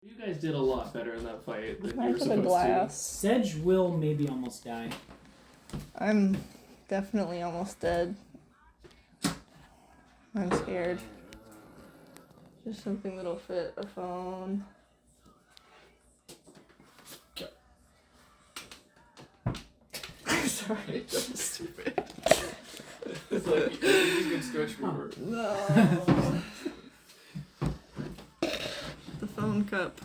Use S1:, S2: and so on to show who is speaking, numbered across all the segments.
S1: You guys did a lot better in that fight than you
S2: I
S1: were
S2: took a
S1: supposed
S2: glass.
S3: Sedge will maybe almost die.
S2: I'm definitely almost dead. I'm scared. Just something that'll fit a phone. Sorry.
S1: That was stupid. It's like, you can stretch forward.
S2: No. The phone cup.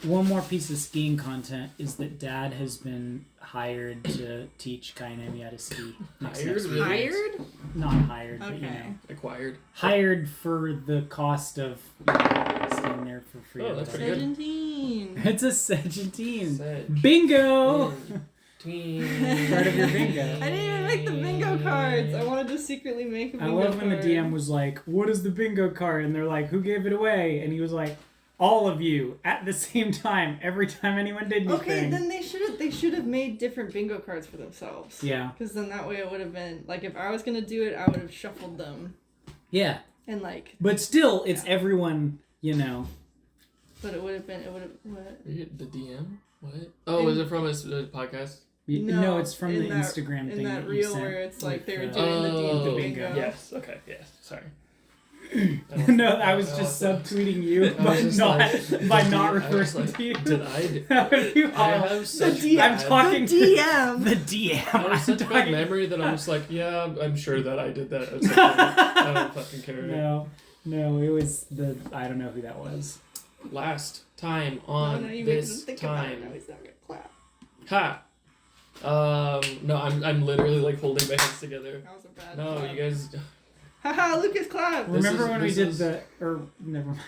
S3: One more piece of skiing content is that Dad has been hired to teach Kai and Emi how to ski. next
S1: Hired?
S3: week.
S1: Really?
S2: Hired?
S3: Not hired, but
S2: Okay.
S1: Acquired.
S3: hired for the cost of staying there for free.
S1: Oh, that's pretty good.
S2: 17.
S3: It's a Sedge.
S1: Sedge.
S3: Bingo!
S1: Team.
S3: Part of your bingo.
S2: I didn't even make the bingo cards. I wanted to secretly make a
S3: I
S2: bingo
S3: love when the
S2: card.
S3: DM was like, "What is the bingo card?" And they're like, "Who gave it away?" And he was like, "All of you at the same time. Every time anyone did anything."
S2: Okay, then they should have made different bingo cards for themselves.
S3: Yeah.
S2: Because then that way it would have been like if I was gonna do it, I would have shuffled them
S3: Yeah.
S2: and like.
S3: But still, it's everyone.
S2: But it would have been what?
S1: The DM? What? Oh, was it from a podcast?
S3: No, it's from
S2: in
S3: the
S2: that-
S3: Instagram
S2: in
S3: thing
S2: that
S3: you
S2: reel
S3: sent,
S2: where it's like they were
S3: the-
S2: doing the
S1: Oh,
S2: bingo.
S1: Yes. Okay. Yes. Sorry.
S3: No, I was just subtweeting you
S1: I was
S3: by
S1: just
S3: not
S1: like,
S3: by
S1: did
S3: not
S1: you- I was
S3: referring
S1: like,
S3: to you.
S1: Did I?
S3: How are you
S1: I
S3: all-
S1: have such
S2: DM.
S1: bad-
S3: I'm talking
S2: The DM.
S3: the DM.
S1: I have such
S3: I'm
S1: bad
S3: talking-
S1: memory that I'm just like, yeah, I'm sure that I did that. At some point. I don't fucking care.
S3: No, it was the I don't know who that was.
S1: Last time on
S2: no, you
S1: this
S2: think about it.
S1: time.
S2: Now he's not gonna clap.
S1: Ha. No, I'm literally like holding my hands together.
S2: That was a bad.
S1: No,
S2: clap.
S1: you guys.
S2: Haha, Lucas clap.
S3: Remember when we
S1: this
S3: did
S1: is-
S3: never mind.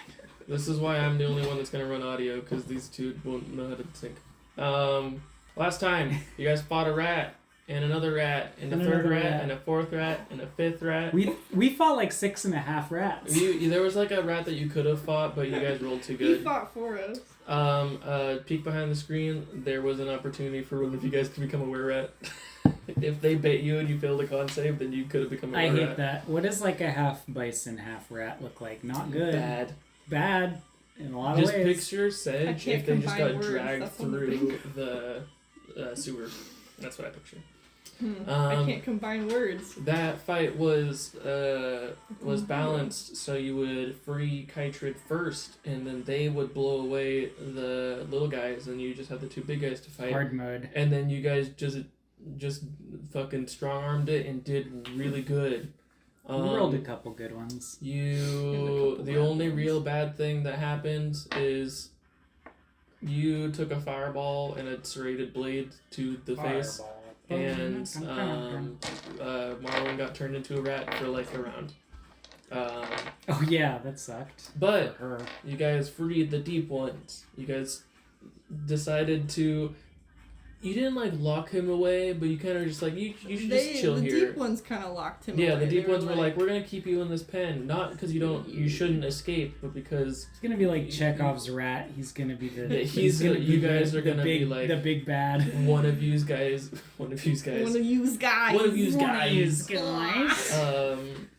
S1: This is why I'm the only one that's gonna run audio because these two won't know how to sync. Last time you guys fought a rat and another rat and a
S3: And
S1: third
S3: another
S1: rat,
S3: rat.
S1: and a fourth rat and a fifth rat.
S3: We fought like 6.5 rats.
S1: There was like a rat that you could have fought, but you guys rolled too
S2: He
S1: good.
S2: fought for us.
S1: Peek behind the screen. There was an opportunity for one of you guys to become a were rat. If they bait you and you failed a con save, then you could have become a
S3: I
S1: were
S3: hate
S1: rat.
S3: that. What does like a half bison, half rat look like? Not good. Bad in a lot
S1: Just
S3: of ways.
S1: picture
S2: I
S1: Sedge
S2: can't
S1: if they just got
S2: combine words,
S1: dragged
S2: that's on the
S1: through the sewer. That's what I picture.
S2: I can't combine words.
S1: That fight was balanced, so you would free Kytrid first, and then they would blow away the little guys, and you just have the two big guys to fight.
S3: Hard mode.
S1: And then you guys just fucking strong armed it and did really good.
S3: We rolled a couple good ones.
S1: The only real bad thing that happened is you took a fireball and a serrated blade to the face, and Marlon got turned into a rat for like a round.
S3: Oh yeah, that sucked.
S1: But
S3: For her.
S1: you guys freed the deep ones. You guys decided to. You didn't like lock him away, but you kind of just like you should just chill
S2: the
S1: here.
S2: deep ones kind of locked him.
S1: Yeah,
S2: away.
S1: the deep
S2: They
S1: ones were like, we're gonna keep you in this pen, not because you shouldn't escape, but because
S3: It's gonna be like Chekhov's rat. He's gonna be the.
S1: Yeah,
S3: be
S1: guys are gonna
S3: big,
S1: be like
S3: the big bad.
S1: one of you guys.
S2: One of yous guys.
S1: One of yous guys.
S3: guys.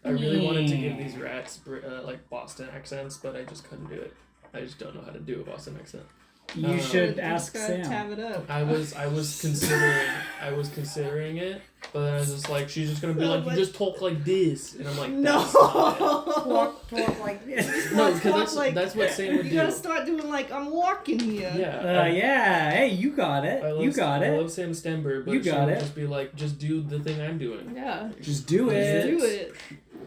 S1: I really wanted to give these rats like Boston accents, but I just couldn't do it. I just don't know how to do a Boston accent.
S3: You should
S2: Just
S3: ask
S2: gotta
S3: Sam.
S2: Tab it up.
S1: I was considering it, but then I was just like, she's just gonna be like, you just talk like this, and I'm like, that's not it.
S3: Talk like this.
S1: No,
S2: Talk
S1: because
S2: like-
S1: that's what Sam would
S2: You
S1: do.
S2: gotta start doing like I'm walking here.
S1: Yeah.
S3: Yeah. Hey, you got it.
S1: I love,
S3: You got
S1: I
S3: it.
S1: love Sam Stember, but
S3: You
S1: she
S3: got
S1: would
S3: it.
S1: just be like, just do the thing I'm doing.
S2: Yeah.
S3: Just do
S1: Just
S3: it.
S2: Do it.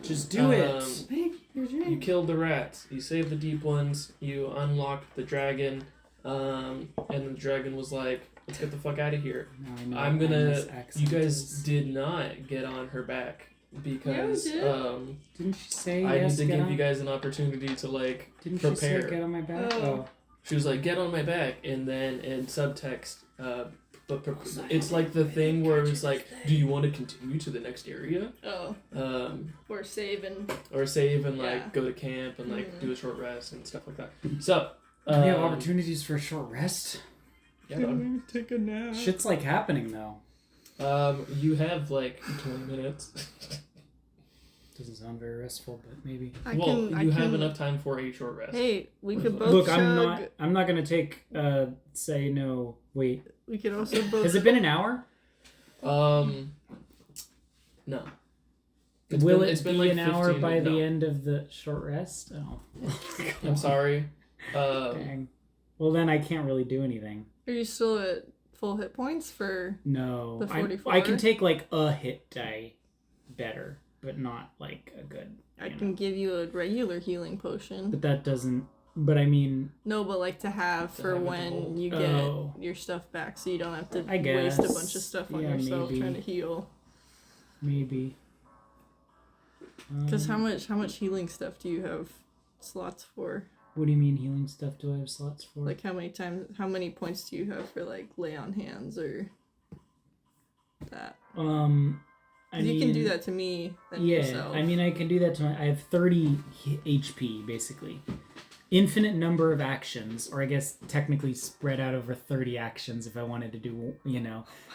S3: Just do it.
S2: Hey, your
S1: You
S2: drink.
S1: killed the rats. You saved the deep ones. You unlocked the dragon. And the dragon was like, let's get the fuck out of here.
S3: Now I know
S1: I'm
S3: what
S1: gonna.
S3: Anna's accent
S1: You guys
S3: is.
S1: did not get on her back because
S2: did.
S3: Didn't she say
S1: I
S3: yes?
S1: need to
S3: get
S1: give
S3: on?
S1: you guys an opportunity to like
S3: Didn't she
S1: prepare.
S3: say get on my back?
S2: Oh.
S1: She was like, get on my back, and then in subtext, it's like the thing where it's like, do you want to continue to the next area?
S2: Oh, we're saving.
S1: Or save and like
S2: Yeah.
S1: go to camp and like
S2: Mhm.
S1: do a short rest and stuff like that. So,
S3: We have opportunities for a short rest.
S1: yeah, dog.
S2: Take a nap.
S3: Shit's like happening though.
S1: You have like 20 minutes.
S3: Doesn't sound very restful, but maybe.
S1: You have enough time for a short rest.
S2: Hey, we could both
S3: Look,
S2: chug.
S3: I'm not gonna take. Say no. Wait.
S2: We could also both.
S3: Has it been an hour?
S1: No.
S3: Will it be
S1: like
S3: an hour
S1: 15
S3: by
S1: no.
S3: the end of the short rest? Oh.
S1: I'm sorry.
S3: Dang. Well, then I can't really do anything.
S2: Are you still at full hit points for?
S3: No.
S2: The 44?
S3: I can take like a hit die better, but not like a good.
S2: I can give you a regular healing potion.
S3: But that doesn't. But I mean.
S2: No, but like to have for
S1: have it to
S2: when
S1: hold.
S2: you get your stuff back, so you don't have to waste a
S3: guess.
S2: bunch of stuff on
S3: Yeah,
S2: yourself
S3: maybe.
S2: trying to heal.
S3: Maybe.
S2: Because how much healing stuff do you have slots for?
S3: What do you mean healing stuff do I have slots for?
S2: Like how many points do you have for like lay on hands or that?
S3: I mean,
S2: You can do that to me and
S3: yeah,
S2: yourself.
S3: I mean, I can do that to I have 30 HP, basically. Infinite number of actions, or I guess technically spread out over 30 actions if I wanted to do,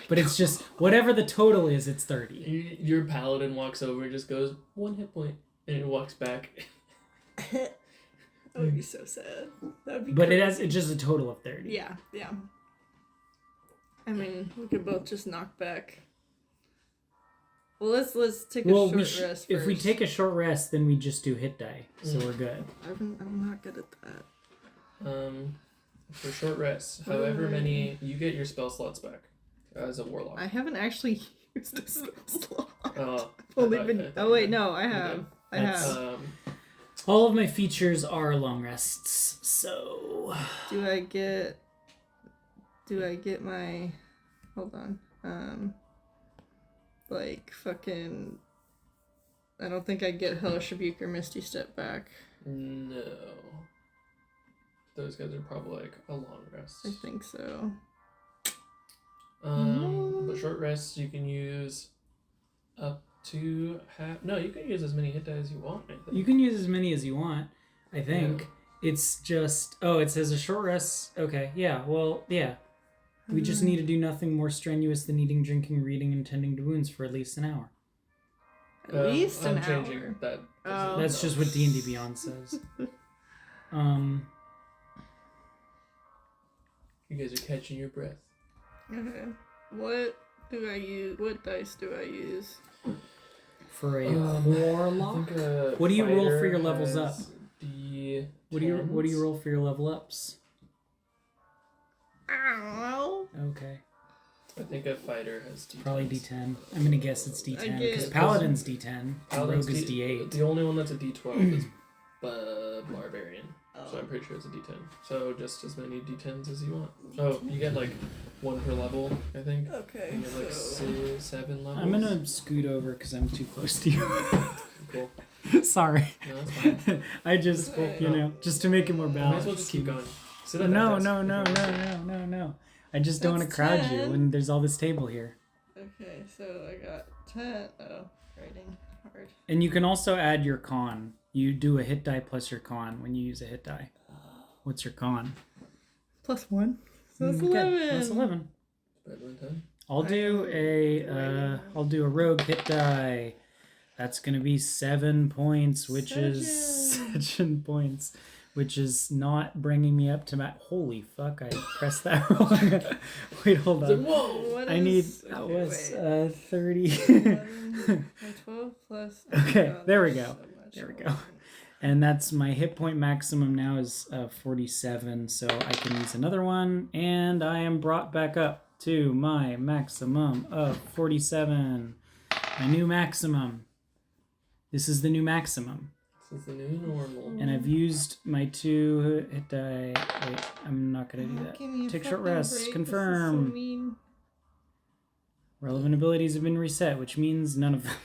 S3: But it's just, whatever the total is, it's 30.
S1: Your paladin walks over and just goes, 1 hit point, and it walks back.
S2: That would be so sad. That would be
S3: But
S2: crazy.
S3: it's just a total of 30.
S2: Yeah. I mean, we could both just knock back. Well, let's take a short rest first.
S3: If we take a short rest, then we just do hit die, so we're good.
S2: I'm not good at that.
S1: For short rest, however many, you get your spell slots back as a warlock.
S2: I haven't actually used a spell slot.
S1: Oh,
S2: Only
S1: I
S2: been.
S1: thought
S2: Oh wait,
S1: you
S2: no, I
S1: did.
S2: have. I
S3: That's-
S2: have.
S3: All of my features are long rests, so...
S2: Do I get my? Hold on. Like fucking. I don't think I get Hellish Rebuke or Misty Step back.
S1: No. Those guys are probably like a long rest.
S2: I think so.
S1: But short rests you can use up to half. No, you can use as many hit die as you want. I think.
S3: You can use as many as you want, I think. It's just... Oh, it says a short rest. Okay, yeah, well, yeah. We just need to do nothing more strenuous than eating, drinking, reading, and tending to wounds for at least an hour.
S2: At least an
S1: I'm changing
S2: hour.
S1: that.
S2: Oh.
S3: That's just what D&D Beyond says.
S1: You guys are catching your breath.
S2: Okay. What do I use? What dice do I use?
S3: For a warlock? What do you roll for your levels up? What do you roll for your level ups?
S2: I don't know.
S3: Okay.
S1: I think a fighter has D10.
S3: Probably D10. I'm gonna guess it's
S2: I
S3: D10
S2: get-
S3: because Paladin's D10. and
S1: Paladin's
S3: Rogue is D8.
S1: The only one that's a D12 is Barbarian. So I'm pretty sure it's a D10. So just as many D10s as you want. Oh, you get like 1 per level, I think.
S2: Okay.
S1: You get like
S2: So
S1: 7 levels.
S3: I'm gonna scoot over because I'm too close to you.
S1: Cool.
S3: Sorry.
S1: No, that's fine.
S3: I just, just to make it more
S1: Might
S3: balanced.
S1: as well just keep going. Sit at
S3: No,
S1: that
S3: no,
S1: desk.
S3: no, no. I just don't want to
S2: That's
S3: crowd you
S2: 10.
S3: when there's all this table here.
S2: okay, so I got 10. Oh, writing hard.
S3: And you can also add your con. You do a hit die plus your con when you use a hit die. What's your con?
S2: +1. So that's
S3: Okay,
S2: 11.
S3: That's 11.
S1: Better than 10.
S3: I'll do a rogue hit die. That's gonna be 7 points, which is 7 points, which is not bringing me up to my. Holy fuck! I pressed that wrong. Wait, hold on.
S1: Whoa!
S2: What
S3: I need.
S2: is-
S3: That
S2: okay,
S3: was
S2: wait.
S3: 30.
S2: 11, 12 plus.
S3: Okay,
S2: God,
S3: there we
S2: there's
S3: go.
S2: so much
S3: There we
S2: more.
S3: go. And that's my hit point maximum now is 47, so I can use another one, and I am brought back up to my maximum of 47. My new maximum. This is the new maximum.
S1: This is the new normal.
S3: And I've used my 2 hit die. Wait, I'm not going to do
S2: Give me a
S3: that. Take short
S2: fucking
S3: rest.
S2: break. This is so
S3: Confirm.
S2: mean.
S3: Relevant abilities have been reset, which means none of them.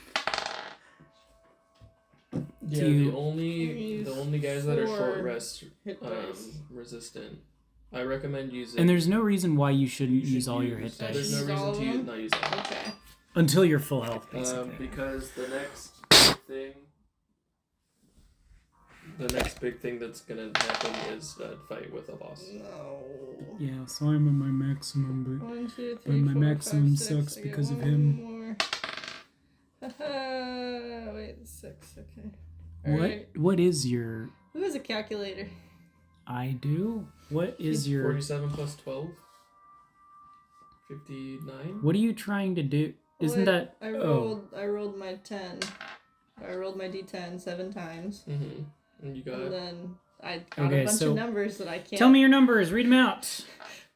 S1: Yeah,
S3: to-
S1: the only guys that are short
S2: 4
S1: rest
S2: hit dice.
S1: resistant. I recommend using.
S3: And there's no reason why you shouldn't
S1: you should
S3: use all your hit
S2: I
S1: There's
S3: dice.
S1: no
S2: Use all
S1: reason
S2: of
S1: to
S2: them?
S1: not use them.
S2: Okay.
S3: Until you're full health, basically.
S1: Because the next big thing that's gonna happen is a fight with a boss.
S2: No.
S3: Yeah, so I'm at my maximum, but
S2: 1, 2,
S3: But
S2: 3,
S3: my
S2: 4,
S3: maximum
S2: 5, 6.
S3: sucks
S2: I get
S3: because of
S2: one
S3: him.
S2: more. Haha. Wait, 6. 6. Okay.
S3: What
S2: Alright.
S3: what is your
S2: Who has a calculator?
S3: I do? What is your
S1: 47 plus 12. 59.
S3: What are you trying to do? Isn't
S2: Wait,
S3: that
S2: I rolled my 10. I rolled my d10 7 times.
S1: Mm-hmm. And you got
S2: And then I got
S3: Okay,
S2: a bunch
S3: so
S2: of numbers that I can't.
S3: Tell me your numbers, read them out.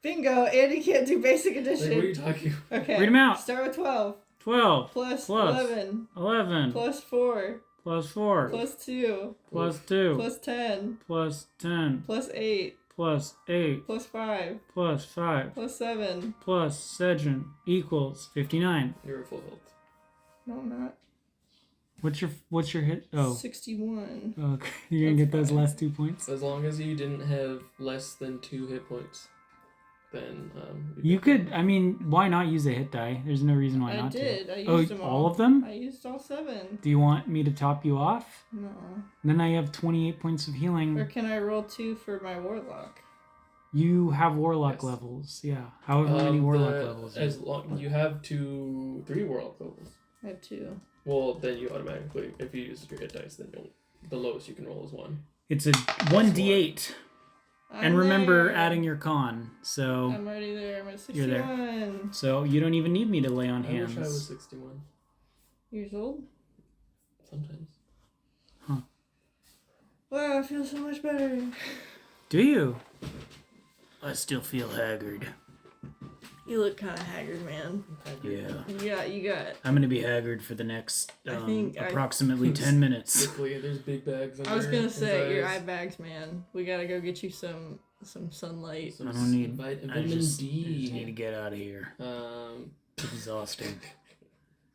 S2: Bingo! Andy can't do basic
S1: like,
S2: addition.
S1: what are you talking about?
S2: Okay.
S3: Read 'em out.
S2: Start with 12.
S3: 12
S2: Plus
S3: Plus.
S2: 11.
S3: 11
S2: Plus 4.
S3: plus 4
S2: Plus 2.
S3: plus 2
S2: Plus 10.
S3: plus 10
S2: Plus 8.
S3: plus 8
S2: Plus 5.
S3: plus 5
S2: Plus 7.
S3: plus 7 equals 59.
S1: You're a full health.
S2: No, I'm not.
S3: What's your hit? Oh,
S2: 61.
S3: okay. You're gonna
S2: That's
S3: get those
S2: fine.
S3: last 2 points.
S1: As long as you didn't have less than 2 hit points, then
S3: You could. I mean, why not use a hit die? There's no reason why
S2: I
S3: not
S2: did.
S3: to.
S2: I
S3: Oh,
S2: used them
S3: all of them?
S2: I used all 7.
S3: Do you want me to top you off?
S2: No.
S3: Then I have 28 points of
S2: Or
S3: healing.
S2: can I roll 2 for my warlock?
S3: You have warlock
S1: Yes.
S3: levels. Yeah. However many warlock levels.
S1: As long you have 3 warlock levels.
S2: I have 2.
S1: Well, then you automatically, if you use your hit dice, then the lowest you can roll is 1.
S3: It's a 1d8. And
S2: I'm
S3: remember
S2: there.
S3: adding your con. So
S2: I'm already there. I'm at
S3: You're
S2: 61
S3: there. so you don't even need me to lay on
S1: I
S3: hands.
S1: wish I was 61.
S2: years old.
S1: Sometimes.
S2: Wow, I feel so much better.
S3: Do you? I still feel haggard.
S2: You look kind of haggard, man.
S3: Yeah.
S2: You got.
S3: I'm gonna be haggard for the next
S2: I think
S3: approximately 10 minutes.
S1: Quickly, there's big bags.
S2: I was gonna
S1: under
S2: say
S1: his
S2: your
S1: eyes.
S2: eye bags, man. We gotta go get you some sunlight.
S1: Some
S3: I don't need-
S1: vitamin
S3: I just
S1: D.
S3: need to get out of here.
S1: Um,
S3: It's exhausting.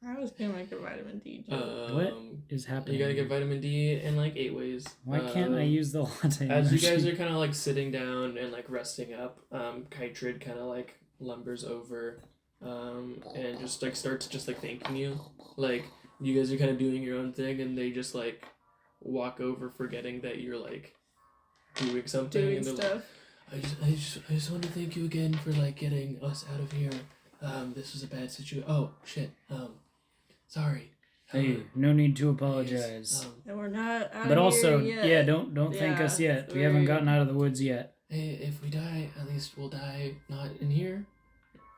S2: I was gonna make a vitamin D joke.
S3: What is happening?
S1: You gotta get vitamin D in like 8 ways.
S3: Why can't I use the latte?
S1: As you guys
S3: emoji?
S1: are kind of like sitting down and like resting up, Kytrid kind of like lumbers over, and just like starts just like thanking you. Like you guys are kind of doing your own thing, and they just like walk over, forgetting that you're like doing something.
S2: Doing
S1: and they're
S2: stuff.
S1: like, I just want to thank you again for like getting us out of here. This was a bad situation. Oh shit. Sorry.
S3: Hey, no need to
S1: Yes,
S3: apologize.
S2: And we're not out
S3: But
S2: of
S3: also,
S2: here yet.
S3: yeah, don't thank
S2: Yeah,
S3: us yet.
S2: it's
S3: We haven't
S2: very-
S3: gotten out of the woods yet.
S1: hey, if we die, at least we'll die not in here.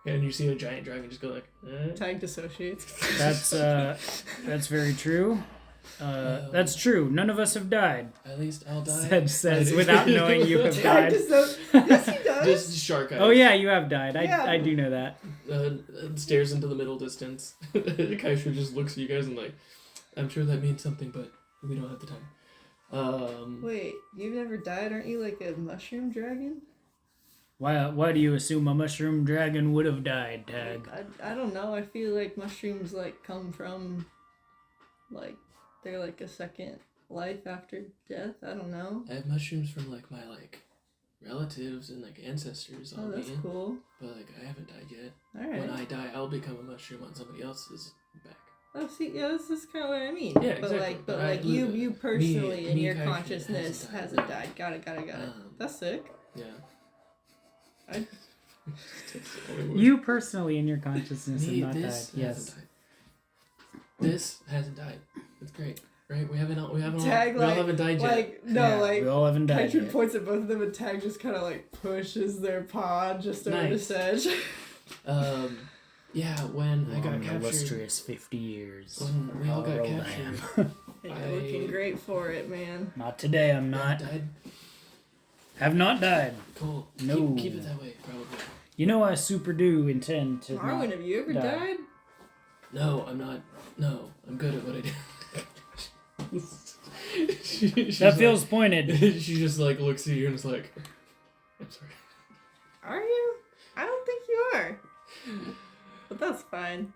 S1: And you see a giant dragon just go like,
S2: Tag dissociates.
S3: That's very true. That's true. None of us have died.
S1: At least I'll die.
S3: Seb says without knowing you have
S2: Tag
S3: died.
S2: dissociates. Yes, he does.
S1: Just shark eyes.
S3: Oh yeah, you have died.
S2: Yeah.
S3: I do know that.
S1: Stares into the middle distance. Kaishu just looks at you guys and like, I'm sure that means something, but we don't have the time.
S2: Wait, you've never died? Aren't you like a mushroom dragon?
S3: Why do you assume a mushroom dragon would have died, Tag?
S2: I don't know. I feel like mushrooms like come from, like, they're like a second life after death. I don't know.
S1: I have mushrooms from like my like relatives and like ancestors
S2: Oh,
S1: on
S2: that's
S1: me,
S2: cool.
S1: but like I haven't died yet.
S2: All
S1: When
S2: right.
S1: I die, I'll become a mushroom on somebody else's back.
S2: Oh, see, yeah, this is kind of what I mean.
S1: Yeah,
S2: but
S1: exactly.
S2: like, but
S1: But I-
S2: like you personally in
S1: me
S2: your
S1: Kaishu
S2: consciousness
S1: hasn't
S2: hasn't died. Got it. That's sick.
S1: Yeah.
S2: I-
S3: You personally in your consciousness have
S1: Me,
S3: not died.
S1: this
S3: Yes.
S1: hasn't died. This hasn't died. It's great, right? We haven't all
S2: Tag
S1: we all
S2: like,
S1: haven't died yet.
S2: like no,
S3: Yeah,
S2: like
S3: we all haven't died
S2: Katrin
S3: yet.
S2: points at both of them and Tag just kind of like pushes their paw just over the
S1: Nice.
S2: sedge.
S1: Yeah, when I got
S3: Long,
S1: captured,
S3: illustrious 50 years.
S1: when we all got
S3: Roll the
S1: captured,
S3: ham.
S2: And you're looking great for it, man.
S3: Not today, I'm not.
S1: died.
S3: Have not died.
S1: Cool.
S3: No.
S1: Keep it that way, probably.
S3: You know I super do intend to
S2: Marwyn,
S3: not.
S2: have you ever
S3: die.
S2: died?
S1: No, I'm not. No, I'm good at what I do.
S3: That feels pointed.
S1: She just like looks at you and is like, I'm sorry.
S2: Are you? I don't think you are. But that's fine.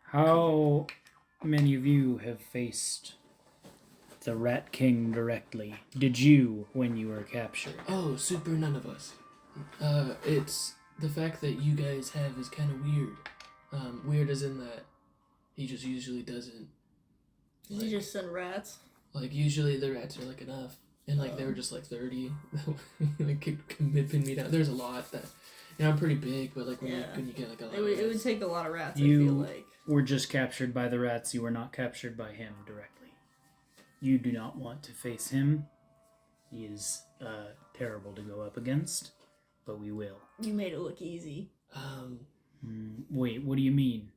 S3: How many of you have faced the Rat King directly? Did you when you were captured?
S1: Oh, super none of us. It's the fact that you guys have is kind of weird. Weird as in that he just usually doesn't.
S2: Did you just send rats?
S1: Like usually the rats are like enough, and like they were just like 30. Like keep pin me down. There's a lot that Yeah, I'm pretty big, but like when
S2: Yeah.
S1: you get like a lot
S2: It would,
S1: of
S2: it would
S1: rats.
S2: take a lot of rats,
S3: You-
S2: I feel like.
S3: Were just captured by the rats. You were not captured by him directly. You do not want to face him. He is terrible to go up against, but we will.
S2: You made it look easy.
S3: Wait, what do you mean?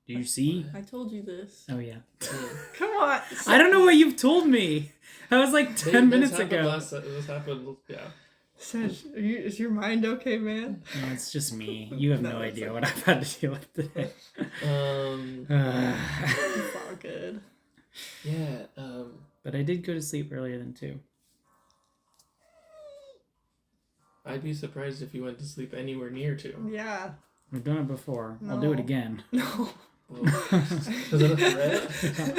S3: Do you see?
S2: I told you this.
S3: Oh yeah.
S2: Come on.
S3: I don't know what you've told me. That was like 10 minutes ago.
S1: This happened, yeah.
S2: Serge, is your mind okay, man?
S3: No, it's just me. You have no
S2: No, it's
S3: idea
S2: okay.
S3: what I've had to deal with today.
S2: It's all good.
S1: Yeah,
S3: But I did go to sleep earlier than 2.
S1: I'd be surprised if you went to sleep anywhere near 2.
S2: Yeah.
S3: We've done it before. I'll do it
S2: No.
S3: again.
S2: No.
S1: Well, is that a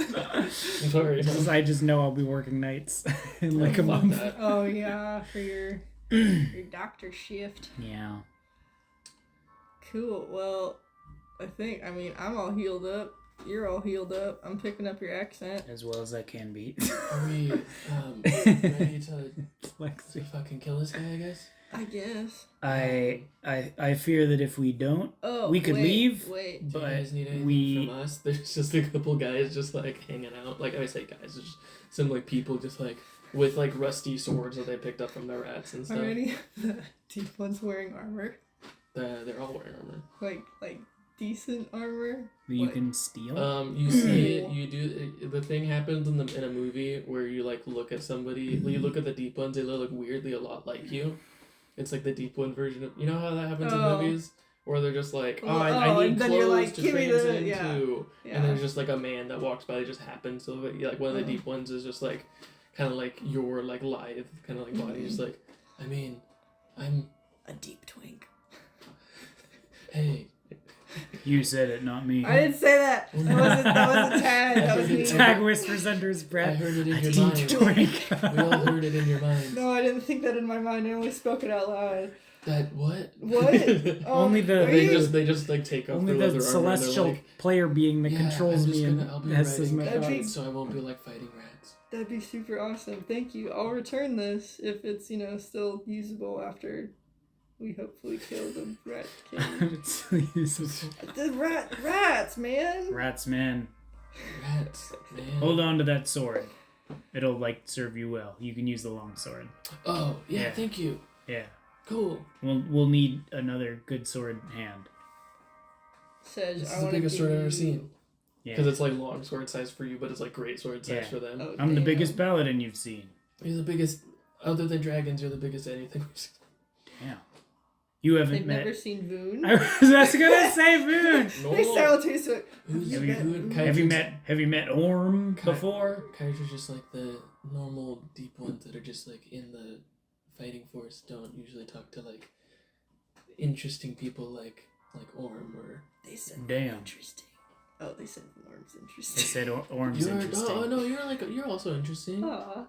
S1: threat? I'm sorry.
S3: I just know I'll be working nights in like a
S1: Fuck
S3: month.
S1: that.
S2: Oh yeah, for your doctor shift.
S3: Yeah.
S2: Cool. Well, I mean, I'm all healed up. You're all healed up. I'm picking up your accent.
S3: As well as I can be.
S1: Are we ready to
S3: Lexi.
S1: fucking kill this guy, I guess?
S2: I guess.
S3: I fear that if we don't,
S2: Oh,
S3: we could
S2: wait,
S3: leave.
S2: Wait.
S1: Do you
S3: But
S1: guys need anything
S3: we-
S1: from us? There's just a couple guys just like hanging out. Like I say guys, there's just some like people just like with like rusty swords that they picked up from the rats and stuff.
S2: Already, the deep one's wearing armor.
S1: They're all wearing armor.
S2: Like decent armor.
S3: that you
S2: Like-
S3: can steal.
S1: You see, you do the thing happens in a movie where you like look at somebody. When you look at the deep ones, they look weirdly a lot like you. It's like the deep one version of how that happens in
S2: Oh.
S1: movies where they're just like,
S2: Well,
S1: I
S2: oh,
S1: need
S2: and then you're
S1: clothes
S2: like,
S1: to
S2: "Give me
S1: train
S2: the-"
S1: into,
S2: Yeah.
S1: and then there's just like a man that walks by that just happens. So like one of the
S2: Oh.
S1: deep ones is just like kind of like your like lithe kind of like body, just like I mean, I'm
S2: a deep twink.
S1: hey.
S3: You said it, not me.
S2: I didn't say that. That wasn't Tad. That was me.
S3: Tag whispers under his
S1: I
S3: breath.
S1: heard it in your
S3: Deep
S1: mind.
S3: twink.
S1: We all heard it in your mind.
S2: No, I didn't think that in my mind. I only spoke it out loud.
S1: That what?
S2: What? Oh,
S3: Only the-
S2: are
S1: They
S2: you-
S1: just like take off
S3: Only
S1: their
S3: the
S1: leather armor and they're
S3: celestial
S1: like,
S3: player being that
S1: yeah,
S3: controls
S1: I'm just
S3: me and
S1: I'll be
S3: has
S1: writing
S3: my
S2: That'd be-
S3: thoughts.
S1: so I won't be like fighting rats.
S2: That'd be super awesome. Thank you. I'll return this if it's still usable after we hopefully kill the rat king.
S3: It's so useful.
S2: The rats, man.
S3: Rats, man.
S1: Rats, man.
S3: Hold on to that sword. It'll like serve you well. You can use the long sword.
S1: Oh yeah,
S3: Yeah.
S1: thank you.
S3: Yeah.
S1: Cool.
S3: We'll need another good sword hand.
S2: Says
S1: This
S2: I
S1: is the
S2: want to
S1: biggest sword I've ever seen.
S3: Yeah.
S1: Because it's like long sword size for you, but it's like great sword size
S3: Yeah.
S1: for them.
S2: Oh,
S3: I'm the
S2: damn.
S3: biggest paladin you've seen.
S1: You're the biggest. Other than dragons, you're the biggest anything.
S3: Damn. You haven't
S2: They've
S3: met.
S2: never seen Voon.
S3: I was just gonna say Boone.
S1: No.
S2: They sound too sweet.
S1: Who's
S2: You
S3: Have
S2: met
S3: you,
S2: Voon?
S3: have you met Orm
S1: Kai-
S3: before?
S1: Kyra's just like the normal deep ones that are just like in the fighting force. Don't usually talk to like interesting people like Orm or.
S2: They said
S3: Damn.
S2: interesting. Oh, they said Norm's
S3: They
S2: interesting.
S3: said Orm's interesting.
S1: Oh no, you're also interesting.
S2: Aw.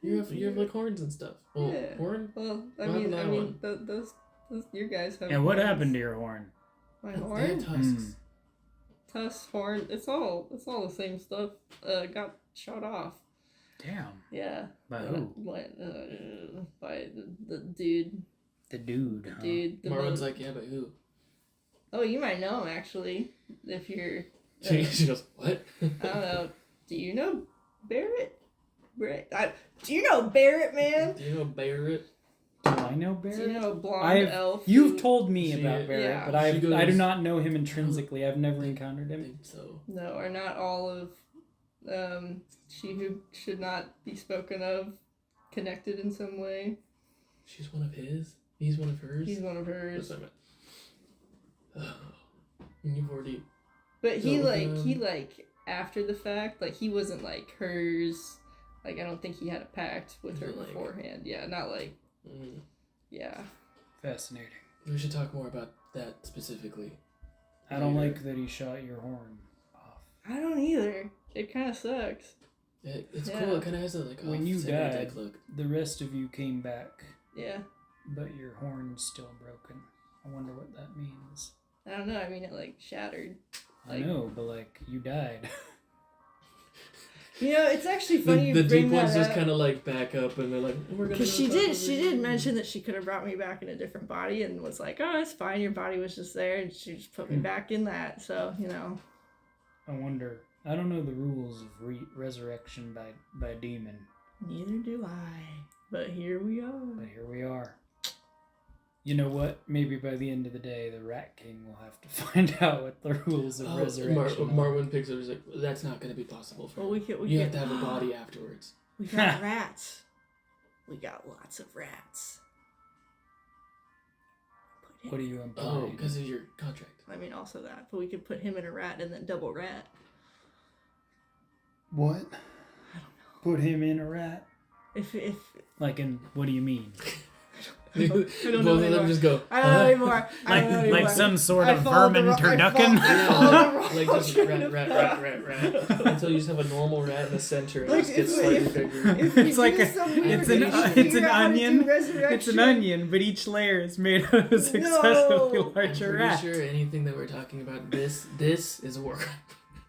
S1: You have like horns and stuff. Well,
S2: Yeah.
S1: horn.
S2: Well,
S1: What happened to that one?
S2: those your guys have.
S3: Yeah, what
S2: horns.
S3: happened to your horn?
S2: My
S1: They have
S2: horn?
S1: tusks.
S2: Tusk, horn. It's all the same stuff. Got shot off.
S3: Damn.
S2: Yeah.
S3: By who?
S2: By the dude.
S3: The dude. Huh?
S2: Dude. The
S1: Marwan's
S2: most-
S1: like, yeah, but who?
S2: Oh, you might know him actually. If you're.
S1: She goes, what?
S2: I don't know. Do you know Barrett? Do you know Barrett, man?
S1: Do you know Barrett?
S3: Do I know
S2: Do you
S3: Barrett?
S2: know a blonde elf?
S3: You've
S2: who-
S3: told me
S1: She-
S3: about Barrett,
S2: yeah.
S3: but I
S1: She
S3: I
S1: goes-
S3: do not know him intrinsically. I've never encountered
S1: I
S3: him.
S1: think so.
S2: No, are not all of she who should not be spoken of connected in some way.
S1: She's one of his. He's one of hers.
S2: He's one of
S1: That's
S2: hers.
S1: what I meant. And you've already.
S2: But he
S1: So,
S2: like after the fact, like he wasn't like hers. Like I don't think he had a pact with her
S1: Like-
S2: beforehand. Yeah, not like yeah.
S3: Fascinating.
S1: We should talk more about that specifically.
S3: I don't
S1: Later.
S3: like that he shot your horn off.
S2: I don't either. It kind of sucks.
S1: It's
S2: Yeah.
S1: cool. It kind of has a like
S3: When you
S1: off-center
S3: died-
S1: look.
S3: The rest of you came back,
S2: Yeah.
S3: but your horn's still broken. I wonder what that means.
S2: I don't know. I mean, it like shattered.
S3: I
S2: Like-
S3: know, but like you died.
S2: You know, it's actually funny
S1: The
S2: you bring
S1: deep ones
S2: that
S1: just
S2: up.
S1: kind of like back up and they're like, we're gonna.
S2: Because she did mention that she could have brought me back in a different body and was like, oh, it's fine, your body was just there, and she just put me back in that. So, you know.
S3: I wonder. I don't know the rules of resurrection by a demon.
S2: Neither do I. But here we are.
S3: But here we are. You know what? Maybe by the end of the day, the Rat King will have to find out what the rules of resurrection are.
S1: Marwin picks up. He's like, that's not going to be possible for.
S2: Well,
S1: you have to have a body afterwards.
S2: We got rats. We got lots of rats.
S3: What are you implying?
S1: Oh, because of your contract.
S2: I mean, also that. But we could put him in a rat and then double rat.
S3: What?
S2: I don't know.
S3: Put him in a rat?
S2: If
S3: Like in, what do you mean?
S2: I don't know
S1: Both of them
S2: anymore.
S1: just go.
S2: I don't know anymore.
S3: Like some sort of vermin turducken?
S1: Like just rat. Until you just have a normal rat in the center and it just gets slightly bigger.
S3: It's like it's an onion. It's an onion, but each layer is made of a successively larger
S1: I'm
S3: rat.
S1: pretty sure anything that we're talking about, this is a war crime.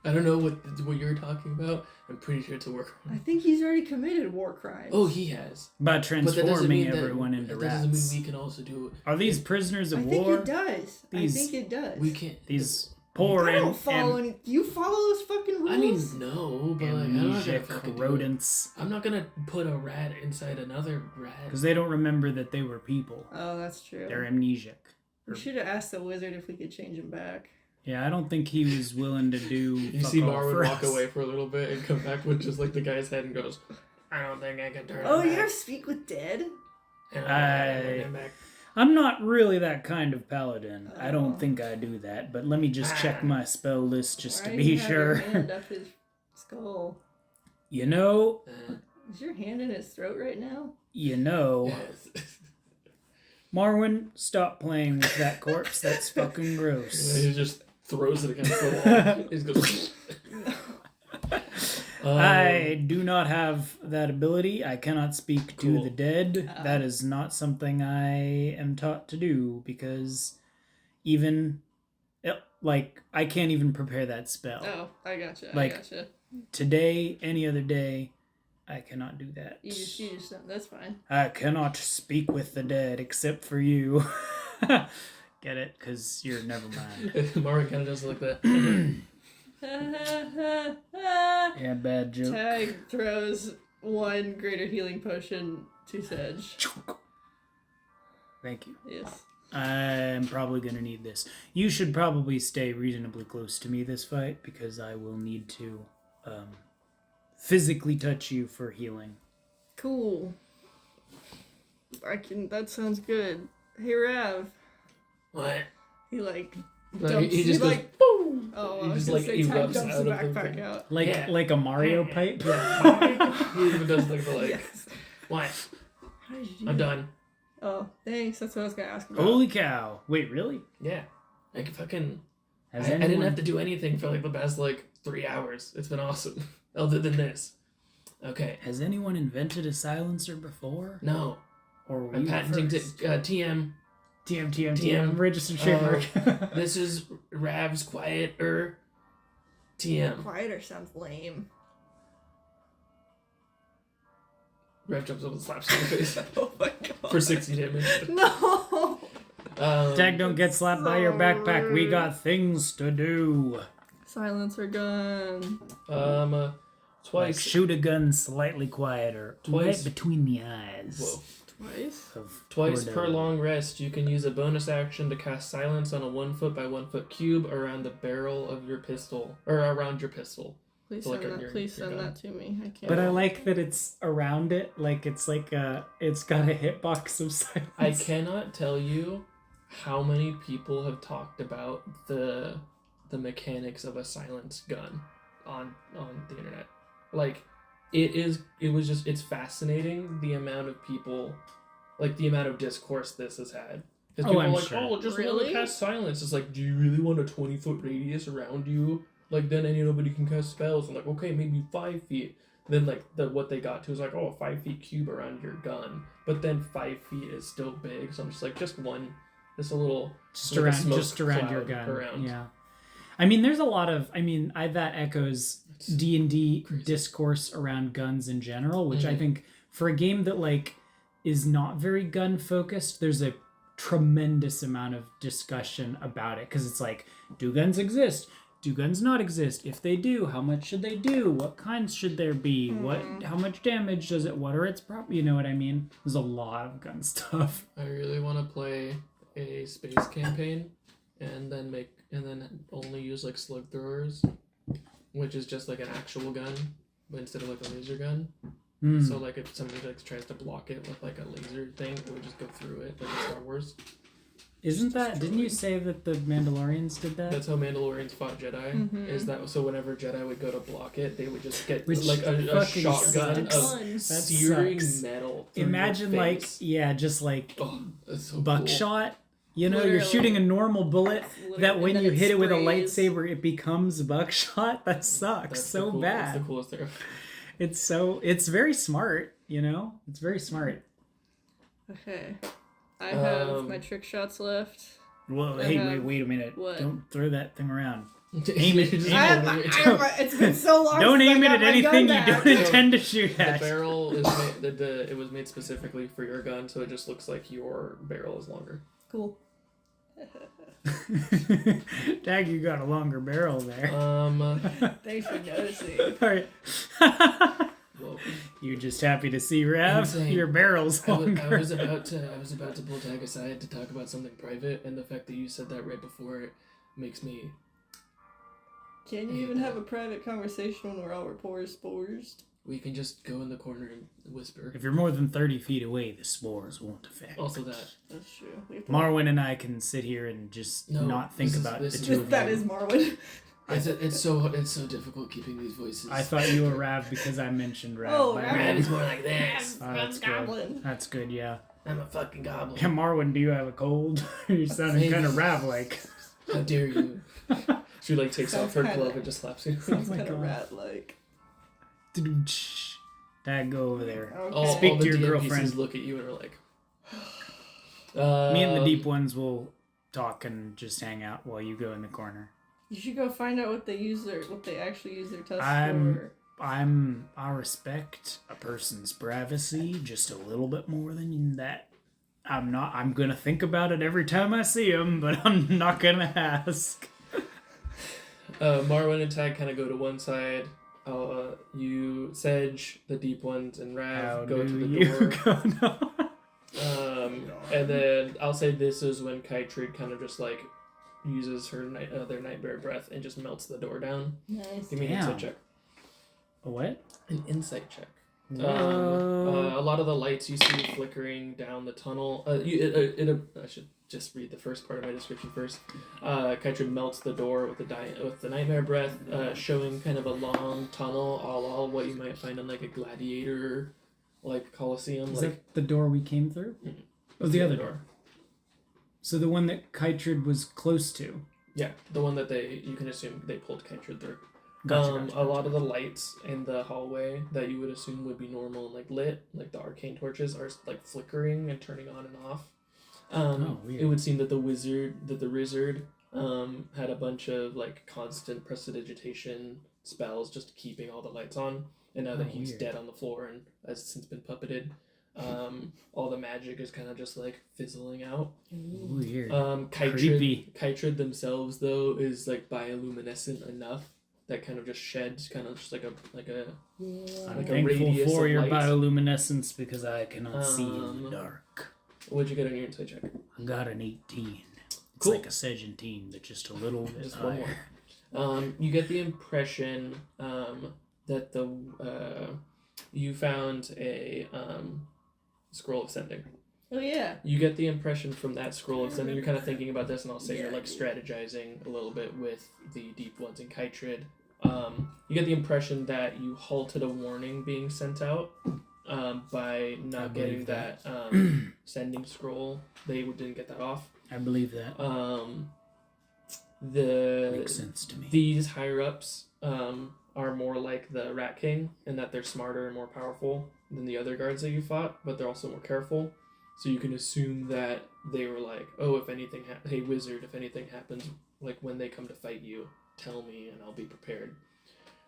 S1: I don't know what you're talking about. I'm pretty sure it's a war crime.
S2: I think he's already committed war crimes.
S1: Oh, he has.
S3: By
S1: But that doesn't
S3: transforming
S1: mean
S3: everyone into
S1: that
S3: rats.
S1: doesn't mean we can also do it.
S3: Are these prisoners of
S2: I
S3: war?
S2: think it does.
S3: These-
S2: I think it does.
S1: We can't.
S3: These poor
S2: I don't
S3: and
S2: follow any. Do you follow those fucking rules?
S1: I mean, no, but like, I'm not gonna
S3: amnesiac
S1: fucking do it.
S3: rodents.
S1: I'm not gonna put a rat inside another rat.
S3: Because they don't remember that they were people.
S2: Oh, that's true.
S3: They're amnesiac.
S2: We should have asked the wizard if we could change him back.
S3: Yeah, I don't think he was willing to do.
S1: You see Marwin walk away for a little bit and come back with just like the guy's head and goes, I don't think I can turn
S2: Oh,
S1: him
S2: you're
S1: back.
S2: speak with dead?
S1: And
S3: I-
S1: turn him back.
S3: I'm not really that kind of paladin. I
S2: Oh.
S3: don't think I do that. But let me just check my spell list just
S2: Why
S3: to
S2: do you
S3: be
S2: have your
S3: sure.
S2: hand up his skull?
S3: You know,
S2: Is your hand in his throat right now?
S1: Yes.
S3: Marwin, stop playing with that corpse. That's fucking gross.
S1: He just throws it against the wall. He just goes.
S3: I do not have that ability. I cannot speak to
S1: Cool.
S3: the dead. That is not something I am taught to do because even like I can't even prepare that spell.
S2: Oh, I gotcha.
S3: Like-
S2: I gotcha.
S3: Today, any other day, I cannot do that.
S2: You just don't. That's fine.
S3: I cannot speak with the dead except for you. Get it? Because you're never mind.
S1: Marwin kind of does like that.
S3: Yeah, bad joke.
S2: Tag throws one greater healing potion to Sedge.
S3: Thank you.
S2: Yes.
S3: I'm probably going to need this. You should probably stay reasonably close to me this fight because I will need to physically touch you for healing.
S2: Cool. That sounds good. Hey, Rav.
S1: What?
S2: He like
S1: No,
S2: dumps.
S1: he just goes,
S2: like.
S1: boom!
S2: Oh,
S1: He
S2: I was
S1: just
S2: gonna
S1: like
S2: say Tag
S1: erupts
S2: dumps
S1: out
S2: the
S1: of the
S2: backpack
S1: thing.
S2: out.
S3: Like
S1: Yeah.
S3: like a Mario pipe?
S1: Yeah. He even does like the like.
S2: Yes.
S1: What?
S2: How did you do
S1: I'm
S2: that?
S1: done.
S2: Oh, thanks. That's what I was gonna ask about.
S3: Holy cow. Wait, really?
S1: Yeah. Like fucking. I
S3: Has
S1: didn't
S3: anyone...
S1: have to do anything for like the past like 3 hours. It's been awesome. Other than this. Okay.
S3: Has anyone invented a silencer before?
S1: No.
S3: Or were
S1: I'm
S3: you
S1: patenting
S3: first?
S1: TM.
S3: TM. Registered trademark.
S1: This is Rav's quieter TM.
S2: Quieter sounds lame.
S1: Rav jumps up and slaps him in the face
S2: Oh my god.
S1: for 60 damage.
S2: No.
S3: Tag, don't get slapped by your backpack. We got things to do.
S2: Silencer gun.
S3: Like
S1: Twice.
S3: shoot a gun slightly quieter.
S1: Twice.
S3: Right between the eyes.
S1: Whoa.
S2: Twice.
S3: Of
S1: Twice
S3: poor
S1: per
S3: Dylan.
S1: long rest, you can use a bonus action to cast silence on a 1 foot by 1 foot cube around the barrel of your pistol, or around your pistol.
S2: Please
S1: So, like,
S2: send that.
S1: your-
S2: Please
S1: your
S2: send
S1: gun.
S2: that to me. I can't.
S3: But I like that it's around it. Like it's it's got a hitbox of silence.
S1: I cannot tell you how many people have talked about the mechanics of a silence gun on the internet. Like it's fascinating the amount of people, like the amount of discourse this has had. Because people
S3: I'm
S1: are like,
S3: sure.
S1: oh, just
S2: Really?
S1: really cast silence. It's like, do you really want a 20-foot radius around you? Like then nobody can cast spells. I'm like, okay, maybe 5 feet. Then like what they got to is like, oh, a 5 feet cube around your gun. But then 5 feet is still big. So I'm just like, just a little
S3: just
S1: like a
S3: around
S1: smoke
S3: your
S1: cloud
S3: gun.
S1: around.
S3: Yeah. I mean, there's a lot of. I mean, that echoes
S1: It's
S3: D&D
S1: crazy.
S3: discourse around guns in general, which I
S1: Mhm.
S3: think for a game that like is not very gun focused, there's a tremendous amount of discussion about it because it's like, do guns exist? Do guns not exist? If they do, how much should they do? What kinds should there be? How much damage does it? What are its you know what I mean? There's a lot of gun stuff.
S1: I really want to play a space campaign, and then only use like slug throwers, which is just like an actual gun, but instead of like a laser gun.
S3: Hmm.
S1: So like if somebody like tries to block it with like a laser thing, it would just go through it like in Star Wars.
S3: Isn't that? Didn't you say that the Mandalorians did that?
S1: That's how Mandalorians fought Jedi.
S2: Mhm.
S1: Is that so? Whenever Jedi would go to block it, they would just get
S3: Which
S1: like a
S3: fucking
S1: shotgun
S3: sucks.
S1: of
S2: That
S1: searing
S3: sucks.
S1: metal. through
S3: Imagine
S1: your
S3: like
S1: face.
S3: just like
S1: Oh, that's so
S3: buckshot. You know,
S2: Literally.
S3: you're shooting a normal bullet that when
S2: and
S3: you
S2: then
S3: hit it with a
S2: sprays.
S3: lightsaber, it becomes buckshot. That sucks
S1: That's
S3: so
S1: That's
S3: bad.
S1: the coolest thing.
S3: It's very smart. You know, it's very smart.
S2: Okay. I have
S1: Um,
S2: my trick shots left.
S3: Well,
S2: I
S3: hey,
S2: have-
S3: wait a minute!
S2: what?
S3: Don't throw that thing around.
S1: Aim
S3: it-
S1: Just
S3: aim it.
S1: hold it.
S2: It's been so long.
S3: Don't
S2: since I
S3: aim it
S2: got
S3: at
S2: my
S3: anything you
S2: gun
S3: don't
S2: back.
S3: intend to shoot
S1: The
S3: at.
S1: barrel is made. It was made specifically for your gun, so it just looks like your barrel is longer.
S2: Cool.
S3: Dag, you got a longer barrel there.
S2: Thanks for noticing.
S3: All right.
S1: Well,
S3: You're just happy to see Rav.
S1: Insane.
S3: Your barrel's
S1: I
S3: longer.
S1: was about to pull Tag aside to talk about something private, and the fact that you said that right before it makes me.
S2: Can you even have a private conversation when we're all spores?
S1: We can just go in the corner and whisper.
S3: If you're more than 30 feet away, the spores won't affect.
S1: Also that.
S2: That's true. We have to-
S3: Marwin and I can sit here and just
S1: No,
S3: not think
S1: this is-
S3: about
S1: this
S3: the
S1: is-
S3: two of
S2: That
S3: you.
S2: is Marwin.
S1: It's so difficult keeping these voices.
S3: I thought you were Rav because I mentioned Rav.
S2: Oh,
S3: by
S2: Rav.
S1: Red
S3: name.
S1: is more like this.
S3: Oh, that's good.
S2: Goblin.
S3: That's good, yeah.
S1: I'm a fucking goblin.
S3: Yeah, Marwin, do you have a cold? You're sounding kind of Rav-like.
S1: How dare you? She like takes off her
S2: Sounds kinda-
S1: glove and just slaps you.
S2: Sounds
S3: my
S2: kind of
S3: God.
S2: rat-like.
S3: Dad, go over there.
S2: Okay.
S1: All
S3: Speak
S1: the
S3: to your
S1: DMPCs
S3: girlfriend.
S1: look at you and are like.
S3: Me and the deep ones will talk and just hang out while you go in the corner.
S2: You should go find out what they actually use their tusks
S3: I'm-
S2: for.
S3: I respect a person's privacy just a little bit more than that. I'm gonna think about it every time I see him, but I'm not gonna ask.
S1: Marwin and Tag kind of go to one side. You, Sedge, the deep ones, and Rav
S3: How
S1: go to
S3: do
S1: the
S3: you
S1: door.
S3: go? No.
S1: And then I'll say this is when Kytrid kind of just like uses her their nightmare breath and just melts the door down.
S2: Nice.
S1: Give me an
S3: Damn.
S1: insight check.
S3: A what?
S1: An insight check.
S3: Whoa.
S1: A lot of the lights you see flickering down the tunnel. I should just read the first part of my description first. Kytrid melts the door with the nightmare breath, showing kind of a long tunnel, all what you might find in like a gladiator, like Colosseum.
S3: Is
S1: like
S3: that the door we came through?
S1: Mhm.
S3: Oh, the other door. So the one that Kytrid was close to.
S1: Yeah, the one that you can assume they pulled Kytrid through.
S3: Gotcha.
S1: A lot of the lights in the hallway that you would assume would be normal and like lit, like the arcane torches, are like flickering and turning on and off.
S3: Weird.
S1: It would seem that the wizard had a bunch of like constant prestidigitation spells just keeping all the lights on, and now that he's
S3: Weird.
S1: dead on the floor and has since been puppeted, all the magic is kind of just like fizzling out.
S3: Weird.
S1: Kytrid,
S3: Creepy.
S1: Kytrid themselves though is like bioluminescent enough that kind of just sheds kind of just like a
S3: I'm
S1: like a
S3: thankful
S1: radius
S3: for
S1: of
S3: your
S1: light.
S3: bioluminescence because I cannot see in the
S1: Um,
S3: dark.
S1: What'd you get on your insight check?
S3: I got an 18. It's
S1: Cool.
S3: like a Sedgentine, but just a little bit
S1: Just one
S3: higher.
S1: You get the impression that you found a scroll of sending.
S2: Oh yeah.
S1: You get the impression from that scroll of sending. You're kind of thinking about this, and I'll say you're like strategizing a little bit with the deep ones in Kytrid. You get the impression that you halted a warning being sent out by
S3: I
S1: not
S3: believe
S1: getting that sending scroll. They didn't get that off.
S3: I believe that. Makes sense to me.
S1: These higher ups are more like the Rat King in that they're smarter and more powerful than the other guards that you fought, but they're also more careful. So you can assume that they were like, oh, if anything, hey wizard, if anything happens, like when they come to fight you, tell me and I'll be prepared.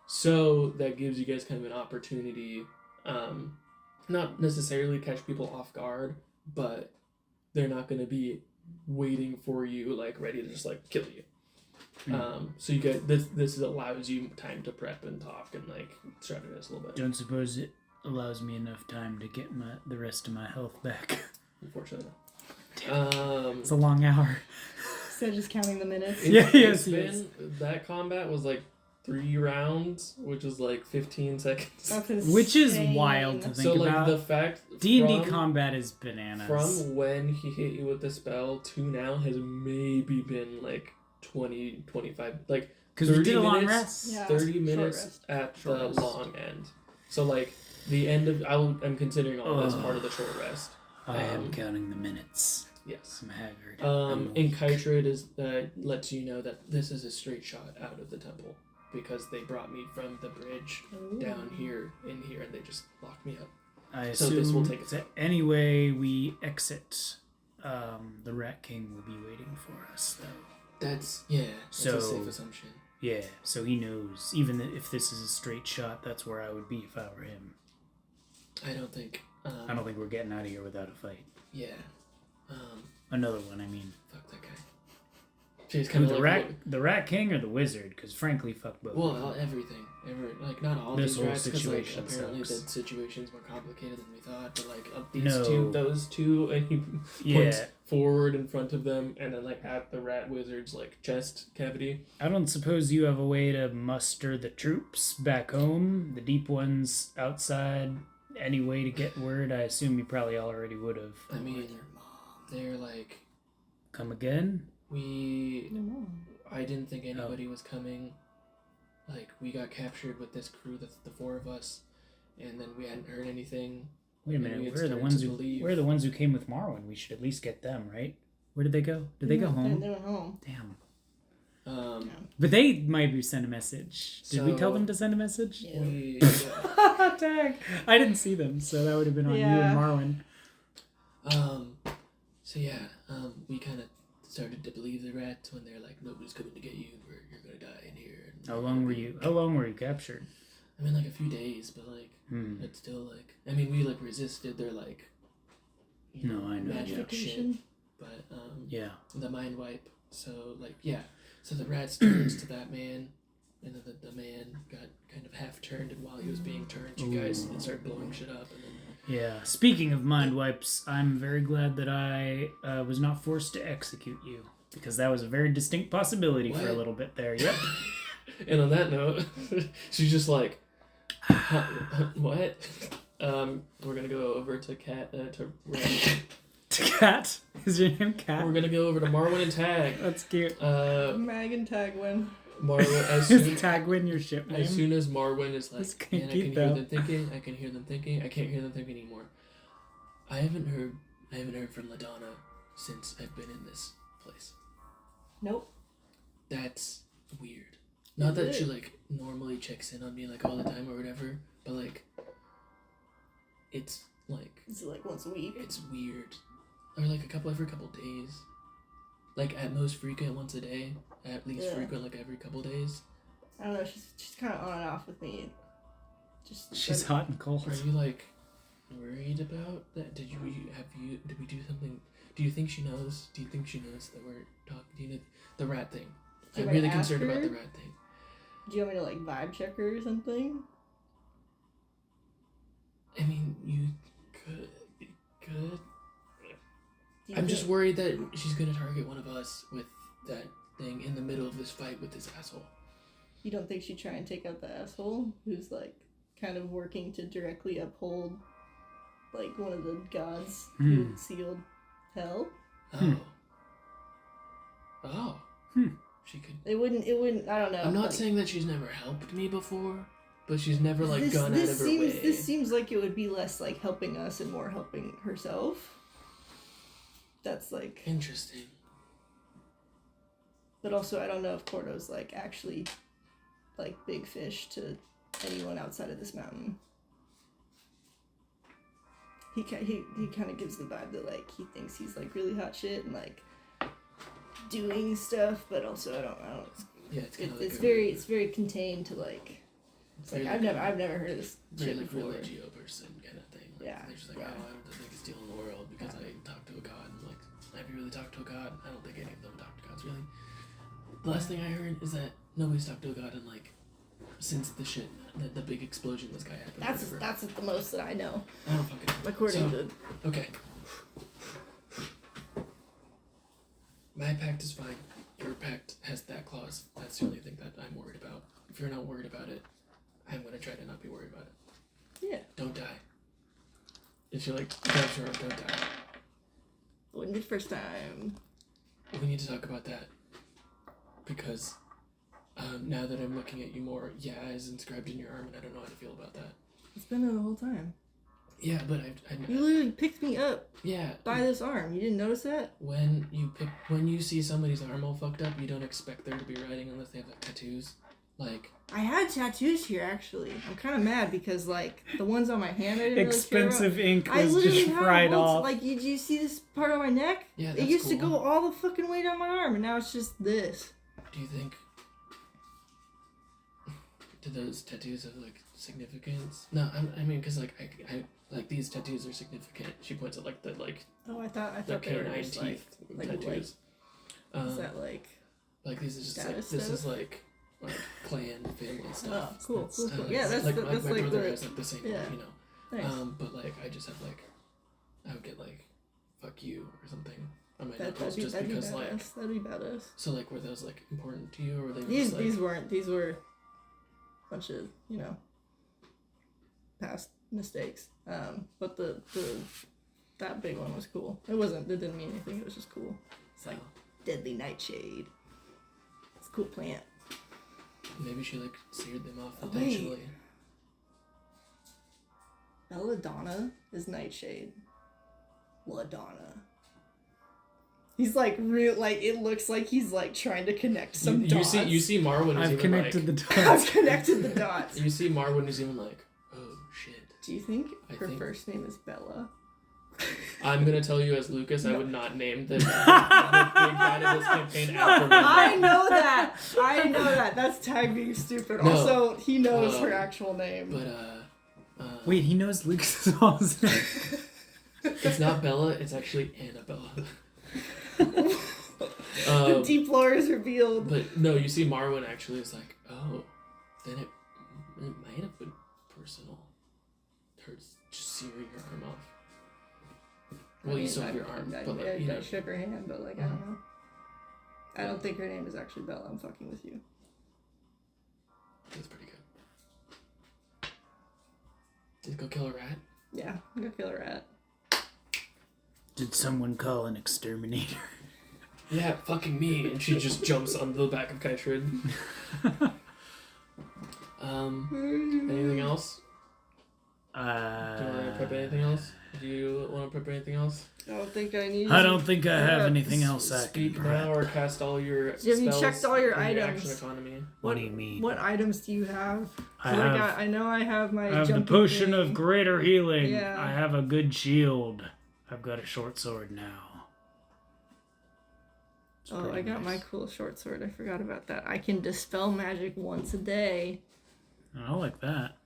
S1: So that gives you guys kind of an opportunity, not necessarily catch people off guard, but they're not going to be waiting for you, like, ready to just, like, kill you. So you get this allows you time to prep and talk and, like, strategize a little bit.
S3: Don't suppose it allows me enough time to get the rest of my health back.
S1: Unfortunately.
S3: It's a long hour.
S2: So just counting the minutes.
S3: Yes.
S1: That combat was like 3 rounds, which is like 15 seconds.
S2: That's
S3: Which is
S2: insane.
S3: wild to think
S1: So like
S3: about.
S1: the fact
S3: D&D combat is bananas.
S1: from when he hit you with the spell to now has maybe been like 20, 25, like
S3: because we did a long
S1: minutes,
S3: rest.
S2: Yeah.
S1: 30
S2: Short
S1: minutes
S2: rest.
S1: at
S3: Short
S1: the
S3: rest.
S1: long end. So like the end of I'm considering all this part of the short rest.
S3: I am counting the minutes.
S1: Yes.
S3: I'm haggard.
S1: And Kytrid is lets you know that this is a straight shot out of the temple because they brought me from the bridge down here in here and they just locked me up.
S3: I
S1: so
S3: assume
S1: this will take us
S3: that
S1: out.
S3: any way we exit, the Rat King will be waiting for us, though.
S1: That's
S3: So-
S1: a safe assumption.
S3: Yeah, so he knows. Even if this is a straight shot, that's where I would be if I were him.
S1: I don't think.
S3: I don't think we're getting out of here without a fight.
S1: Yeah.
S3: Another one, I mean.
S1: Fuck that guy. She's
S3: Who,
S1: kind of
S3: the
S1: like
S3: Rat King or the Wizard? Because frankly, fuck both.
S1: well, everything. Like not all
S3: This
S1: these
S3: whole
S1: rats, because like
S3: situation
S1: apparently
S3: sucks.
S1: the situation's more complicated than we thought. But like
S3: No.
S1: those two, and he
S3: Yeah.
S1: points forward in front of them, and then like at the rat wizard's like chest cavity.
S3: I don't suppose you have a way to muster the troops back home, the deep ones outside. Any way to get word? I assume you probably already would have.
S1: I mean, they're like
S3: Come again?
S1: I didn't think anybody was coming. Like, we got captured with this crew, the 4 of us, and then we hadn't heard anything.
S3: Wait a
S1: And
S3: minute.
S1: we had
S3: We're the
S1: started
S3: ones
S1: to
S3: who
S1: believe.
S3: we're the ones who came with Marwyn. We should at least get them, right? Where did they go? Did they go home?
S2: They went home.
S3: Damn.
S1: Um,
S3: But they might be sent a message. Did we tell
S1: So-
S3: them to send a message?
S2: Yeah.
S1: we,
S3: Tag. I didn't see them, so that would have been on you
S2: Yeah.
S3: and Marwyn.
S1: so yeah, we kind of started to believe the rats when they're like, nobody's coming to get you, you're gonna die in here. And
S3: How long were you captured?
S1: I mean, like a few days, but like, it's still like, I mean, we like resisted their like,
S3: No, I know,
S1: magic
S3: yeah.
S1: shit, but
S3: Yeah.
S1: the mind wipe. So like, yeah, so the rats turns to that man, and then the man got kind of half turned, and while he was being turned, you guys started blowing shit up, and then
S3: Yeah. Speaking of mind wipes, I'm very glad that I was not forced to execute you, because that was a very distinct possibility for a
S1: What?
S3: little bit there. Yep.
S1: And on that note, she's just like, huh, what? We're gonna go over to Cat.
S3: Cat? Is your name Cat?
S1: We're gonna go over to Marwyn and Tag.
S3: That's cute.
S2: Mag and Tagwin.
S1: Marwyn.
S3: Is Tagwin your ship name?
S1: As soon as Marwyn is like,
S3: That's
S1: man, I
S3: cute,
S1: can
S3: though.
S1: hear them thinking. I can hear them thinking. I can't hear them thinking anymore. I haven't heard from LaDonna since I've been in this place.
S2: Nope.
S1: That's weird. Not that she like normally checks in on me like all the time or whatever, but like it's like
S2: It's like once a week.
S1: it's weird. Or like every couple days. Like at most frequent once a day. At least
S2: Yeah.
S1: frequent like every couple days.
S2: I don't know. She's kind of on and off with me. Just
S3: She's hot and cold.
S1: Are you like worried about that? Did we do something? Do you think she knows? Do you think she knows that we're talking? Do you know the rat thing?
S2: Do you
S1: I'm
S2: want me
S1: really
S2: to ask
S1: concerned about
S2: her?
S1: the rat thing.
S2: Do you want me to like vibe check her or something?
S1: I mean, you could.
S2: Do you
S1: I'm just
S2: think-
S1: worried that she's gonna target one of us with that thing in the middle of this fight with this asshole.
S2: You don't think she'd try and take out the asshole who's like kind of working to directly uphold like one of the gods who sealed hell?
S1: Oh. Oh.
S3: Hmm.
S1: She could.
S2: It wouldn't. I don't know.
S1: I'm not
S2: like,
S1: saying that she's never helped me before, but she's never like gone out of her
S2: seems,
S1: way.
S2: This seems like it would be less like helping us and more helping herself. That's like,
S1: Interesting.
S2: but also I don't know if Cordo's like actually like big fish to anyone outside of this mountain. He kind of gives the vibe that like he thinks he's like really hot shit and like doing stuff, but also I don't
S1: Yeah, it's kind of
S2: it's
S1: like
S2: it's very contained to like. It's like I've never heard of this
S1: very
S2: shit
S1: like
S2: before.
S1: religio person kind of thing. Like,
S2: Yeah,
S1: they're just like,
S2: yeah.
S1: oh, I don't think it's deal in the world because I talk to a god. I'm like, have you really talked to a god? I don't think any of them talk to gods really. The last thing I heard is that nobody's talked to a god in like since the big explosion this guy happened.
S2: That's the most that I know.
S1: I don't fucking know.
S2: According to
S1: Okay. My pact is fine. Your pact has that clause. That's the only thing that I'm worried about. If you're not worried about it, I'm gonna try to not be worried about it.
S2: yeah.
S1: Don't die. If you're like, yeah, sure, don't die.
S2: Wouldn't be the first time.
S1: We need to talk about that. Because now that I'm looking at you more, yeah, is inscribed in your arm, and I don't know how to feel about that.
S2: It's been there the whole time.
S1: Yeah, but
S2: You literally picked me up
S1: yeah.
S2: by this arm. You didn't notice that?
S1: When you see somebody's arm all fucked up, you don't expect there to be writing unless they have like tattoos. Like
S2: I had tattoos here actually. I'm kind of mad because like the ones on my hand I didn't
S3: Expensive ink
S2: I
S3: was
S2: literally
S3: just
S2: have
S3: fried
S2: multi-
S3: off.
S2: Like, did you see this part on my neck?
S1: Yeah,
S2: it
S1: that's
S2: used to
S1: cool.
S2: go all the fucking way down my arm, and now it's just this.
S1: do you think do those tattoos have like significance? No, I mean because like I like these tattoos are significant. She points at like the
S2: Oh, I thought
S1: the
S2: they were
S1: canine
S2: just like,
S1: teeth
S2: like
S1: tattoos.
S2: is that like?
S1: Like these is just like
S2: status
S1: this
S2: stuff?
S1: is like clan family stuff.
S2: Oh, cool, cool, cool.
S1: Like,
S2: Yeah, that's
S1: like
S2: the,
S1: my
S2: that's like
S1: brother
S2: the.
S1: has like the same
S2: yeah.
S1: one, you know.
S2: Nice.
S1: But like I just have like I would get like fuck you or something on my
S2: That'd
S1: knuckles
S2: be
S1: just
S2: that'd be
S1: because
S2: badass.
S1: like
S2: That'd be badass.
S1: so like were those like important to you or were they
S2: These
S1: just, like,
S2: these weren't. These were a bunch of past mistakes. But the that big one was cool. It didn't mean anything. It was just cool. It's like deadly nightshade. It's a cool plant.
S1: maybe she like seared them off
S2: Oh,
S1: intentionally.
S2: Belladonna is nightshade. LaDonna. He's like real. Like it looks like he's like trying to connect some
S1: You
S2: dots.
S1: see Marwin is
S3: I've
S1: even
S3: connected
S1: like,
S3: the
S2: I've
S3: dots.
S2: connected the dots.
S1: you see Marwin is even like, oh shit.
S2: Do you think
S1: I
S2: her
S1: think-
S2: first name is Bella?
S1: I'm gonna tell you as Lucas, I would not name the big bad of this campaign after
S2: I know that. I know that. That's Tag being stupid.
S1: No.
S2: Also, he knows her
S1: Um,
S2: actual name.
S1: But
S3: Wait, he knows Lucas's awesome.
S1: it's not Bella, it's actually Annabella.
S2: The deep lore is revealed.
S1: But no, you see Marwin actually is like, oh, then it might have been personal. Her just searing her arm off. Well, you still have your arm, but like, you know.
S2: I shook her hand, but like, I don't know. I don't think her name is actually Bella. I'm fucking with you.
S1: That's pretty good. Did go kill a rat?
S2: Yeah, I'm gonna kill her rat.
S3: Did someone call an exterminator?
S1: Yeah, fucking me. And she just jumps on the back of Kytrid. Anything else? Do you want to prep anything else? Do you want to prep anything else?
S2: I don't think I need.
S3: I don't think I have
S2: Yeah,
S3: anything else I can
S1: Speak
S3: prep.
S1: now or cast all your
S2: Have you
S1: spells
S2: checked all your
S1: in
S2: items?
S1: action economy.
S3: What do you mean?
S2: What items do you have? 'Cause
S3: I
S2: I know I have my.
S3: I have the
S2: jumping
S3: potion
S2: thing.
S3: of greater healing.
S2: Yeah.
S3: I have a good shield. I've got a short sword now. It's
S2: Oh,
S3: pretty
S2: I got my
S3: nice.
S2: cool short sword. I forgot about that. I can dispel magic once a day.
S3: I like that.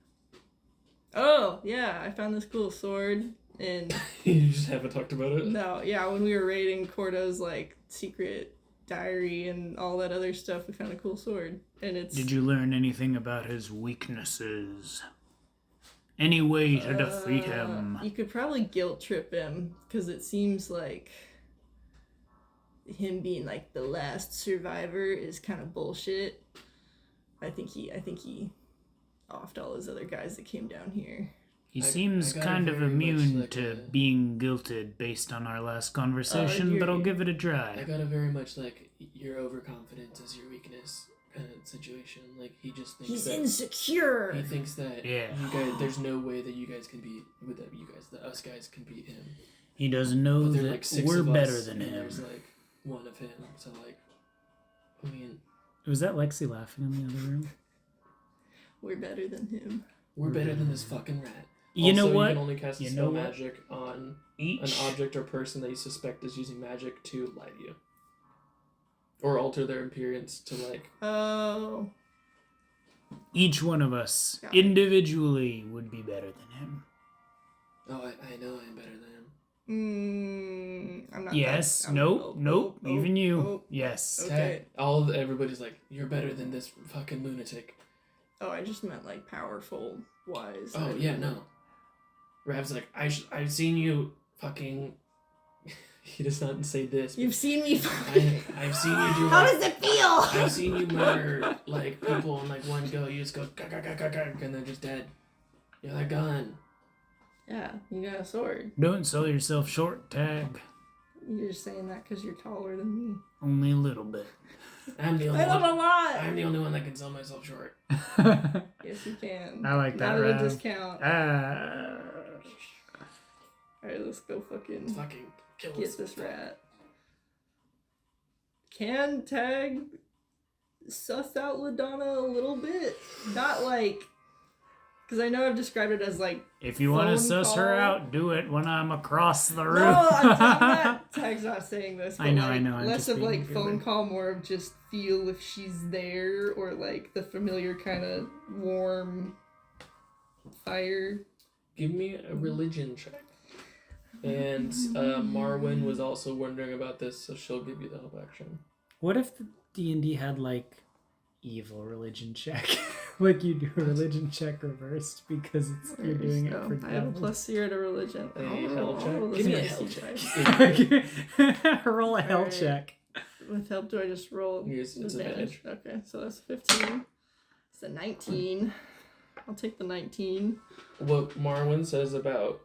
S2: Oh, yeah, I found this cool sword and
S1: You just haven't talked about it?
S2: no, yeah, when we were raiding Cordo's like secret diary and all that other stuff, we found a cool sword. And it's
S3: Did you learn anything about his weaknesses? Any way to defeat him?
S2: You could probably guilt trip him because it seems like him being like the last survivor is kind of bullshit. I think he offed all those other guys that came down here.
S3: He
S1: I
S3: seems
S1: got
S3: kind of
S1: very much
S3: immune
S1: like
S3: to
S1: a-
S3: being guilted based on our last conversation, but I'll give it a
S1: I
S3: try.
S1: got a very much like your overconfidence is your weakness kind of situation. Like he just thinks
S2: He's
S1: that
S2: insecure.
S1: he thinks that
S3: Yeah.
S1: you guys. There's no way that you guys can beat that us guys can beat him.
S3: He doesn't know
S1: But there's
S3: that
S1: like six
S3: we're
S1: of us,
S3: better than
S1: and
S3: him.
S1: There's like one of him. So like, I mean,
S3: Was that Lexi laughing in the other room?
S2: We're better than him.
S1: we're better than this fucking rat.
S3: You know
S1: Also,
S3: what?
S1: You can only cast a
S3: You
S1: spell
S3: know what?
S1: magic on
S3: Each
S1: an object or person that you suspect is using magic to lie to you. or alter their appearance to like.
S2: Oh.
S3: Each one of us
S2: Got it.
S3: individually would be better than him.
S1: Oh, I know I'm better than him.
S2: I'm not.
S3: Yes.
S2: that-
S3: Nope. Nope. Even you.
S2: oh.
S3: Yes.
S2: Okay.
S1: Everybody's like, you're better than this fucking lunatic.
S2: Oh, I just meant like powerful wise.
S1: Oh yeah, no. Rav's like, I've seen you fucking. He does not say this. but
S2: You've seen me.
S1: I've seen you do.
S2: How
S1: Like,
S2: does it feel?
S1: I've seen you murder like people in like one go. You just go gag, gag, gag, gag, gag, and they're just dead. You're that gun.
S2: Yeah, you got a sword.
S3: Don't sell yourself short, Tag.
S2: You're just saying that because you're taller than me.
S3: Only a little bit.
S1: I'm the only
S2: I don't
S1: one.
S2: a lot.
S1: I'm the only one that can sell myself short.
S2: Yes, you can.
S3: I like that,
S2: Not at a
S3: Rav.
S2: discount. Alright, let's go fucking
S1: Fucking kill
S2: get this rat. Can Tag suss out LaDonna a little bit? Not like... Because I know I've described it as like...
S3: If you want to
S2: Phone
S3: suss her
S2: call.
S3: out, do it when I'm across the room.
S2: No, I'm not... Tag's not saying this. But
S3: I know,
S2: like,
S3: I know, I'm
S2: less
S3: just
S2: of
S3: being
S2: like phone
S3: human.
S2: call, more of just feel if she's there, or like the familiar kind of warm fire.
S1: Give me a religion check. And Marwyn was also wondering about this, so she'll give you the help action.
S3: What if the D&D had like evil religion check? Like you do a religion check reversed because it's you're doing it for
S2: I have a
S3: devil.
S2: +0 to religion.
S1: A
S2: I'll
S1: hell
S2: roll-
S1: check?
S2: I'll roll
S1: Give me a
S2: this
S1: hell
S2: dice.
S1: check.
S3: Roll a hell
S2: Alright.
S3: check.
S2: With help, do I just roll
S1: Yes, it's advantage.
S2: Okay, so that's 15. It's a 19. I'll take the 19.
S1: What Marwyn says about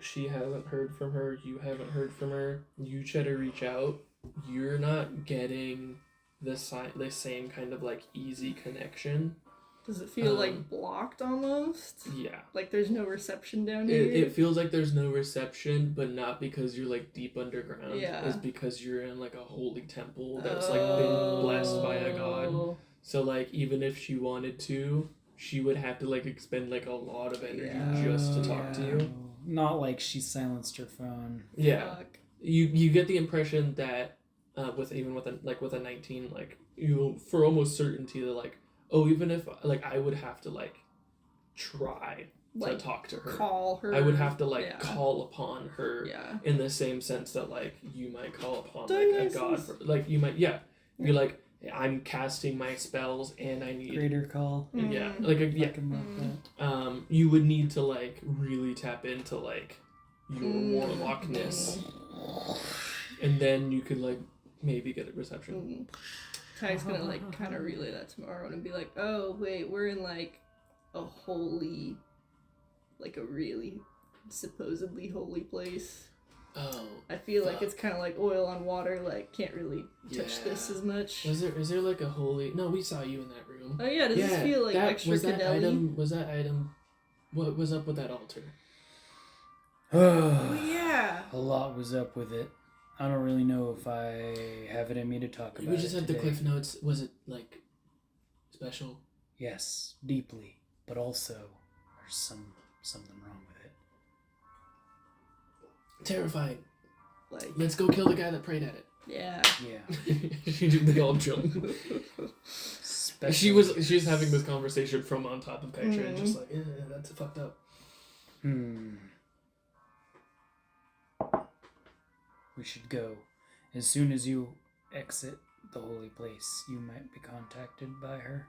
S1: she hasn't heard from her, you haven't heard from her, you try to reach out, you're not getting the same kind of like easy connection.
S2: Does it feel like blocked almost?
S1: Yeah.
S2: Like there's no reception down here?
S1: It feels like there's no reception, but not because you're like deep underground.
S2: Yeah.
S1: It's because you're in like a holy temple that's like been blessed by a god.
S2: Oh.
S1: So like even if she wanted to, she would have to like expend like a lot of energy
S2: Yeah.
S1: just to talk to you.
S3: Not like she silenced her phone.
S1: Yeah.
S2: Fuck.
S1: You get the impression that with a 19, like you for almost certainty that like, oh, even if like I would have to like try
S2: Like,
S1: to talk to her.
S2: Call her.
S1: I would have to like
S2: Yeah.
S1: call upon her
S2: Yeah.
S1: in the same sense that like you might call upon like
S2: Dionysus.
S1: a god for, like you might be like, I'm casting my spells and I need
S3: Greater call.
S1: yeah
S2: Mm.
S1: like a,
S3: I
S1: yeah
S3: can love that.
S1: you would need to like really tap into like your
S2: Mm.
S1: warlockness, and then you could like maybe get a reception.
S2: Tag's gonna like kind of relay that tomorrow and be like, oh wait, we're in like a holy, like a really supposedly holy place.
S1: Oh,
S2: I feel like
S1: Fuck.
S2: it's kind of like oil on water, like can't really touch this
S1: Yeah.
S2: as much.
S1: is there like a holy? No, we saw you in that room.
S2: Oh yeah, does this feel like extra
S1: was that
S2: Cadelli?
S1: item. What was up with that altar?
S2: Oh yeah.
S3: A lot was up with it. I don't really know if I have it in me to talk about
S1: We just
S3: it
S1: had the
S3: today.
S1: cliff notes. Was it like special?
S3: Yes, deeply, but also there's something wrong with it.
S1: Terrifying.
S2: Like
S1: Let's go kill the guy that prayed at it.
S2: yeah.
S3: Yeah.
S1: They all jump. She was having this conversation from on top of Kaitra, and just like, that's fucked up.
S3: We should go. As soon as you exit the holy place, you might be contacted by her.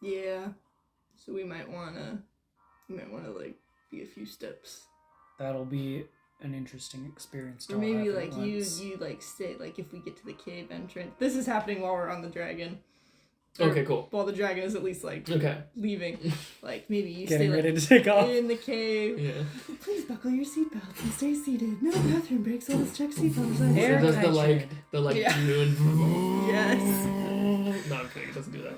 S2: Yeah. So we might wanna like be a few steps.
S3: That'll be an interesting experience to
S2: Or
S3: all
S2: maybe
S3: happen
S2: like
S3: at once.
S2: you like stay like if we get to the cave entrance. This is happening while we're on the dragon.
S1: Okay, cool.
S2: While the dragon is at least like
S1: Okay.
S2: leaving. Like maybe you
S3: Getting
S2: stay
S3: ready
S2: like
S3: to take off.
S2: in the cave.
S1: Yeah.
S2: Please buckle your seatbelts and stay seated. No bathroom breaks. Always check seatbelt signs.
S3: Hair
S1: It does the
S3: Kaitra.
S1: like
S2: Yeah.
S1: tune.
S2: Yes.
S1: No, I'm kidding. It doesn't do that.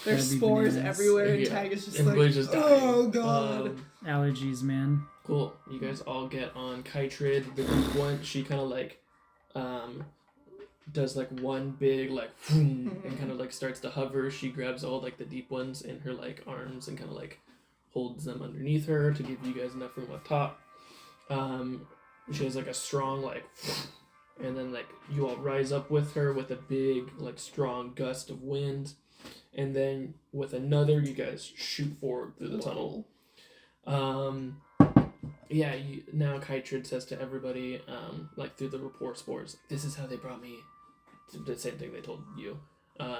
S2: There's
S3: That'd be
S2: spores
S3: bananas.
S2: everywhere, and
S1: Yeah.
S2: Tag is just
S1: Everybody's
S2: like,
S1: just dying.
S2: oh god.
S3: Allergies, man.
S1: Cool. You guys all get on Kytrid. The deep one, she kind of like, does like one big like, and kind of like starts to hover. She grabs all like the deep ones in her like arms and kind of like holds them underneath her to give you guys enough room up top. She has like a strong like and then like you all rise up with her with a big like strong gust of wind, and then with another you guys shoot forward through the tunnel. Yeah, now Kytrid says to everybody, like through the rapport spores, this is how they brought me. The same thing they told you.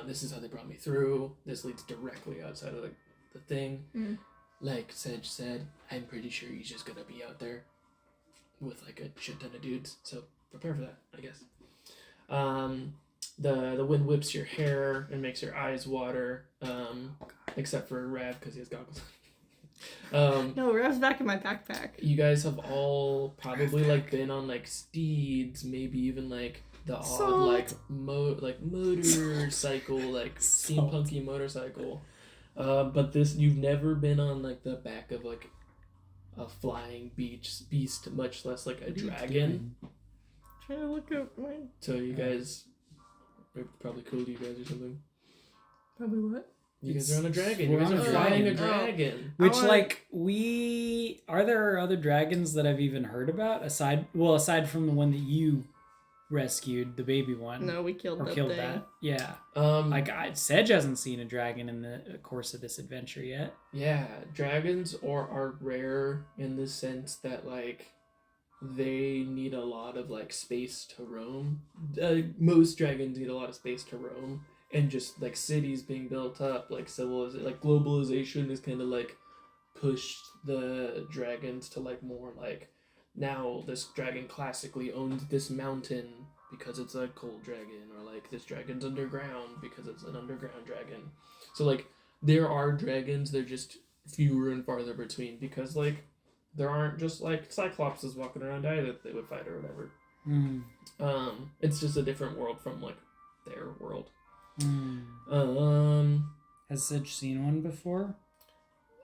S1: This is how they brought me through. This leads directly outside of the thing.
S2: Mm.
S1: Like Sedge said, I'm pretty sure he's just gonna be out there with like a shit ton of dudes. So prepare for that, I guess. The wind whips your hair and makes your eyes water. Except for Rav because he has goggles.
S2: No, Rev's back in my backpack.
S1: You guys have all probably like been on like steeds, maybe even like the odd
S2: Salt.
S1: like motorcycle, like steampunky motorcycle. But this you've never been on like the back of like a flying beast, much less like a dragon.
S2: Trying to look up my.
S1: So you guys are probably cool to you guys or something.
S2: Probably what?
S1: You guys are on a dragon.
S3: We're
S1: You guys
S3: on
S1: are
S3: a
S1: flying a
S3: dragon.
S1: dragon.
S3: Which,
S2: wanna-
S3: like, are there other dragons that I've even heard about aside from the one that you rescued, the baby one?
S2: No, we killed
S3: or
S2: that
S3: killed
S2: thing.
S3: that. Yeah.
S1: Like
S3: Sedge hasn't seen a dragon in the course of this adventure yet.
S1: yeah, dragons are rare in the sense that like they need a lot of like space to roam. Most dragons need a lot of space to roam, and just like cities being built up, like globalization is kind of like pushed the dragons to like more like now this dragon classically owns this mountain because it's a cold dragon, or like this dragon's underground because it's an underground dragon. So like there are dragons, they're just fewer and farther between because like there aren't just like cyclopses walking around either that they would fight or whatever. It's just a different world from like their world.
S3: Has Sedge seen one before?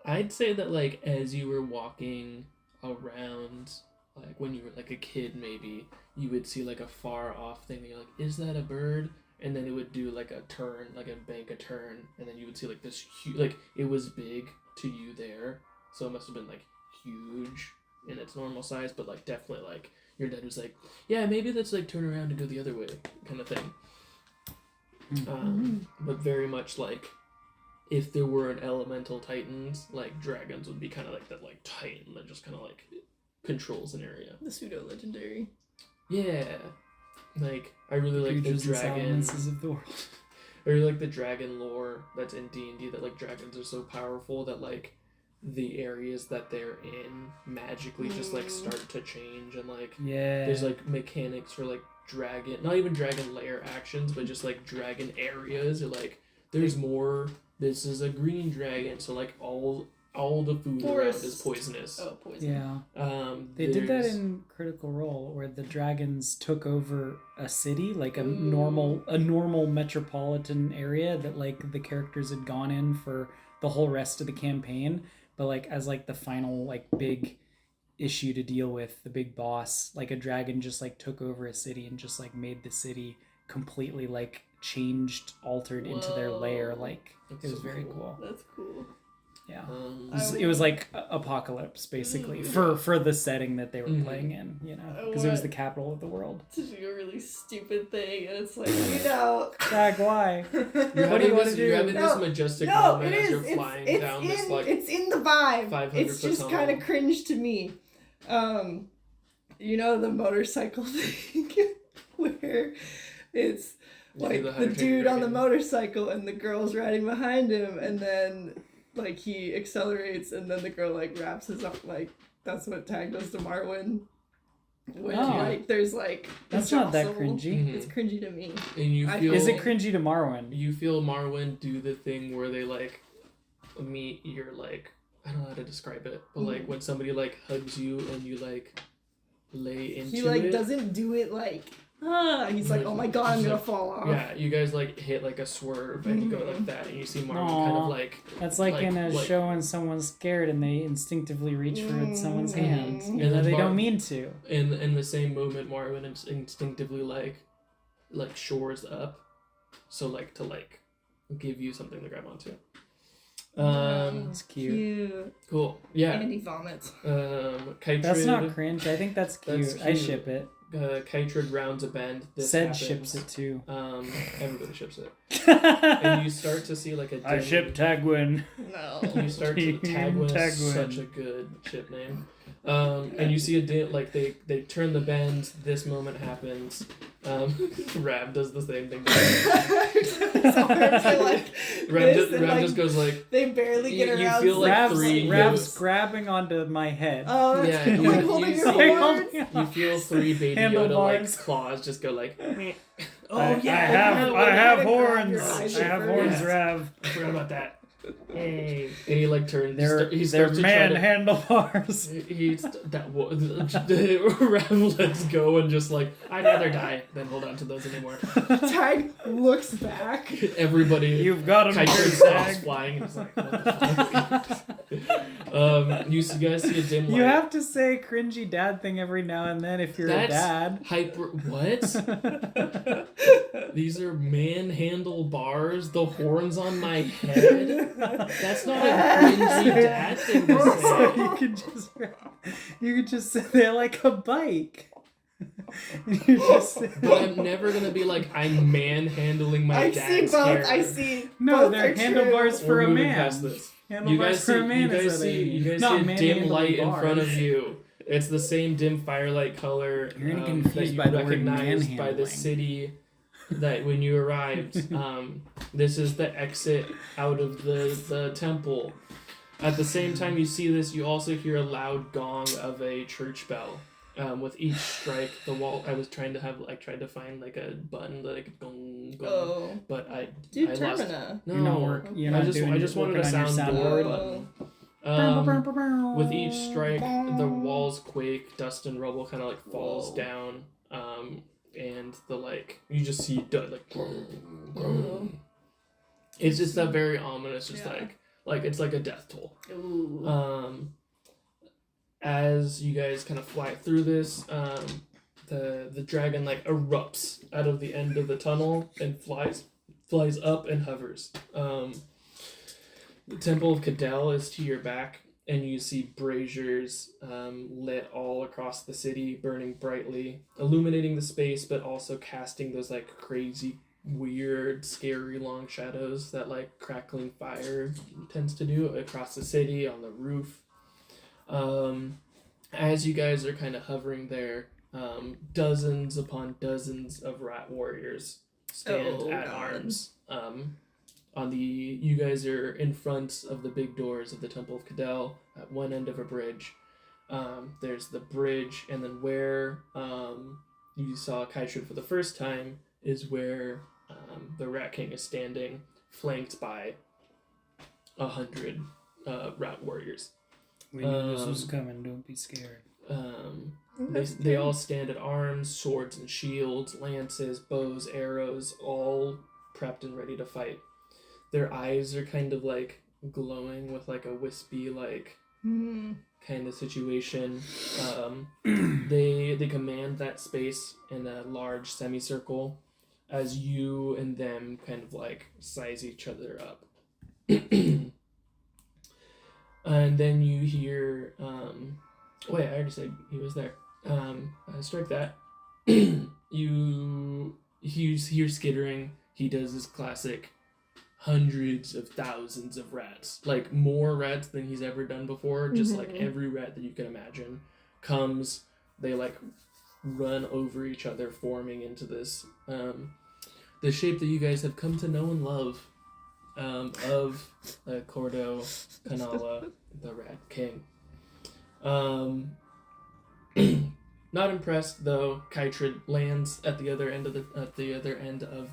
S1: I'd say that like as you were walking around, like when you were like a kid maybe, you would see like a far off thing and you're like, is that a bird? And then it would do like a turn, like a bank a turn, and then you would see like this huge, like it was big to you there, so it must have been like huge in its normal size, but like definitely like your dad was like, yeah, maybe let's like turn around and go the other way kind of thing. But very much like if there were an elemental titans, like dragons would be kind of like that like titan that just kind of like controls an area.
S2: The pseudo legendary.
S1: Yeah, like I really like the
S3: Creatures and
S1: dragon.
S3: silences of the world.
S1: I really like the dragon lore that's in D&D, that like dragons are so powerful that like the areas that they're in magically just like start to change, and like
S3: Yeah.
S1: there's like mechanics for like dragon, not even dragon lair actions, but just like dragon areas, or like there's more. This is a green dragon, so like all the food around is poisonous.
S2: Oh, poison.
S3: Yeah. They did that
S1: there's-
S3: in Critical Role, where the dragons took over a city, like a
S2: Ooh.
S3: normal metropolitan area that like the characters had gone in for the whole rest of the campaign, but like as like the final like big issue to deal with, the big boss, like a dragon just like took over a city and just like made the city completely like altered into their lair.
S2: Whoa.
S3: Like
S1: That's
S3: it was
S1: so
S3: very
S1: cool.
S3: cool.
S2: That's cool.
S3: Yeah.
S2: I
S3: It was like apocalypse basically for the setting that they were
S1: Mhm.
S3: playing in, you know,
S2: I
S3: because it was
S2: want-
S3: the capital of the world.
S2: To do a really stupid thing, and it's like, you know.
S3: Jack, why?
S1: You're
S3: What do
S1: having
S3: you want
S1: this,
S3: to
S1: you're
S3: do?
S1: having this majestic moment as you're flying down this like
S2: it's in the vibe.
S1: 500
S2: It's just
S1: foot
S2: kind of
S1: tunnel.
S2: cringe to me. You know the motorcycle thing where it's like
S1: the How
S2: the
S1: to Train Your
S2: dude on the
S1: Dragon.
S2: motorcycle and the girl's riding behind him, and then like he accelerates and then the girl like wraps his up, like that's what Tag does to Marwyn. When
S3: Oh.
S2: like there's like a
S3: That's not that
S2: jostle.
S3: cringy.
S1: Mhm.
S2: It's cringy to me.
S1: And you
S2: I
S1: feel
S3: Is it cringy to Marwyn?
S1: You feel Marwyn do the thing where they like meet your like, I don't know how to describe it, but like when somebody like hugs you and you like lay into
S2: He like
S1: it.
S2: doesn't do it like he's like, oh my god, I'm
S1: He's
S2: gonna
S1: like-
S2: fall off.
S1: Yeah, you guys like hit like a swerve and you go like that, and you see Marwyn kind
S3: Aw.
S1: of like
S3: That's like,
S1: like-
S3: in a
S1: like-
S3: show when someone's scared and they instinctively reach for someone's hand,
S2: Mhm.
S3: even
S1: And
S3: though
S1: then
S3: they
S1: Mar-
S3: don't mean to.
S1: in the same moment Marwyn instinctively like shores up, so like to like give you something to grab onto.
S3: It's cute.
S1: Cool. Yeah.
S2: And he vomits.
S1: Kytrid,
S3: That's not cringe. I think that's cute.
S1: That's
S3: I
S1: cute.
S3: ship it.
S1: Kytrid rounds a bend. This
S3: Said
S1: happens.
S3: ships it too.
S1: Everybody ships it. And you start to see like a
S3: I ship Tagwin.
S2: No.
S1: You start to Tagwin is such a good ship name. And you see like they turn the bend. This moment happens. Rav does the same thing. Rav just goes like.
S2: They barely get
S1: You
S2: around.
S1: feel like
S3: Rav's grabbing onto my head.
S2: Oh, that's
S1: Yeah,
S2: good.
S1: you-
S2: Like holding
S1: you
S2: your
S1: see-
S2: horns.
S1: You feel 3 baby Yoda
S3: Handlebars.
S1: like claws just go like.
S2: Oh
S3: I
S2: yeah,
S3: have
S2: grab
S3: horns.
S2: your eyes
S3: I have
S2: at
S3: horns,
S2: first.
S3: Rav.
S1: I forgot about that. Hey. And he like turns.
S3: They're
S1: he starts to
S3: man
S1: try to.
S3: handlebars.
S1: He's that Rav lets go and just like I'd rather die than hold on to those anymore.
S2: Tag looks back.
S1: Everybody.
S3: You've got him,
S1: Kytrid stops
S3: Tag.
S1: flying and it's like what the fuck. You guys see a dim light.
S3: You have to say cringy dad thing every now and then if you're
S1: That's
S3: a dad.
S1: hyper. What? These are manhandle bars. The horns on my head. That's not a cringy dad thing to
S3: So
S1: say.
S3: you could just say they're like a bike. You just
S1: But I'm never gonna be like I'm manhandling my
S2: I see
S1: dad's
S2: both.
S1: hair.
S2: I see.
S3: no,
S2: both
S3: they're
S2: are
S3: handlebars
S2: true.
S3: for
S1: We're
S3: a
S1: moving
S3: man.
S1: past this. You
S3: Handlebars
S1: guys
S3: for
S1: see.
S3: a man
S1: You
S3: is
S1: guys
S3: what
S1: see.
S3: they
S1: You guys
S3: Not
S1: see a dim
S3: manhandling
S1: light in
S3: bars.
S1: front of you. It's the same dim firelight color
S3: You're gonna
S1: that
S3: confused
S1: you
S3: by the word
S1: recognized by the
S3: manhandling.
S1: city. That when you arrived, this is the exit out of the temple. At the same time you see this, you also hear a loud gong of a church bell. With each strike, the wall. I was trying to find like a button that I could gong gong,
S2: Oh,
S1: but I
S2: dude,
S1: lost.
S2: Termina.
S1: No,
S3: You're not
S2: You're
S1: I
S2: not
S1: just wanted a
S3: working on your
S1: soundboard
S2: soundboard.
S1: button. With each strike, the walls quake, dust and rubble kind of like falls
S2: Whoa.
S1: down, and the like you just see like. It's just that very ominous, just
S2: Yeah.
S1: like it's like a death toll.
S2: Ooh.
S1: As you guys kind of fly through this, the dragon like erupts out of the end of the tunnel and flies up and hovers. The Temple of Cadell is to your back, and you see braziers lit all across the city, burning brightly, illuminating the space, but also casting those like crazy, weird, scary long shadows that like crackling fire tends to do across the city, on the roof. As you guys are kind of hovering there, dozens upon dozens of rat warriors stand
S2: Oh,
S1: at
S2: God.
S1: arms. You guys are in front of the big doors of the Temple of Cadell at one end of a bridge. There's the bridge, and then where you saw Kytrid for the first time is where the Rat King is standing, flanked by 100 rat warriors.
S3: We knew this was coming. Don't be scared.
S1: They all stand at arms, swords and shields, lances, bows, arrows, all prepped and ready to fight. Their eyes are kind of like glowing with like a wispy like kind of situation. They command that space in a large semicircle as you and them kind of like size each other up. And then you hear wait, I already said he was there. Strike that. You hear skittering. He does this classic hundreds of thousands of rats, like more rats than he's ever done before. Just like every rat that you can imagine comes. They like run over each other, forming into this the shape that you guys have come to know and love of Cordo Kanala, the Rat King. Not impressed though. Kytrid lands at the other end of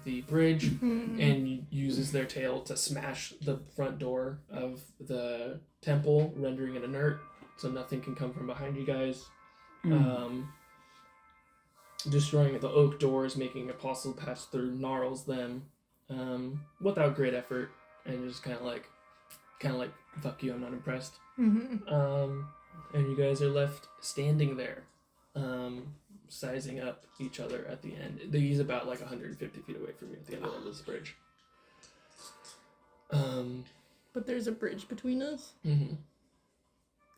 S1: the bridge and uses their tail to smash the front door of the temple, rendering it inert, so nothing can come from behind you guys. Destroying the oak doors, making a possible pass through, gnarls them without great effort, and just kind of like fuck you, I'm not impressed. And you guys are left standing there, sizing up each other at the end. He's about like 150 feet away from you at the end of this bridge.
S2: But there's a bridge between us.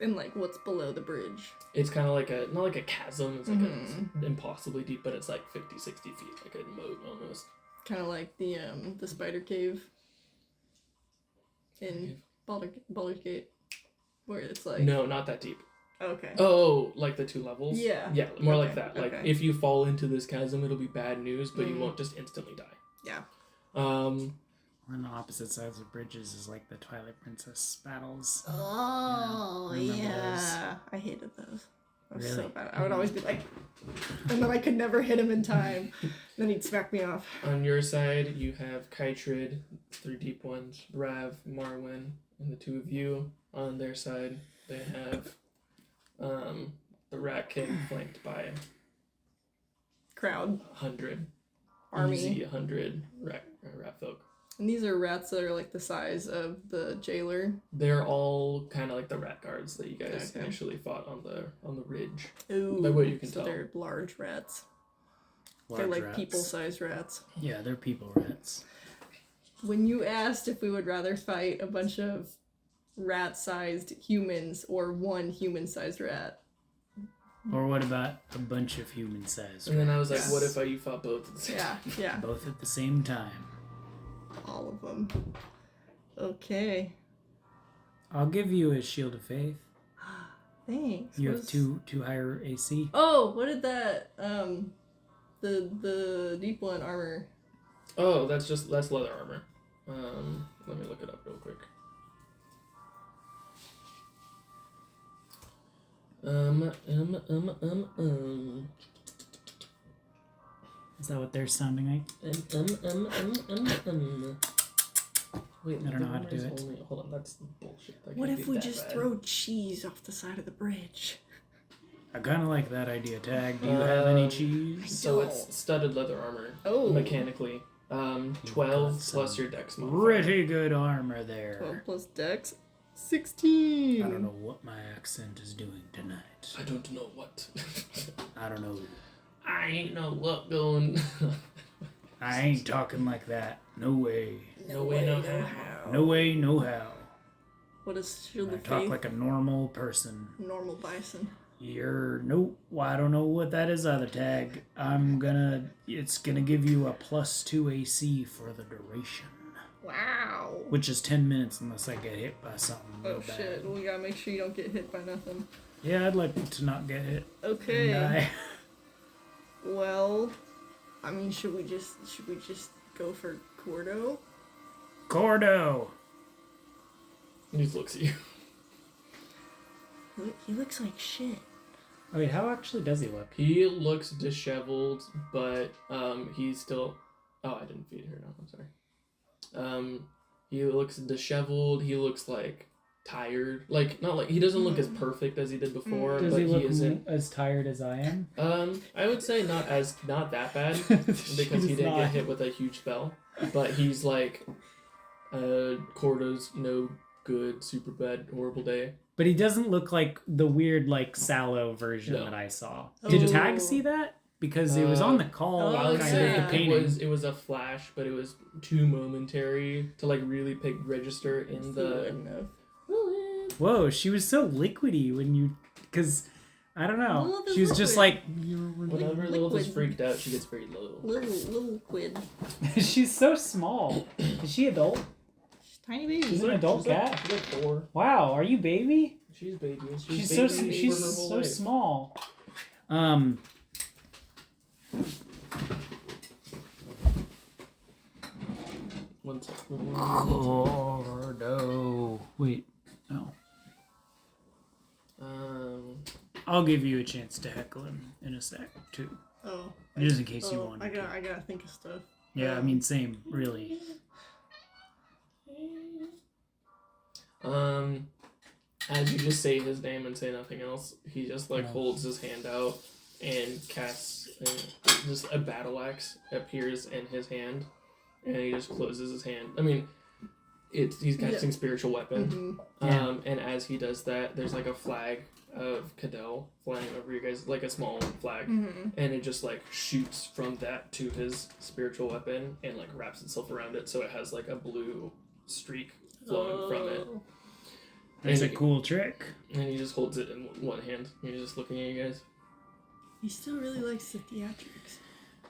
S2: And like, what's below the bridge?
S1: It's kind of like not like a chasm. It's like
S2: Mhm.
S1: it's impossibly deep, but it's like 50, 60 feet, like a moat almost.
S2: Kind of like the spider cave in Baldur's Gate, where it's like
S1: No, not that deep.
S2: okay.
S1: Oh, like the 2 levels?
S2: Yeah.
S1: Yeah, more like
S2: Okay,
S1: that. Like,
S2: okay.
S1: if you fall into this chasm, it'll be bad news, but you
S2: Mm.
S1: won't just instantly die.
S2: Yeah.
S3: On the opposite sides of bridges is like the Twilight Princess battles.
S2: Oh,
S3: Yeah, I remember
S2: yeah. I hated those. That was so
S3: Really?
S2: bad. I would always be like, and then I could never hit him in time. Then he'd smack me off.
S1: On your side, you have Kytrid, 3 deep ones, Rav, Marwyn, and the 2 of you. On their side, they have the Rat King flanked by
S2: Crowd,
S1: 100.
S2: army.
S1: Easy 100 rat folk.
S2: And these are rats that are like the size of the jailer.
S1: They're all kind of like the rat guards that you guys
S2: Okay.
S1: initially fought on the ridge.
S2: Ooh.
S1: By what you can
S2: so
S1: tell.
S2: they're large rats.
S3: Large
S2: they're like
S3: rats.
S2: people-sized rats.
S3: Yeah, they're people rats.
S2: When you asked if we would rather fight a bunch of rat-sized humans or one human-sized rat,
S3: Or what about a bunch of human sized
S1: And then I was like,
S2: Yes.
S1: what if you fought both at the same
S2: yeah,
S3: both at the same time?
S2: all of them. Okay,
S3: I'll give you a shield of faith.
S2: thanks.
S3: You
S2: What
S3: have
S2: is-
S3: two higher AC.
S2: Oh, what did that the deep one armor?
S1: Oh, that's leather armor. Let me look it up real quick.
S3: Is that what they're sounding like?
S1: Wait,
S3: I don't know how to do
S1: leather armor is
S3: it.
S1: only- hold on, that's bullshit. That
S2: What
S1: can't
S2: if
S1: be
S2: we
S1: that
S2: just
S1: bad.
S2: throw cheese off the side of the bridge?
S3: I kind of like that idea, Tag. Do you have any
S1: Um,
S3: cheese?
S1: So it's studded leather armor.
S2: Oh.
S1: Mechanically. 12
S3: got
S1: plus
S3: some
S1: your dex modifier.
S3: Pretty good armor there.
S2: 12 plus dex, 16.
S3: I don't know what my accent is doing tonight.
S1: I don't know what.
S3: I don't know.
S1: I ain't know what going.
S3: I ain't talking like that. No way.
S1: No way, no how.
S3: No way, no how.
S2: What is Shield
S3: I
S2: of
S3: talk
S2: Faith?
S3: like a normal person.
S2: Normal bison.
S3: Nope. Well, I don't know what that is either, Tag. It's gonna give you a +2 AC for the duration.
S2: Wow.
S3: Which is 10 minutes unless I get hit by something real
S2: Oh
S3: bad.
S2: shit, we gotta make sure you don't get hit by nothing.
S3: Yeah, I'd like to not get hit.
S2: Okay.
S3: And die.
S2: Well, I mean, should we just go for Gordo?
S3: Gordo!
S1: He just looks at you.
S2: Look, he looks like shit.
S3: Oh, wait, how actually does he look?
S1: He looks disheveled, but he's still. Oh, I didn't feed her. No, I'm sorry. He looks disheveled. He looks like tired. Like not like he doesn't look as perfect as he did before,
S3: Does
S1: but
S3: he look
S1: isn't.
S3: as tired as I am?
S1: I would say not that bad because he
S3: She's
S1: didn't
S3: not.
S1: get hit with a huge spell, but he's like, Cordo's no good, super bad, horrible day.
S3: But he doesn't look like the weird, like, sallow version
S1: No.
S3: that I saw.
S2: Oh.
S3: Did Tag see that? Because it was on the call.
S2: Oh,
S1: I would
S3: kind
S1: say
S3: of the
S2: yeah.
S3: painting.
S1: it was a flash, but it was too momentary to like really register in
S2: He
S1: the.
S2: wouldn't have.
S3: Whoa, she was so liquidy when you. Because, I don't know.
S2: Well, the
S3: She was just
S2: liquid.
S3: like.
S1: Whenever Lilith is
S2: Liquid.
S1: freaked out, she gets very low.
S2: Little quid.
S3: She's so small. Is she adult?
S2: She's tiny baby.
S3: She's an adult cat?
S1: She's like 4.
S3: Wow, are you baby?
S1: She's baby.
S3: She's
S1: baby
S3: so
S1: for
S3: she's
S1: her whole
S3: so
S1: life.
S3: small.
S1: One sec.
S3: Gordo. Wait, no. I'll give you a chance to heckle him in a sec too,
S2: Oh.
S3: just in case you
S2: Oh,
S3: want.
S2: I gotta think of stuff.
S3: Yeah, I mean, same, really.
S1: As you just say his name and say nothing else, he just like
S3: No.
S1: holds his hand out and casts just a battle axe appears in his hand, and he just closes his hand. I mean, he's casting spiritual weapon.
S2: Mm-hmm.
S1: And as he does that, there's like a flag of Cadell flying over you guys, like a small flag,
S2: Mm-hmm.
S1: and it just like shoots from that to his spiritual weapon and like wraps itself around it, so it has like a blue streak flowing from it.
S3: That's a
S1: And-
S3: cool trick.
S1: And he just holds it in one hand. He's just looking at you guys.
S2: He still really likes the theatrics.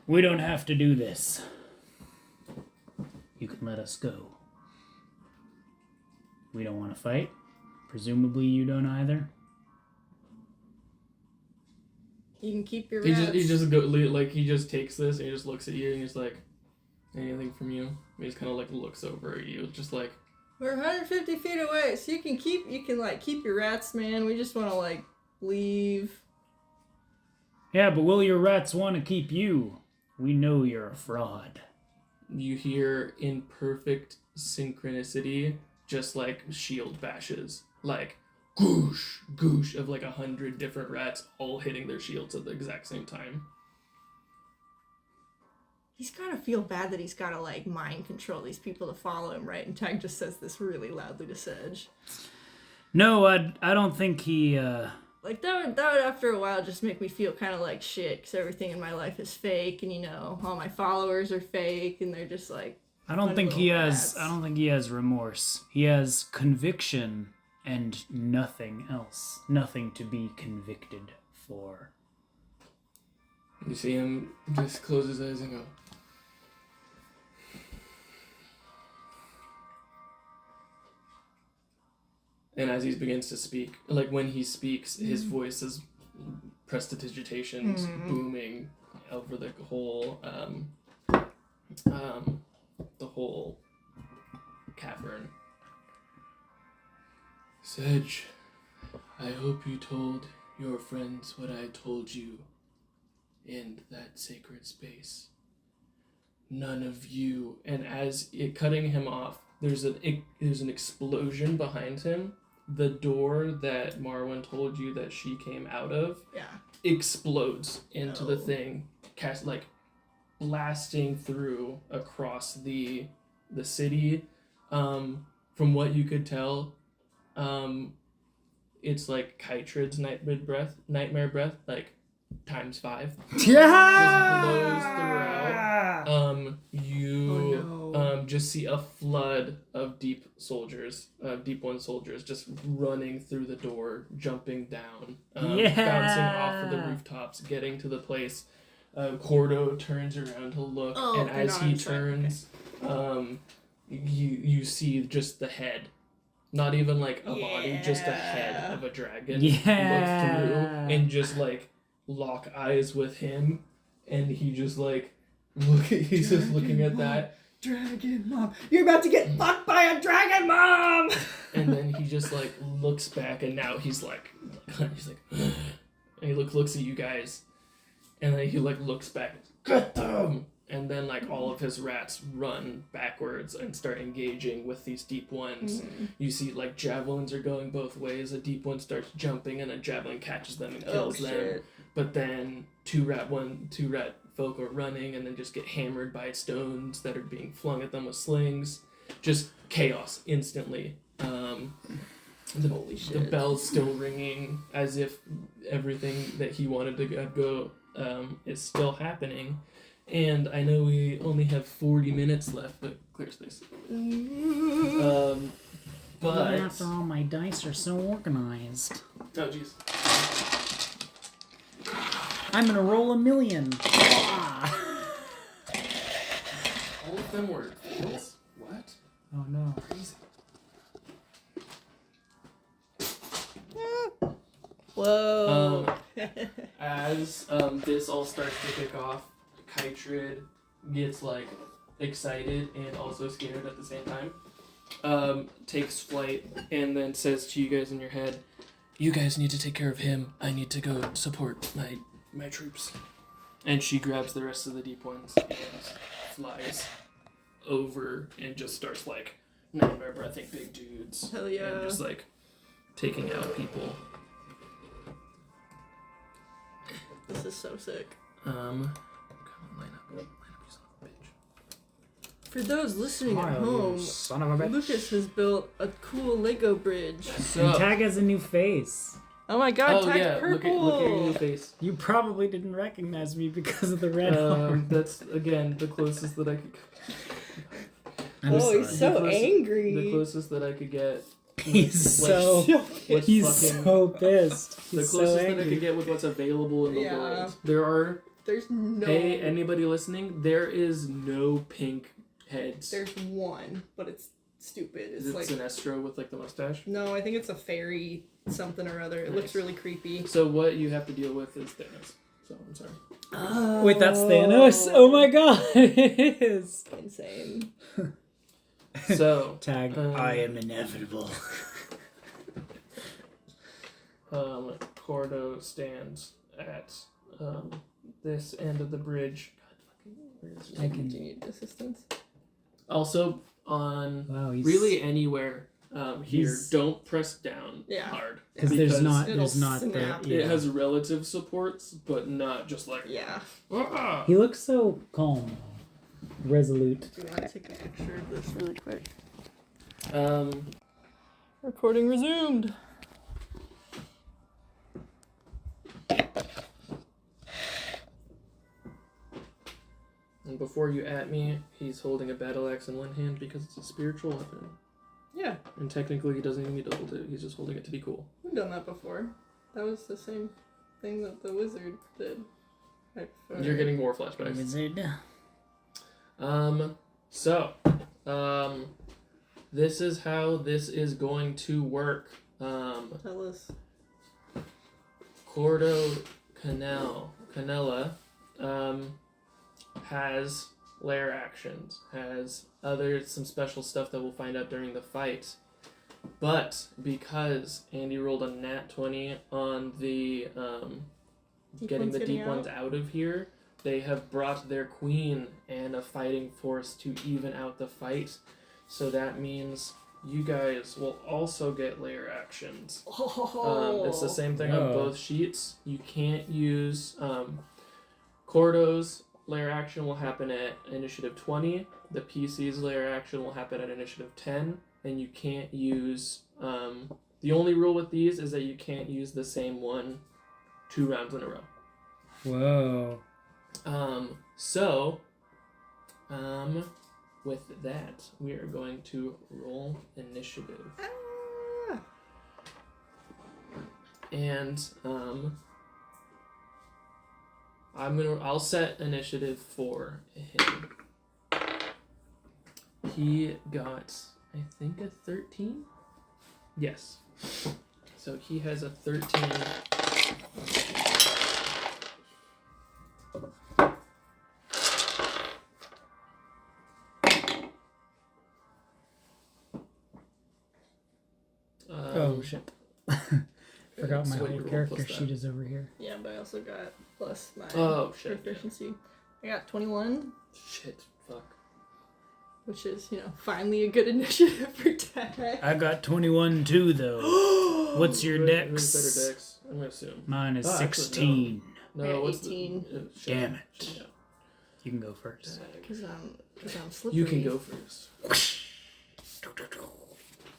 S3: We don't have to do this. You can let us go. We don't want to fight. Presumably you don't either.
S2: You can keep your
S1: He
S2: rats.
S1: he just takes this and he just looks at you and he's like, anything from you? And he just kind of like looks over at you, just like,
S2: We're 150 feet away, so you can keep your rats, man. We just want to like leave.
S3: Yeah, but will your rats want to keep you? We know you're a fraud.
S1: you hear in perfect synchronicity, just like shield bashes, like goosh, goosh of like 100 different rats all hitting their shields at the exact same time.
S2: He's gotta feel bad that he's gotta like mind control these people to follow him, right? And Tag just says this really loudly to Sedge.
S3: No, I don't think he.
S2: Like that would after a while just make me feel kind of like shit, because everything in my life is fake, and all my followers are fake, and they're just like.
S3: I don't
S2: fun
S3: think he
S2: little
S3: has.
S2: rats.
S3: I don't think he has remorse. He has conviction and nothing else. Nothing to be convicted for.
S1: You see him just close his eyes and go. And as he begins to speak, like when he speaks, his voice is prestidigitations booming over the whole cavern. Sedge, I hope you told your friends what I told you in that sacred space. None of you, and as it cutting him off, there's an explosion behind him. The door that Marwyn told you that she came out of explodes into the thing, blasting through across the city. From what you could tell, it's like Kytrid's nightmare breath, like times 5.
S3: Yeah.
S1: Just blows throughout. Just see a flood of deep one soldiers just running through the door, jumping down, bouncing off of the rooftops, getting to the place. Cordo turns around to look, and as he turns, you see just the head. Not even like a body, just a head of a dragon. Look through and just like lock eyes with him, and he just like he's just looking at that.
S2: Dragon mom, you're about to get fucked by a dragon mom.
S1: And then he just like looks back, and now he's like, and he looks at you guys, and then he like looks back, get them. And then like all of his rats run backwards and start engaging with these deep ones. You see like javelins are going both ways. A deep one starts jumping, and a javelin catches them and kills them. But then two rat folk are running and then just get hammered by stones that are being flung at them with slings. Just chaos instantly.
S2: Holy shit.
S1: The bell's still ringing as if everything that he wanted to go is still happening. And I know we only have 40 minutes left, but clear space. But
S3: After all, my dice are so organized.
S1: oh jeez.
S3: I'm gonna roll 1,000,000.
S1: All of them were fails? What?
S3: Oh no.
S1: Crazy.
S2: Whoa.
S1: As this all starts to kick off, Kytrid gets like excited and also scared at the same time. Takes flight and then says to you guys in your head, "You guys need to take care of him. I need to go support my troops." And she grabs the rest of the deep ones and flies over and just starts like nightmare breathing big dudes.
S2: Hell yeah.
S1: And just like taking out people.
S2: This is so sick.
S1: Come on, line up, you son of a bitch.
S2: For those listening at
S3: Smile, you
S2: home,
S3: son of a bitch.
S2: Lucas has built a cool Lego bridge.
S3: And Tag has a new face.
S2: Oh my god,
S1: Oh
S2: Tag's
S1: yeah,
S2: purple!
S1: look at your new face.
S3: You probably didn't recognize me because of the red arm.
S1: That's again the closest that I could.
S3: I'm
S2: Oh,
S3: sorry.
S2: he's so
S1: The
S2: angry.
S1: The closest that I could get
S3: He's
S1: like,
S3: so
S1: with
S3: he's
S1: fucking-
S3: so pissed.
S1: the
S3: He's so
S1: closest that I
S3: angry.
S1: could get with what's available in the
S2: Yeah.
S1: world. There are.
S2: There's no.
S1: Hey, anybody listening? There is no pink heads.
S2: There's one, but it's stupid. It's
S1: Is it
S2: like
S1: Sinestro with like the mustache?
S2: no, I think it's a fairy something or other. It looks
S1: Nice.
S2: really creepy.
S1: So what you have to deal with is Thanos. So I'm sorry.
S2: Oh,
S3: Wait, that's Thanos? Oh my god, it is.
S2: Insane.
S1: So
S3: Tag.
S1: I
S3: am inevitable.
S1: Cordo stands at this end of the bridge. God, fucking, where is he?
S3: I can-
S2: Do you need assistance?
S1: Also on
S3: Wow, he's
S1: really anywhere here.
S3: He's-
S1: Don't press down
S2: Yeah.
S1: hard
S3: because there's
S2: It'll
S3: not the
S2: snap.
S3: yeah.
S1: It has relative supports, but not just like
S2: Yeah.
S1: "Ah!"
S3: He looks so calm, resolute.
S2: Do you want to take a picture of this really quick?
S1: Um,
S2: Recording resumed.
S1: and before you at me, he's holding a battle axe in one hand because it's a spiritual weapon.
S2: Yeah,
S1: And technically, he doesn't even need to hold it. He's just holding it to be cool.
S2: we've done that before. That was the same thing that the wizard did.
S1: You're getting more flashbacks.
S3: Wizard.
S1: So, this is how this is going to work.
S2: Tell us.
S1: Cordo Canella, has lair actions, has some special stuff that we'll find out during the fight. But because Andy rolled a nat 20 on the getting the deep ones out of here, they have brought their queen and a fighting force to even out the fight. So that means you guys will also get lair actions. It's the same thing on
S3: Oh.
S1: both sheets. You can't use Cordo's lair action will happen at initiative 20. The PC's lair action will happen at initiative 10. And you can't use the only rule with these is that you can't use the same one 2 rounds in a row.
S3: Whoa.
S1: So with that, we are going to roll initiative.
S2: Ah.
S1: And I'll set initiative for him. He got, I think, a 13? Yes. So he has a 13.
S3: Oh shit. Forgot my
S1: so what
S3: whole
S1: you roll
S3: character
S1: plus that?
S3: sheet is over here.
S2: Yeah, but I also got plus my
S1: Oh, shit.
S2: proficiency. I got 21,
S1: Shit, fuck.
S2: which is, finally a good initiative for Tag.
S3: I got 21 too though. What's your
S1: Who's
S3: dex?
S1: better dex? I'm gonna assume.
S3: Mine is
S1: Oh, actually,
S3: 16.
S1: No,
S2: I got
S1: what's
S2: 18.
S1: Shit.
S3: Damn it.
S1: Shit.
S3: You can go first.
S2: Because I'm slippery.
S1: You can go first.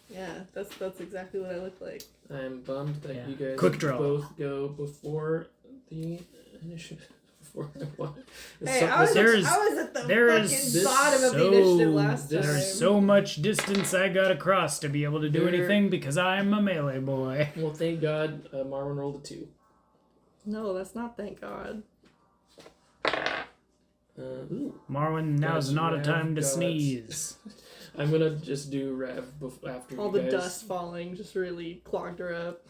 S2: Yeah, that's exactly what I look like.
S1: I'm bummed that
S3: Yeah.
S1: you guys
S3: Quick draw.
S1: both go before the initiative. Before I won.
S2: Hey, I was
S3: There's-
S2: at the
S3: there
S2: fucking
S3: is
S2: bottom of the initiative last time.
S3: There's so much distance I got across to be able to do
S1: There-
S3: anything because I'm a melee boy.
S1: Well, thank God Marwin rolled a 2.
S2: No, that's not thank God.
S1: Ooh.
S3: Marwin, now's
S1: Guys,
S3: not a
S1: Rav
S3: time to
S1: got-
S3: sneeze.
S1: I'm gonna just do Rev after
S2: All
S1: you
S2: the
S1: guys.
S2: dust falling just really clogged her up.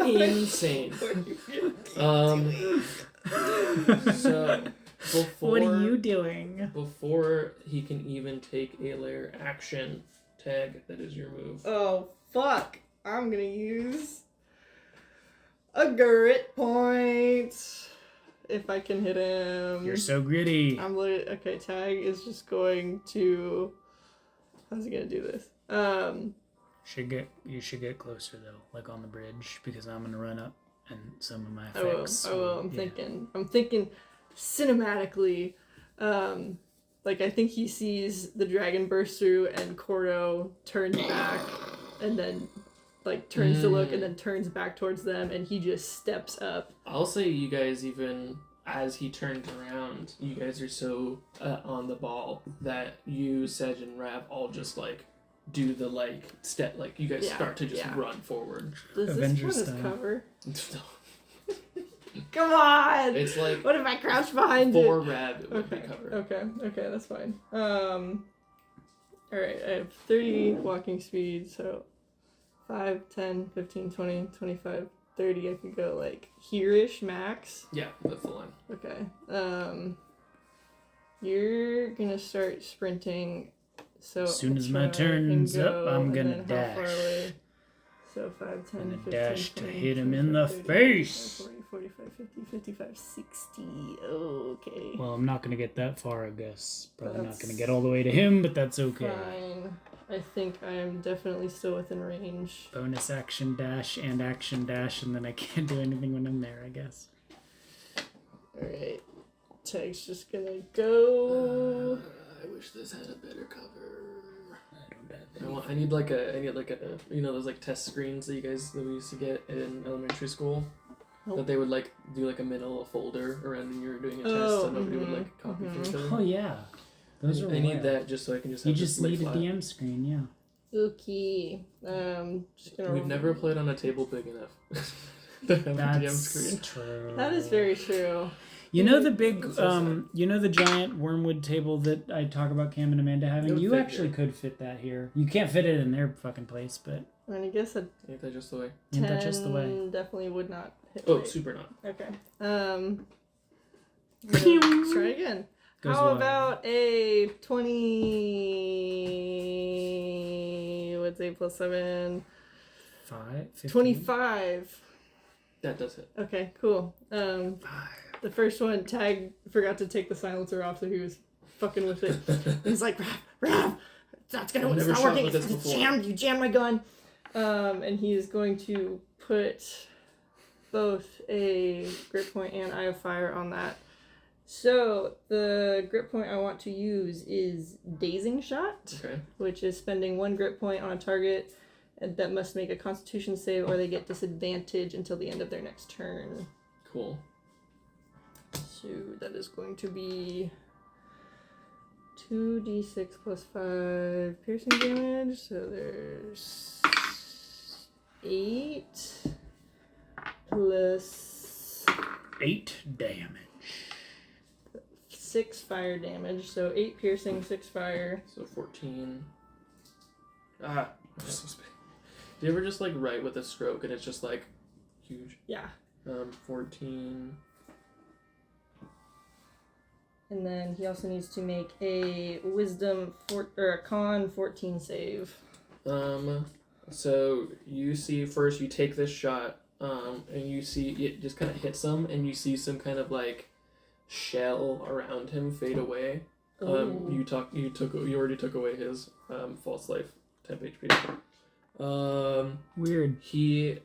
S1: Insane. So before
S3: What are you doing?
S1: before he can even take a lair action tag, that is your move.
S2: Oh, fuck. I'm gonna use a Gurrit point. If I can hit him.
S3: You're so gritty.
S2: Okay, Tag is just going to. How's he gonna do this?
S3: You should get closer though, like on the bridge, because I'm gonna run up and some of my
S2: I will.
S3: effects.
S2: I will. I'm
S3: yeah.
S2: thinking cinematically. Like I think he sees the dragon burst through and Cordo turns back and then like turns to look and then turns back towards them and he just steps up.
S1: I'll say you guys even as he turns around, you guys are so on the ball that you, Sedge, and Rav all just like do the like step, like you guys start to just run forward.
S2: Does
S3: Avengers
S2: this one
S3: style.
S2: cover? Come on!
S1: It's like
S2: What if I crouch behind
S1: for
S2: it?
S1: Rav it would be covered.
S2: Okay, that's fine. Alright, I have 30 walking speed, so 5, 10, 15, 20, 25, 30. I could go like here-ish max.
S1: Yeah, that's the line.
S2: Okay. You're gonna start sprinting. So
S3: As soon as
S2: I'll
S3: my
S2: try and
S3: turn's up,
S2: go,
S3: I'm
S2: and
S3: gonna
S2: then how far
S3: dash.
S2: away? So 5, 10,
S3: Gonna
S2: 15,
S3: dash to
S2: 20,
S3: hit him in the
S2: 30,
S3: face.
S2: 40, 45, 50, 55, 60. Okay.
S3: Well, I'm not gonna get that far, I guess. Probably not
S2: That's
S3: gonna get all the way to him, but that's okay.
S2: Fine. I think I am definitely still within range.
S3: Bonus action dash, and then I can't do anything when I'm there, I guess.
S2: Alright. Tag's just gonna go.
S1: I wish this had a better cover.
S3: I don't have
S1: I need like a you know those like test screens that we used to get in elementary school.
S2: Nope.
S1: That they would like do like a manila folder around when you were doing a test,
S2: Oh,
S1: so nobody would like copy from each other.
S3: Oh yeah, those are.
S1: I need
S3: wild.
S1: that just so I can just.
S3: You
S1: Have
S3: just
S1: this
S3: need a
S1: flat.
S3: DM screen, yeah.
S2: Okay. Just gonna.
S1: We've never played on a table big enough to have a DM
S3: That's
S1: screen.
S3: true.
S2: That is very true.
S3: You know the big,
S1: That's so sad.
S3: you know the giant wormwood table that I talk about Cam and Amanda
S1: It
S3: having?
S1: would
S3: You
S1: fit
S3: actually
S1: here.
S3: could fit that here. You can't fit it in their fucking place, but
S2: And I guess a
S1: Ain't that just the way?
S3: ain't that just the way?
S2: 10 definitely would not hit.
S1: Oh,
S2: right.
S1: super not.
S2: Okay.
S3: Pew!
S2: Let's try again.
S3: Goes
S2: How
S3: wild.
S2: about a 20? What's 8 plus 7?
S3: 15?
S2: 25.
S1: That does it.
S2: Okay, cool. The first one, Tag forgot to take the silencer off, so he was fucking with it. He's like, Rav, it's
S1: I've
S2: not
S1: never
S2: working.
S1: shot with
S2: It's
S1: this before.
S2: jammed. You jammed my gun. And he is going to put both a grip point and eye of fire on that. So the grip point I want to use is Dazing Shot,
S1: Okay.
S2: which is spending 1 grip point on a target and that must make a Constitution save, or they get disadvantage until the end of their next turn.
S1: Cool.
S2: So that is going to be 2d6 plus 5 piercing damage. So there's 8 plus
S3: 8 damage.
S2: 6 fire damage. So 8 piercing, 6 fire.
S1: So 14. Ah, I'm so big. Do you ever just like write with a stroke and it's just like huge?
S2: Yeah.
S1: 14.
S2: And then he also needs to make a wisdom or a con 14 save.
S1: So you see first you take this shot, and you see it just kind of hits him, and you see some kind of like shell around him fade away.
S2: Oh.
S1: You already took away his false life temp HP.
S3: Weird.
S1: He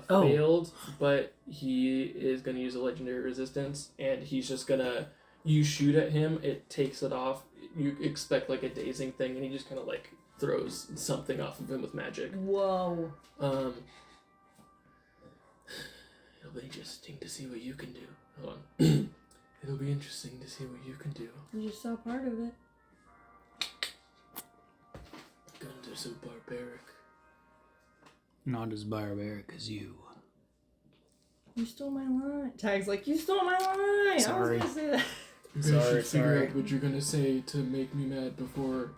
S1: failed, but he is gonna use a legendary resistance, and he's just gonna. You shoot at him, it takes it off. You expect like a dazing thing, and he just kind of like throws something off of him with magic.
S2: Whoa.
S1: It'll be interesting to see what you can do. Hold on. It'll be interesting to see what you can do.
S2: You just saw part of it.
S1: Guns are so barbaric.
S3: Not as barbaric as you.
S2: You stole my line. Tag's like, you stole my line.
S3: Sorry.
S2: I was gonna say that.
S1: You
S3: Sorry,
S1: should figure
S3: sorry.
S1: out what you're gonna say to make me mad before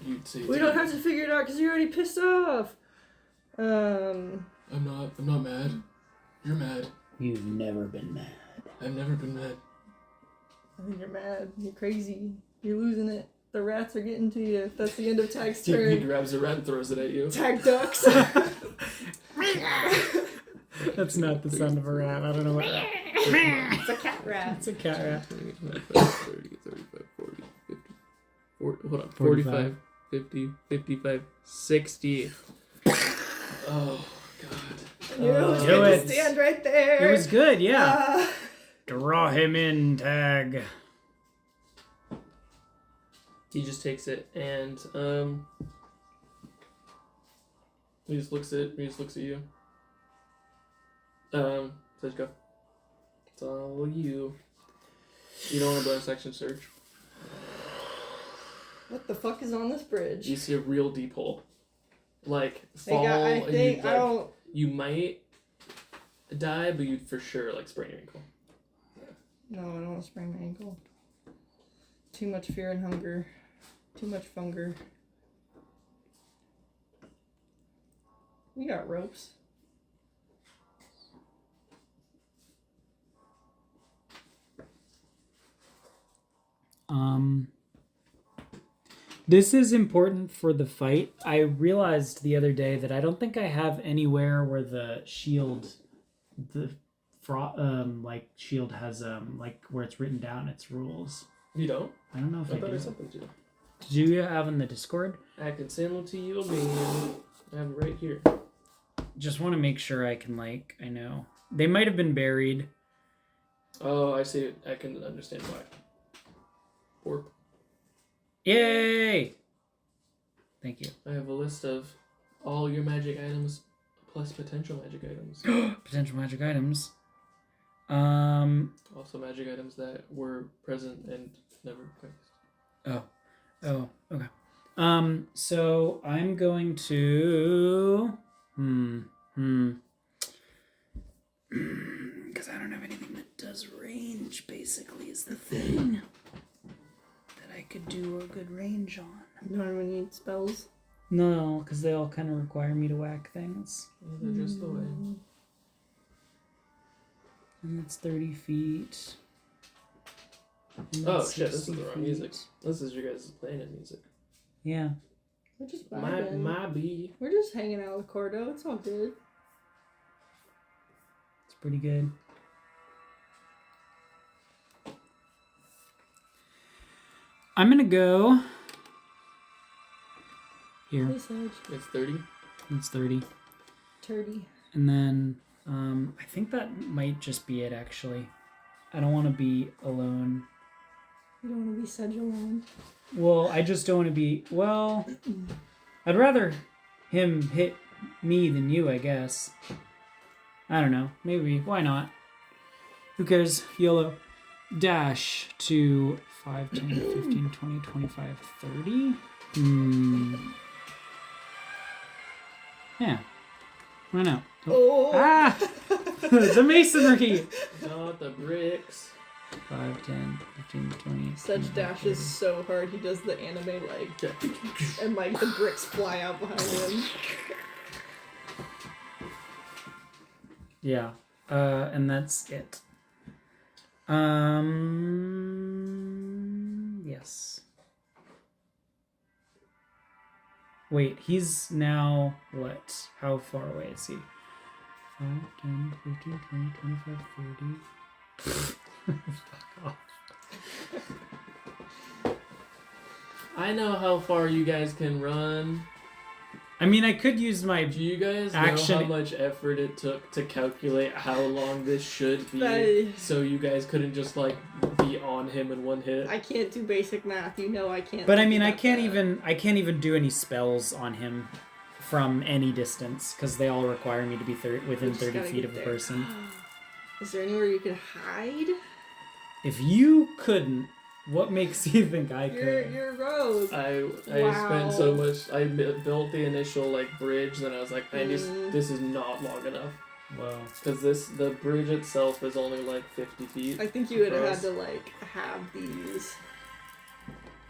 S1: you'd say.
S2: We don't have to figure it out because you're already pissed off.
S1: I'm not mad. You're mad.
S3: You've never been mad.
S1: I've never been mad.
S2: I think you're mad. You're crazy. You're losing it. The rats are getting to you. That's the end of Tag's
S1: He
S2: turn.
S1: grabs a rat and throws it at you.
S2: Tag ducks.
S3: That's not the sound of a rat. I don't know what.
S2: It's a cat rat.
S3: It's a cat rat.
S1: 30, 35, 40, 50, 40, hold on, 45, 50, 55, 60. Oh, God.
S2: You was
S3: Do
S2: good to
S3: it.
S2: stand right there.
S3: It was good, yeah.
S2: Uh,
S3: Draw him in, Tag.
S1: He just takes it and, he just looks at you. Let's go. It's all you. You don't want to bonus action search.
S2: What the fuck is on this bridge?
S1: You see a real deep hole. Like,
S2: I
S1: fall, and
S2: think
S1: you'd,
S2: I
S1: like,
S2: don't.
S1: you might die, but you'd for sure, like, sprain your ankle.
S2: No, I don't want to sprain my ankle. Too much fear and hunger. Too much funger. We got ropes.
S3: This is important for the fight. I realized the other day that I don't think I have anywhere where the shield, like shield has like where it's written down its rules.
S1: You don't?
S3: I don't know if I
S1: thought
S3: do.
S1: I sent them to you.
S3: Did you have in the Discord?
S1: I can send them to you again. I have it right here.
S3: Just want to make sure I can I know. They might have been buried.
S1: Oh, I see. I can understand why. Warp.
S3: Yay! Thank you.
S1: I have a list of all your magic items plus potential magic items.
S3: Potential magic items.
S1: Also magic items that were present and never replaced.
S3: Oh, okay. So I'm going to because I don't have anything that does range, basically, is the thing that I could do a good range on.
S2: You don't even need spells.
S3: No, because they all kind of require me to whack things.
S1: Yeah, they're just the way.
S3: And it's 30 feet. And
S1: Oh
S3: that's
S1: shit, this is
S3: 60
S1: the wrong
S3: feet.
S1: music. This is your guys' playing music.
S3: Yeah.
S2: We're just vibing.
S1: My bee.
S2: We're just hanging out with Cordo. It's all good.
S3: It's pretty good. I'm gonna go here.
S2: Hey, Sage.
S1: It's 30.
S3: It's 30.
S2: Turdy.
S3: And then I think that might just be it, actually. I don't want to be alone.
S2: You don't want to be Sedge alone.
S3: Well, I just don't want to be... Well, I'd rather him hit me than you, I guess. I don't know. Maybe. Why not? Who cares? YOLO. Dash to 5, 10, 15, 20, 25, 30? Yeah. Why not?
S2: Oh!
S3: Ah! The masonry!
S1: Not the bricks.
S3: 5, 10, 15, 20.
S2: Sedge
S3: 25,
S2: dashes
S3: 30.
S2: so hard he does the anime and the bricks fly out behind him.
S3: Yeah. And that's it. Yes. Wait, he's now what? How far away is he? 5, 10, 15, 20, 25, 30. Fuck off.
S1: I know how far you guys can run.
S3: I mean, I could use my...
S1: Do you guys
S3: Action-
S1: know how much effort it took to calculate how long this should be?
S2: But-
S1: So you guys couldn't just like be on him in one hit?
S2: I can't do basic math. You know I can't.
S3: But I
S2: think
S3: mean, I
S2: about
S3: can't
S2: that.
S3: even do any spells on him from any distance because they all require me to be within
S2: We just
S3: 30
S2: gotta
S3: feet
S2: get
S3: of the
S2: there.
S3: person.
S2: Is there anywhere you could hide?
S3: If you couldn't, what makes you think I could?
S2: You're a rogue.
S1: I
S2: Wow.
S1: spent so much. I built the initial like bridge, then I was like, this is not long enough
S3: Well,
S1: because the bridge itself is only like 50 feet.
S2: I think you would have had
S1: Gross.
S2: to have these.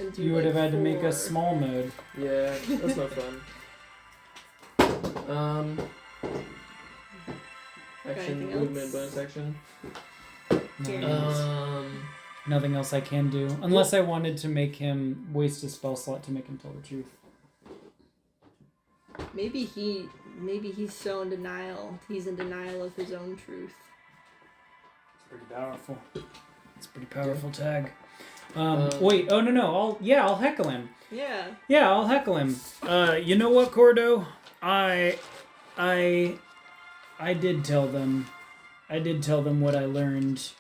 S2: And do,
S3: you would have had to make
S2: 4.
S3: a small mode.
S1: Yeah, that's not fun. Action,
S2: Anything
S1: movement,
S2: else?
S1: bonus action.
S3: Nothing
S2: Yeah.
S3: else. Nothing else I can do. Unless I wanted to make him waste a spell slot to make him tell the truth.
S2: Maybe he's so in denial. He's in denial of his own truth.
S3: It's pretty powerful. It's a pretty powerful tag.
S1: Um,
S3: Wait, oh no, I'll heckle him.
S2: Yeah.
S3: Yeah, I'll heckle him. You know what, Cordo? I did tell them. I did tell them what I learned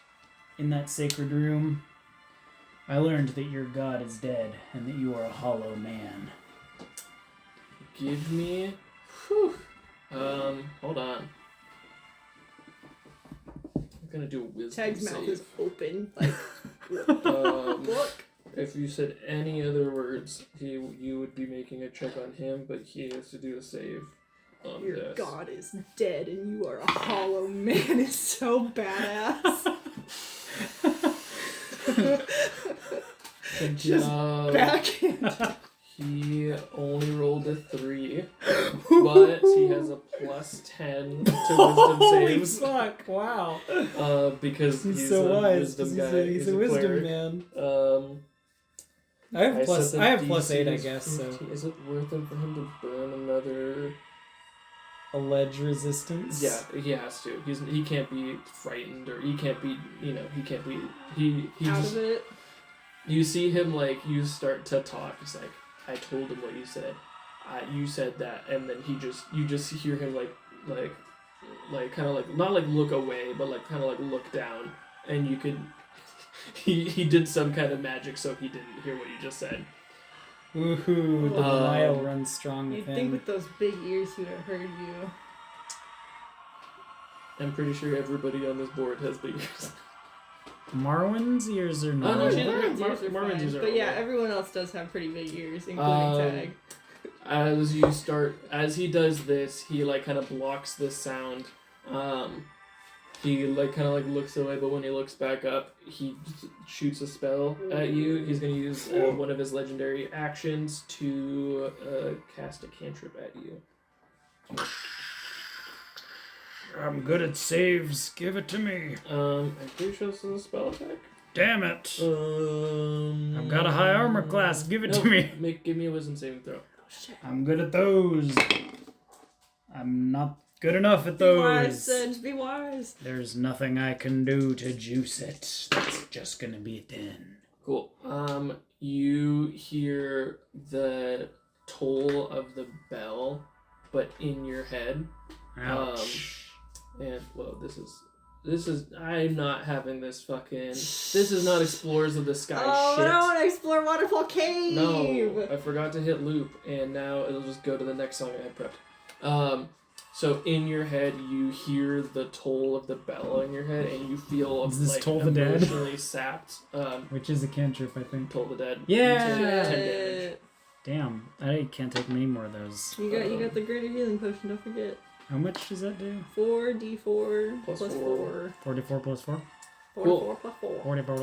S3: in that sacred room. I learned that your god is dead and that you are a hollow man.
S1: Give me. Whew. Hold on. gonna do a wisdom
S2: Tag's mouth
S1: save.
S2: is open. Like, look.
S1: If you said any other words, you would be making a check on him, but he has to do a save on
S2: Your
S1: this.
S2: god is dead and you are a hollow man is so badass.
S1: Good
S2: Just
S1: job.
S2: backhand.
S1: He only rolled a 3, but he has a plus 10 to wisdom
S3: Holy
S1: saves.
S3: fuck! Wow.
S1: Because he's
S3: so
S1: a
S3: wise.
S1: wisdom
S3: He's
S1: guy.
S3: a wisdom
S1: cleric.
S3: man.
S1: I
S3: I have
S1: said the
S3: I have plus
S1: DC
S3: 8, I
S1: is
S3: guess. So
S1: 15. Is it worth it for him to burn another?
S3: a ledge resistance.
S1: Yeah, he has to. He can't be frightened, or he can't be. He can't be. He
S2: Out
S1: just.
S2: of it.
S1: You see him you start to talk. He's like, I told him what you said. You said that, and then you just hear him kind of not look away, but kind of look down, and you could. He did some kind of magic, so he didn't hear what you just said.
S3: Woohoo! The Nile runs strong with
S2: You'd
S3: him.
S2: think with those big ears he would have heard you.
S1: I'm pretty sure everybody on this board has big ears.
S3: Marwin's ears are
S1: Oh,
S3: not.
S1: no, she-
S2: Marvin's ears are
S1: Marvin's
S2: fine.
S1: ears are
S2: But yeah,
S1: alright.
S2: everyone else does have pretty big ears, including Tag.
S1: As he does this, he kind of blocks this sound. He kind of looks away, but when he looks back up, he shoots a spell at you. He's gonna use one of his legendary actions to cast a cantrip at you.
S3: I'm good at saves. Give it to me.
S1: I'm pretty sure this is a spell attack.
S3: Damn it!
S1: I've
S3: I've got a high armor class. Give it to me.
S1: Give me a wisdom saving throw.
S3: I'm good at those. I'm not good enough at
S2: Be wise,
S3: those.
S2: Sedge, be wise.
S3: There's nothing I can do to juice it. That's just gonna be a 10.
S1: Cool. You hear the toll of the bell, but in your head.
S3: Ouch.
S1: And whoa, this is. I'm not having this fucking. This is not Explorers of the Sky
S2: Oh,
S1: shit.
S2: I want to explore Waterfall Cave.
S1: No, I forgot to hit loop, and now it'll just go to the next song I had prepped. So in your head, you hear the toll of the bell in your head, and you feel
S3: Is this Toll the Dead?
S1: emotionally sapped.
S3: Which is a cantrip, I think.
S1: Toll the Dead.
S3: Yeah!
S1: You take 10 damage.
S2: Shit.
S3: Damn, I can't take many more of those.
S2: You got the greater healing potion, don't forget.
S3: How much does that do?
S2: 4d4
S1: Plus
S2: plus
S1: 4.
S3: 44 plus 4?
S2: 4 plus 4.
S3: 44.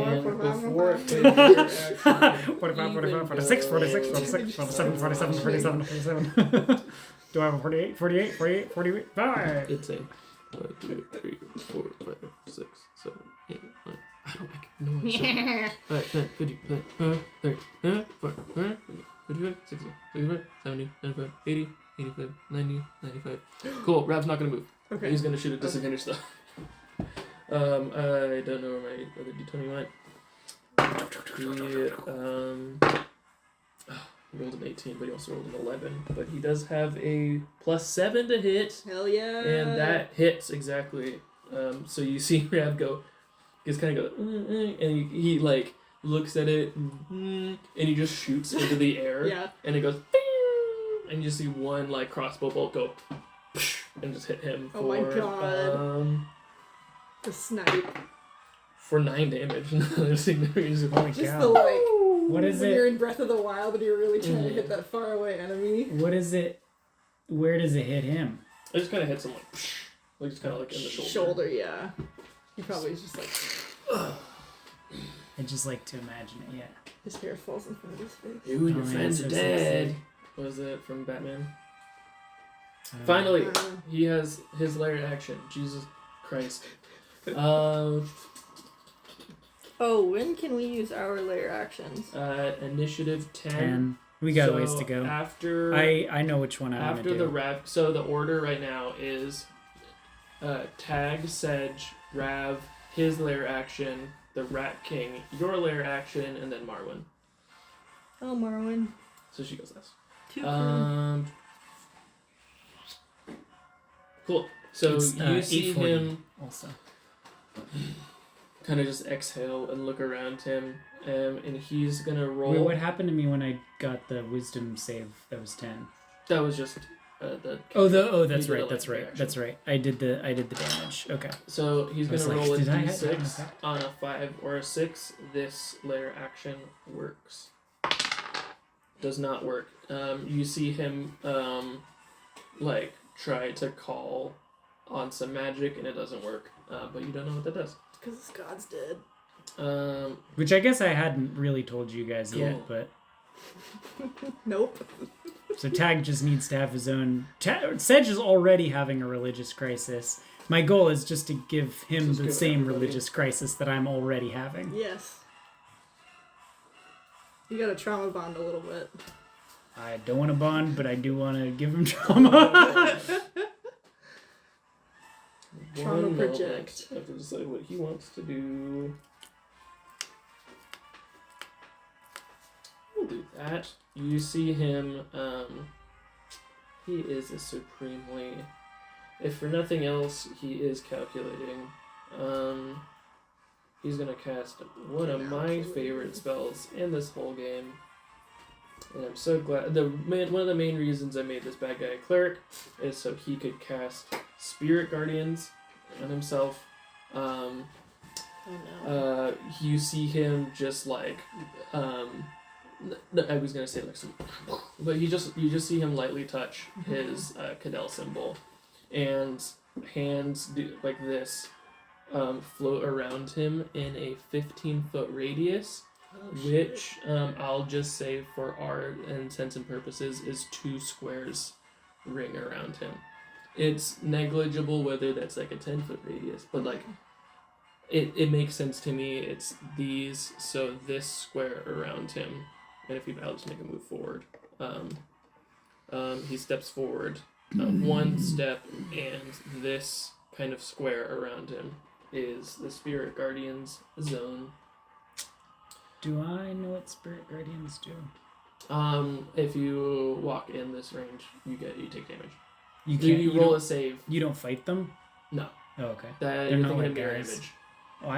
S1: And before it takes
S3: 45, 45, 46, 46, 46, 47, 47, 47, 47. Do I have a 48, 48, 48, 45?
S1: It's a 1, 2, 3, 4, 5, 6, 7, 8, 9. I don't make noise. 5, 10, 50, 30, 40, 55, 60, 65, 70, 95, 80, 85, 90, 95. Cool. Rav's not gonna move.
S2: Okay.
S1: He's gonna shoot at disadvantage though. I don't know where my other d20 went. He rolled an 18, but he also rolled an 11. But he does have a +7 to hit.
S2: Hell yeah.
S1: And that hits exactly. So you see Rav go, just kind of go, and he looks at it, and he just shoots into the air,
S2: Yeah.
S1: and it goes, "Bing!" And you see one crossbow bolt go, and just hit him
S2: Oh my God. The snipe.
S1: for 9 damage.
S3: Holy
S2: Just
S3: cow.
S2: the
S3: What is
S2: when
S3: it?
S2: you're in Breath of the Wild and you're really trying to hit that far away enemy.
S3: What is it? Where does it hit him?
S1: It just kind of hits him just kind of in the shoulder.
S2: Yeah. He probably is just
S3: I just like to imagine it, yeah.
S2: his hair falls in front of his face.
S1: You and your
S3: Oh, man,
S1: friends
S3: so
S1: are
S3: sexy.
S1: dead. What was it from Batman?
S3: I don't know.
S1: Finally, he has his lair action. Jesus Christ.
S2: Oh, when can we use our layer actions?
S1: Initiative 10.
S3: 10. We got a
S1: So
S3: ways to go.
S1: After
S3: I know which one I'm
S1: after
S3: gonna
S1: the
S3: do.
S1: Rav, so the order right now is Tag, Sedge, Rav, his lair action, the Rat King, your lair action, and then Marwin.
S2: Oh, Marwin.
S1: So she goes last.
S2: Too cool.
S1: Cool. So
S3: It's,
S1: you see
S3: 840
S1: him
S3: also.
S1: kind of just exhale and look around him, and he's gonna roll.
S3: Wait, what happened to me when I got the wisdom save that was 10?
S1: That was just
S3: That's
S1: You did a
S3: right. That's
S1: lightning
S3: right.
S1: reaction.
S3: That's right. I did the damage. Okay.
S1: So he's
S3: I was
S1: gonna
S3: like,
S1: roll a
S3: did I have that
S1: d6
S3: effect?
S1: on a 5 or a 6. This layer action works. Does not work. You see him like try to call on some magic and it doesn't work. But you don't know what that does.
S2: Because this god's dead.
S3: Which I guess I hadn't really told you guys
S1: Cool.
S3: yet, but
S2: Nope.
S3: so Tag just needs to have his own. Sedge is already having a religious crisis. My goal is just to give him
S1: Just
S3: the
S1: give
S3: same
S1: everybody-
S3: religious crisis that I'm already having.
S2: Yes. You gotta trauma bond a little bit.
S3: I don't want to bond, but I do want to give him trauma.
S2: Trauma
S1: One moment.
S2: project.
S1: I have to decide what he wants to do. We'll do that. You see him, he is a supremely, if for nothing else, he is calculating. He's gonna cast one of my favorite spells in this whole game. And I'm so glad. One of the main reasons I made this bad guy a cleric is so he could cast Spirit Guardians on himself.
S2: Oh no.
S1: You see him just like, I was gonna say like some, but you just see him lightly touch his Cadell symbol, and hands like this float around him in a 15-foot radius.
S2: Oh,
S1: Which I'll just say for our intents and purposes is 2 squares ring around him. It's negligible whether that's like a 10-foot radius, but like it makes sense to me. It's these, so this square around him, and if he I'll just make a move forward. He steps forward 1 step, and this kind of square around him is the Spirit Guardians zone.
S3: Do I know what Spirit Guardians do?
S1: If you walk in this range, you take damage.
S3: You
S1: You,
S3: can't.
S1: you
S3: You
S1: roll
S3: don't,
S1: a save.
S3: you don't fight them?
S1: No,
S3: Oh, okay.
S1: that
S3: They're
S1: you're
S3: not
S1: thinking
S3: like
S1: of mirror
S3: guys.
S1: image.
S3: Oh,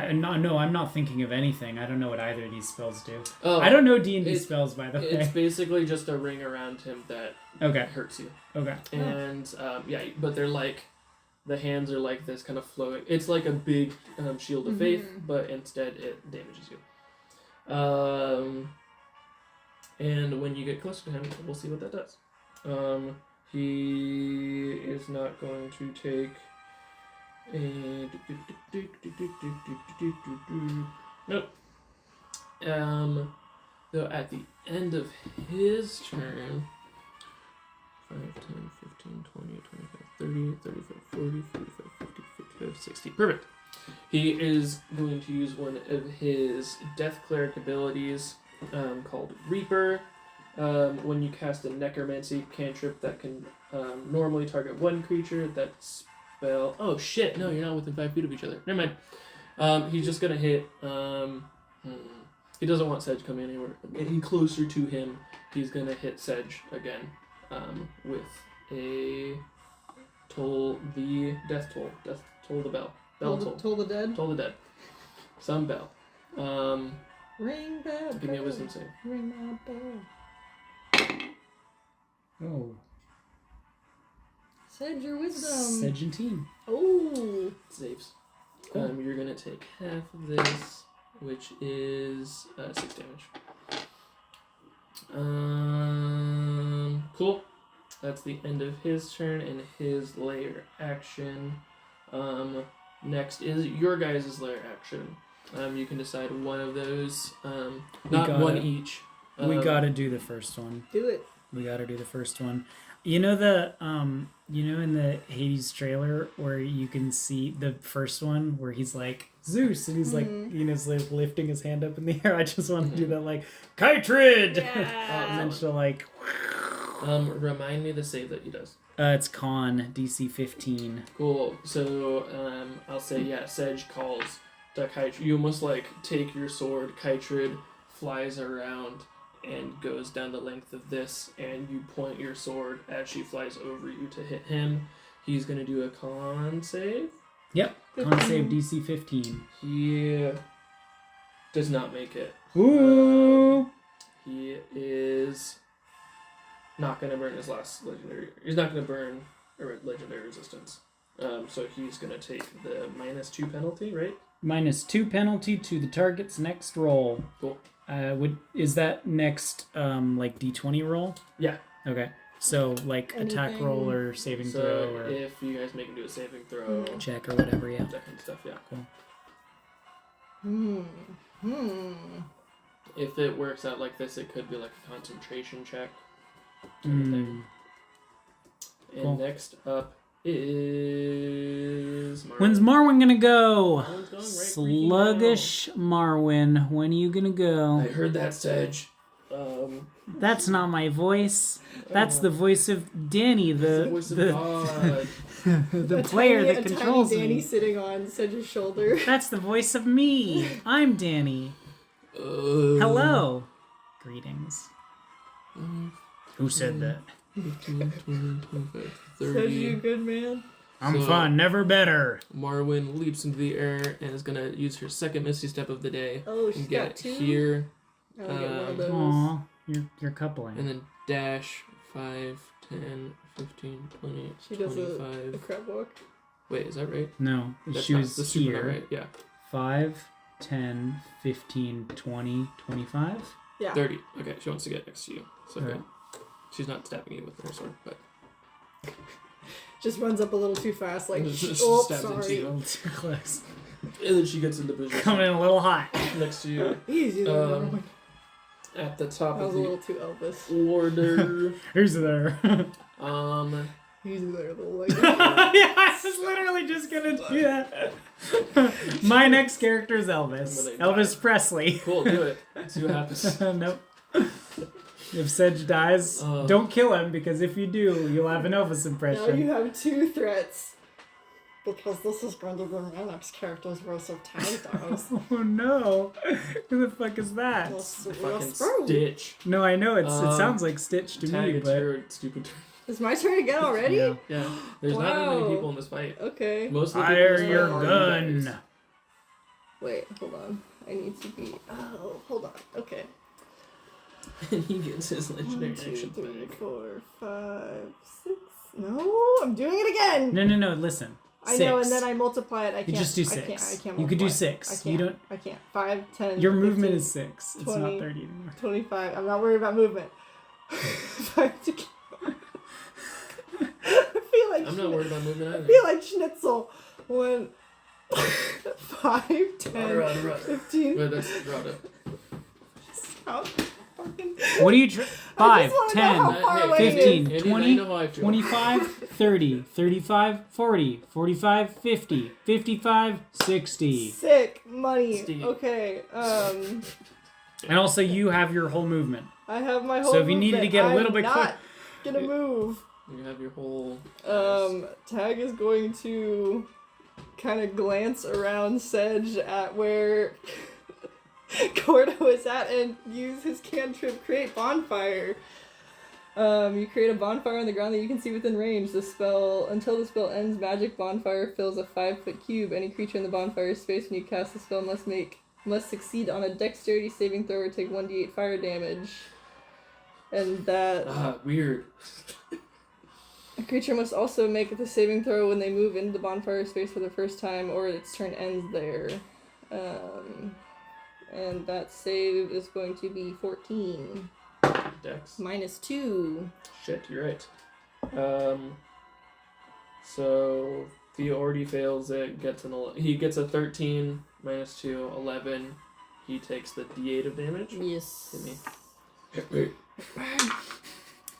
S3: I'm not thinking of anything. I don't know what either of these spells do.
S1: Oh,
S3: I don't know D&D
S1: it's-
S3: spells, by the
S1: It's
S3: way.
S1: basically just a ring around him that
S3: Okay.
S1: hurts you,
S3: Okay.
S1: and yeah, but they're like the hands are like this kind of flowing. It's like a big shield of faith, but instead it damages you. And when you get closer to him, we'll see what that does. He is not going to take a... Nope. Though at the end of his turn, 5, 10, 15, 20, 25, 30, 35, 40, 45, 50, 55, 60. Perfect. He is going to use one of his Death Cleric abilities called Reaper. When you cast a Necromancy cantrip that can normally target one creature, that spell... Oh shit, no, you're not within 5 feet of each other. Never mind. He's just going to hit... He doesn't want Sedge coming anywhere any closer to him. He's going to hit Sedge again with a death toll the bell. Bell toll.
S2: Toll the dead.
S1: Toll the dead. Some bell.
S2: Ring that
S1: Give me a
S2: bell.
S1: wisdom save.
S2: Ring that bell.
S3: Oh.
S2: Said your wisdom.
S3: Sedgentine.
S2: Oh.
S1: Saves.
S3: Cool.
S1: You're going to take half of this, which is 6 damage. Cool. That's the end of his turn and his lair action. Next is your guys' lair action. You can decide one of those. Not one each.
S3: We gotta do the first one.
S2: Do it.
S3: We gotta do the first one. You know the in the Hades trailer where you can see the first one where he's like Zeus and he's like like lifting his hand up in the air. I just want to do that like Kytrid.
S2: Yeah.
S3: And then she'll like.
S1: Remind me the save that he does.
S3: It's Con DC 15.
S1: Cool. So I'll say Sedge calls to Kytrid. You almost like take your sword. Kytrid flies around and goes down the length of this, and you point your sword as she flies over you to hit him. He's gonna do a con save.
S3: Yep. Con save DC 15.
S1: He does not make it.
S3: Ooh.
S1: He is not gonna burn his last legendary. He's not gonna burn a legendary resistance. So he's gonna take the -2 penalty, right?
S3: -2 penalty to the target's next roll.
S1: Cool.
S3: Is that next like D20 roll?
S1: Yeah.
S3: Okay. So like attack
S2: Anything-
S3: roll or saving
S1: So
S3: throw or
S1: if you guys make him do a saving throw,
S3: check or whatever, yeah.
S1: that kind of stuff, yeah. If it works out like this, it could be like a concentration check. Kind of thing. And
S3: Cool.
S1: next up is Marwyn.
S3: When's Marwyn gonna go?
S1: Marwyn's going right
S3: Sluggish Marwyn, when are you gonna
S1: freaking
S3: go?
S1: now. I heard that, Sedge.
S3: That's not my voice. That's the voice of Danny,
S1: the voice of God.
S3: the player that controls
S2: tiny Danny
S3: me.
S2: sitting on Sedge's shoulder.
S3: That's the voice of me. I'm Danny. Hello. Greetings. Who said that?
S1: 15, 20, 25,
S2: Sedge, you
S1: 30.
S2: good man?
S3: I'm
S1: So-
S3: fun, never better.
S1: Marwyn leaps into the air and is gonna use her second Misty Step of the day
S2: Oh, she's
S1: and
S2: got
S1: get
S2: 2.
S1: here
S2: I'll get one of those.
S3: Aw, you're coupling.
S1: and then dash 5, 10, 15, 20,
S2: She does a
S1: 25.
S2: crab walk.
S1: Wait, is that right?
S3: No,
S1: That's
S3: she
S1: not-
S3: was
S1: that's super
S3: here.
S1: not right. Yeah,
S3: 5, 10, 15, 20, 25.
S2: Yeah.
S1: 30. Okay, she wants to get next to you. So
S3: Alright.
S1: good. She's not stabbing you with her sword, but
S2: Just runs up a little too fast, like,
S1: Just
S2: oh,
S1: stabs into
S2: sorry.
S1: you.
S3: A little too close.
S1: and then she gets into position
S3: Coming in a little hot.
S1: next to you
S2: Easy there.
S1: Um, at the top
S2: that
S1: of
S2: was a
S1: the
S2: little too Elvis.
S1: order.
S3: Who's there?
S2: Easy there, little lady.
S3: Yeah, I was literally just gonna do that. My next character is Elvis.
S1: I'm gonna
S3: Elvis Presley.
S1: Cool, do it. See what happens.
S3: Nope. If Sedge dies, don't kill him, because if you do, you'll have an Elvis
S2: Now
S3: impression.
S2: you have 2 threats. Because this is going to be my next character's voice of 10 times.
S3: Oh no! Who the fuck is that?
S1: Fucking Stitch.
S3: No, I know it
S1: Um,
S3: sounds like Stitch to
S1: Tag,
S3: me,
S1: it's
S3: but
S1: your stupid turn.
S2: It's my turn again already?
S3: yeah.
S1: Yeah, there's not that many
S2: Wow.
S1: people in this fight.
S2: Okay.
S1: Most of the people
S3: Fire
S1: in this
S3: your
S1: fight are you guys.
S3: gun.
S2: Wait, hold on. I need to be. Oh, hold on. Okay.
S1: And he gets his
S2: 1,
S1: legendary
S2: 2,
S1: actions
S2: 3,
S1: back.
S2: 4, 5, 6. No, I'm doing it again.
S3: No. Listen.
S2: I know, and
S3: 6.
S2: then I multiply it. I can't.
S3: You just do
S2: I
S3: 6.
S2: can't
S3: You could do
S2: multiply it.
S3: 6.
S2: I
S3: You
S2: can't.
S3: don't.
S2: I can't. 5, 10.
S3: Your movement
S2: 15,
S3: is 6. It's
S2: 20.
S3: not 30 anymore.
S2: 25. I'm not worried about movement. 5 to. I feel like.
S1: I'm not worried about movement
S2: I
S1: either.
S2: feel like Schnitzel when 5, 10,
S1: Rada.
S2: 15.
S1: Wait, that's Rada.
S2: How fucking.
S3: What do you try? 5,
S2: wanna know how
S3: 10,
S2: far away it
S3: 15,
S1: Andy,
S3: 20,
S1: now you know how I feel.
S3: 25, 30, 35, 40, 45, 50, 55, 60.
S2: Sick money.
S1: Steve.
S2: Okay.
S3: And also, you have your whole movement.
S2: I have my whole.
S3: So if you needed to
S2: movement.
S3: get a little bit
S2: I'm
S3: quick.
S2: not gonna move.
S1: You have your whole.
S2: Tag is going to kind of glance around Sedge at where Gordo is at and use his cantrip create bonfire. You create a bonfire on the ground that you can see within range. The spell, until the spell ends, magic bonfire fills a 5-foot cube. Any creature in the bonfire space when you cast the spell must succeed on a dexterity saving throw or take 1d8 fire damage. And that
S1: Weird.
S2: a creature must also make the saving throw when they move into the bonfire space for the first time or its turn ends there. And that save is going to be 14.
S1: Dex.
S2: -2.
S1: Shit, you're right. So Theo already fails it. He gets a 13 -2, 11. He takes the D8 of damage.
S2: Yes.
S1: Hit me. Hit me.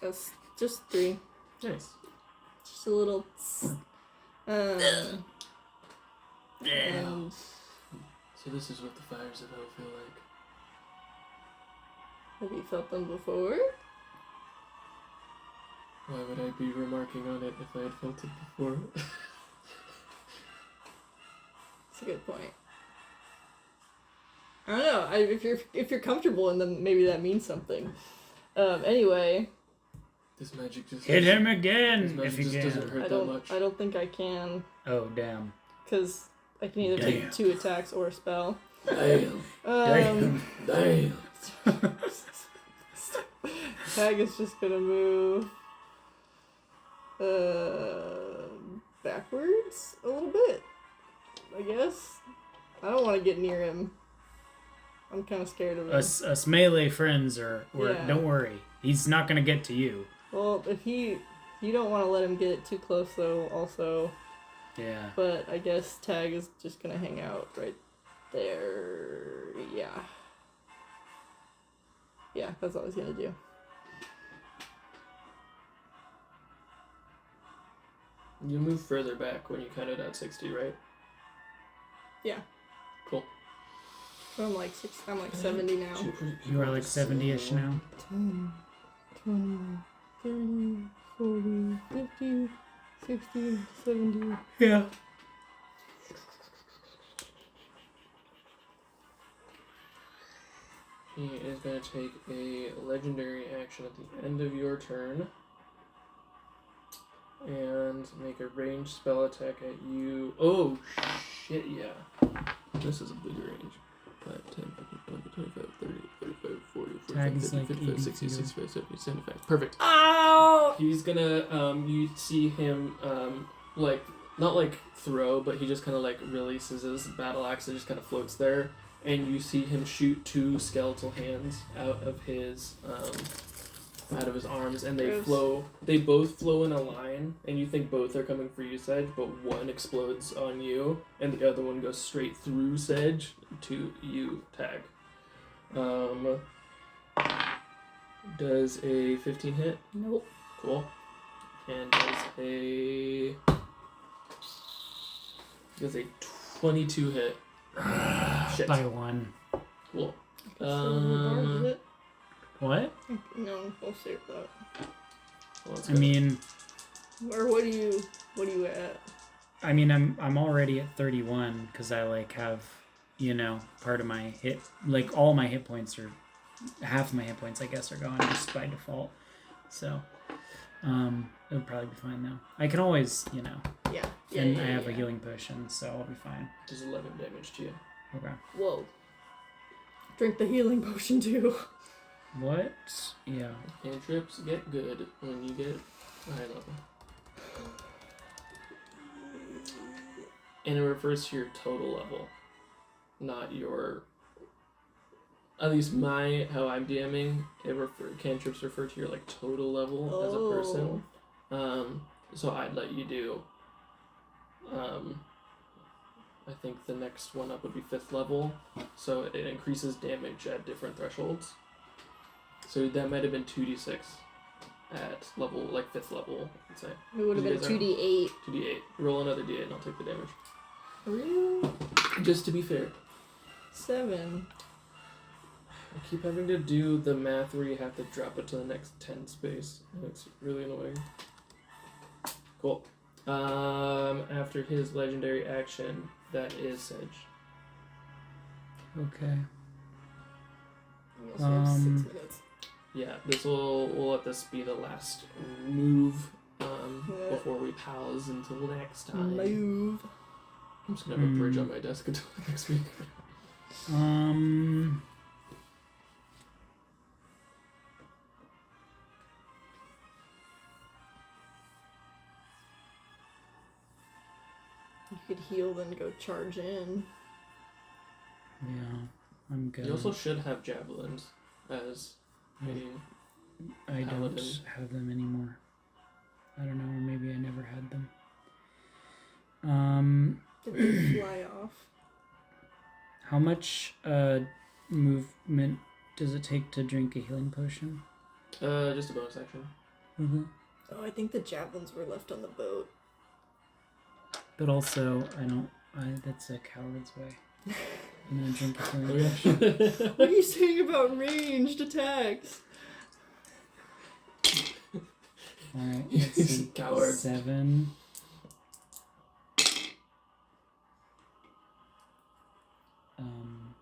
S2: That's just 3.
S1: Nice.
S2: Just a little. And
S1: So this is what the fires of hell feel like.
S2: have you felt them before?
S1: Why would I be remarking on it if I had felt it before?
S2: That's a good point. I don't know. If you're comfortable in them, maybe that means something. Anyway,
S1: This magic just
S3: Hit him
S1: This
S3: again
S1: magic
S3: if you
S1: just
S3: can.
S1: doesn't hurt that much.
S2: I don't think I can,
S3: Oh, damn.
S2: because I can either
S3: Damn.
S2: take 2 attacks or a spell.
S1: Damn.
S3: Damn.
S1: Damn.
S2: Tag is just gonna move backwards a little bit, I guess. I don't want to get near him. I'm kind of scared of him.
S3: Us melee friends are
S2: Yeah.
S3: don't worry. He's not gonna get to you.
S2: Well, if you don't want to let him get too close though, also.
S3: Yeah.
S2: But I guess Tag is just gonna hang out right there. Yeah. Yeah, that's all he's gonna do.
S1: You move further back when you counted at 60, right?
S2: Yeah.
S1: Cool.
S2: So I'm like 70 now.
S3: You are like 70-ish now.
S2: 10, 20, 30, 40, 50, 60, 70.
S3: Yeah.
S1: He is going to take a legendary action at the end of your turn and make a ranged spell attack at you. Oh, shit, yeah. This is a big range. 5, 10, 15, 20, 25, 30, 35, 40, 45,
S3: Tag's
S1: 50,
S3: like
S1: 55,
S3: 80
S1: 60,
S3: feet.
S1: 65, 70, 75. Perfect.
S2: Ow!
S1: He's gonna, you see him, like, not like throw, but he just kind of like releases his battle axe and just kind of floats there. And you see him shoot 2 skeletal hands out of his arms, and they
S2: Gross.
S1: flow. They both flow in a line, and you think both are coming for you, Sedge, but one explodes on you, and the other one goes straight through Sedge to you, Tag. Does a 15 hit?
S2: Nope.
S1: Cool. And does a 22 hit. Shit.
S3: By 1.
S1: Cool.
S2: Is it?
S3: What?
S2: No, we'll save that.
S1: Well, that's
S3: I
S1: good.
S3: mean,
S2: Or what are you at?
S3: I'm already at 31 because I like have, part of my hit, like all my hit points are, half of my hit points I guess are gone just by default. So, it'll probably be fine though. I can always,
S2: Yeah.
S3: and I have a healing potion, so I'll be fine.
S1: Does 11 damage to you.
S3: Okay.
S2: Whoa. Drink the healing potion too.
S3: What? Yeah.
S1: Cantrips get good when you get high level. And it refers to your total level, not your. At least how I'm DMing, cantrips refer to your like total level as a person. So I'd let you do. I think the next one up would be 5th level, so it increases damage at different thresholds. So that might have been 2d6 at level, like 5th level, I'd say.
S2: It would have
S1: You
S2: been
S1: guys are-
S2: 2d8.
S1: 2d8. Roll another d8 and I'll take the damage.
S2: Really?
S1: Just to be fair.
S2: 7.
S1: I keep having to do the math where you have to drop it to the next 10 space. And it's really annoying. Cool. After his legendary action, that is Sedge.
S3: Okay.
S2: We also have 6
S3: Um,
S2: minutes.
S1: Yeah, we'll let this be the last move
S2: Yeah.
S1: before we pause until next time.
S2: Move.
S1: I'm just gonna have a bridge on my desk until next week.
S2: You could heal, then go charge in.
S3: Yeah. I'm good.
S1: You also should have javelins as a
S3: I
S1: paladin.
S3: don't have them anymore. I don't know, or maybe I never had them.
S2: Did they fly off?
S3: How much movement does it take to drink a healing potion?
S1: Just a bonus action.
S3: Mm-hmm.
S2: Oh, I think the javelins were left on the boat.
S3: But also, that's a coward's way. I'm gonna drink a healing
S1: Oh,
S3: potion.
S1: yeah.
S2: What are you saying about ranged attacks?
S3: Alright, let's see.
S1: Coward.
S3: 7. Um,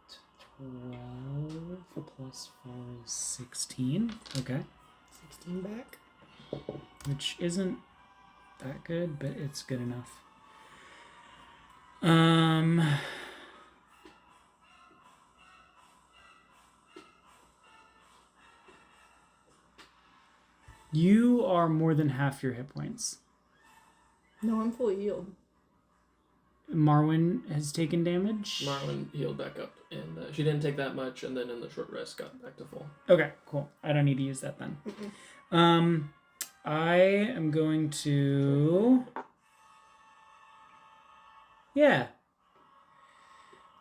S3: 12 plus 4 is 16. Okay.
S2: 16 back.
S3: Which isn't that good, but it's good enough. You are more than half your hit points.
S2: No, I'm fully healed.
S3: Marwyn has taken damage.
S1: Marlon healed back up, and she didn't take that much, and then in the short rest got back to full.
S3: Okay, cool. I don't need to use that then. I am going to. Yeah.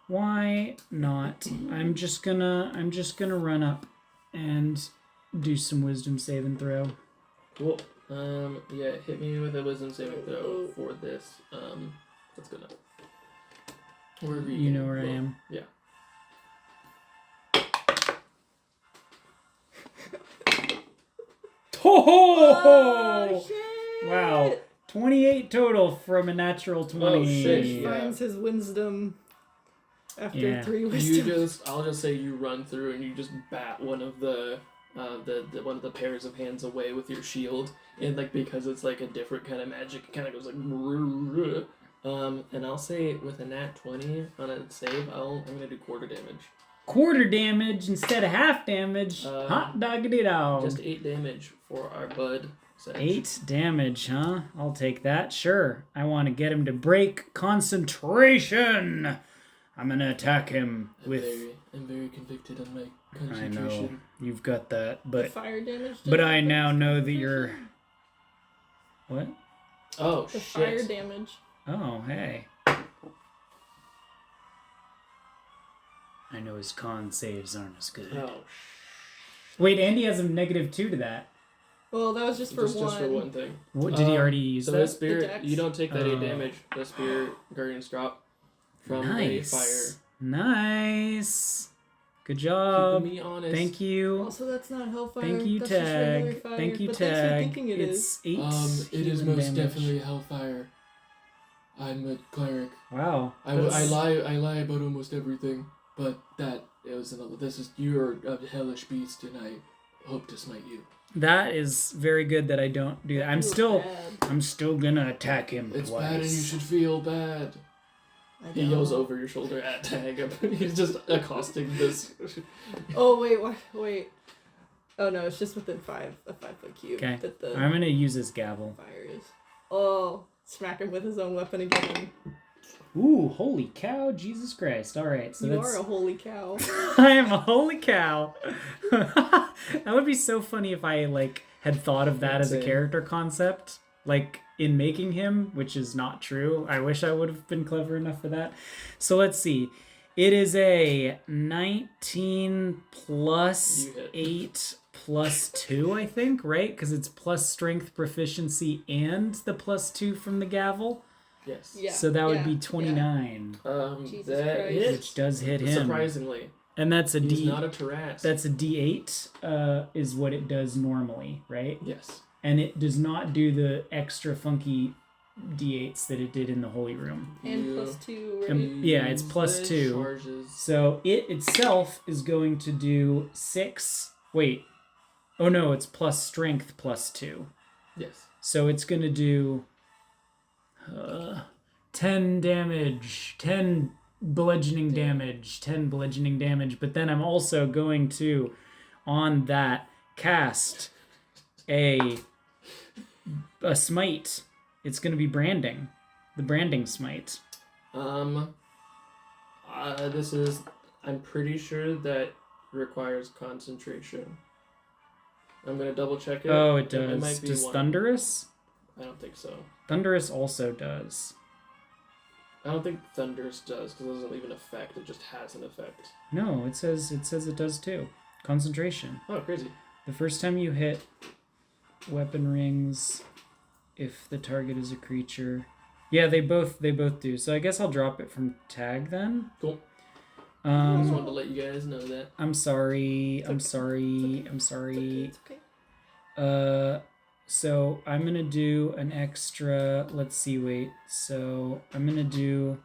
S3: Why not? I'm just gonna run up and do some wisdom saving throw.
S1: Cool. Yeah, hit me with a wisdom saving throw for this. That's good enough. Wherever
S3: You know where I am.
S1: Yeah.
S3: Oh,
S2: shit!
S3: wow. 28 total from a natural 20.
S1: Oh, shit,
S2: He
S1: yeah.
S2: finds his wisdom after
S3: Yeah.
S2: 3 wisdom.
S1: I'll just say you run through and you just bat one of the one of the pairs of hands away with your shield, and like because it's like a different kind of magic, it kind of goes like. And I'll say with a nat 20 on a save, I'm gonna do quarter damage.
S3: Quarter damage instead of half damage. Hot doggity dog.
S1: Just 8 damage for our bud. Sedge.
S3: 8 damage, huh? I'll take that. Sure. I want to get him to break concentration. I'm gonna attack him with.
S1: I'm very convicted on my
S3: I
S1: concentration.
S3: know you've got that,
S2: The
S3: but
S2: fire damage.
S3: I now know that you're. What?
S1: Oh
S2: The
S1: shit!
S2: fire damage.
S3: Oh, hey. I know his con saves aren't as good.
S1: Oh,
S3: Wait, Andy has a -2 to that.
S2: Well, that was just for one.
S1: Just for one thing.
S3: What did he already use
S1: So
S3: that?
S1: the spear,
S2: The dex.
S1: you don't take that 8
S3: Oh.
S1: damage. The spear guardians drop from
S3: Nice.
S1: a fire.
S3: Nice. Good job.
S1: Keeping me honest.
S3: Thank you.
S2: Also, that's not hellfire.
S3: Thank you,
S2: that's just regular
S3: Tag.
S2: fire.
S3: Thank you,
S2: but
S3: Tag.
S2: Thanks for thinking it is.
S3: It's 8
S1: It is
S3: healing
S1: most
S3: damage.
S1: definitely hellfire. I'm a cleric.
S3: Wow.
S1: I
S3: that's-
S1: lie about almost everything, but this is you're a hellish beast, and I hope to smite you.
S3: That is very good that I don't do that. I'm
S2: Feels bad.
S3: still gonna attack him
S1: It's
S3: twice.
S1: bad, and you should feel bad.
S2: I
S1: He
S2: don't.
S1: yells over your shoulder at Tag. He's just accosting this.
S2: Oh wait, wait. Oh no, it's just within a 5-foot cube
S3: Okay.
S2: that the
S3: I'm gonna use his gavel.
S2: fire is. Oh, smack him with his own weapon again.
S3: Ooh, holy cow, Jesus Christ. Alright, so
S2: You
S3: that's
S2: are a holy cow.
S3: I am a holy cow. That would be so funny if I had thought of that as a
S1: Insane.
S3: character concept, in making him, which is not true. I wish I would have been clever enough for that. So let's see. It is a 19 plus
S1: You hit.
S3: 8 plus 2, I think, right? Because it's plus strength proficiency and the plus 2 from the gavel.
S1: Yes.
S2: Yeah.
S3: So that would
S2: yeah,
S3: be 29,
S2: Jesus
S1: That
S2: Christ.
S1: hits.
S3: which does hit him.
S1: Surprisingly,
S3: And that's a
S1: he's
S3: D.
S1: not a Taras.
S3: That's a D8, is what it does normally, right?
S1: Yes.
S3: And it does not do the extra funky D8s that it did in the Holy Room.
S2: And
S1: You-
S2: plus 2, right?
S3: Yeah, it's plus
S1: The
S3: 2.
S1: Charges.
S3: So it itself is going to do 6. Wait. Oh no, it's plus strength plus 2.
S1: Yes.
S3: So it's going to do 10 damage, 10 bludgeoning damage, 10 bludgeoning damage. But then I'm also going to, on that, cast a smite. It's going to be branding. The branding smite.
S1: This is. I'm pretty sure that requires concentration. I'm gonna double check it.
S3: Oh, it
S1: It
S3: does.
S1: might be
S3: Does
S1: one.
S3: Thunderous?
S1: I don't think so.
S3: Thunderous also does.
S1: I don't think Thunderous does because it doesn't leave an effect. It just has an effect.
S3: No, it says it does too. Concentration.
S1: Oh, crazy.
S3: The first time you hit weapon rings, if the target is a creature. Yeah, they both do. So I guess I'll drop it from tag then.
S1: Cool. I just
S3: Um,
S1: wanted to let you guys know that.
S3: I'm sorry. I'm
S2: It's
S3: sorry.
S2: okay.
S3: I'm sorry.
S2: It's okay.
S3: So I'm gonna do an extra. Let's see. Wait. So I'm gonna do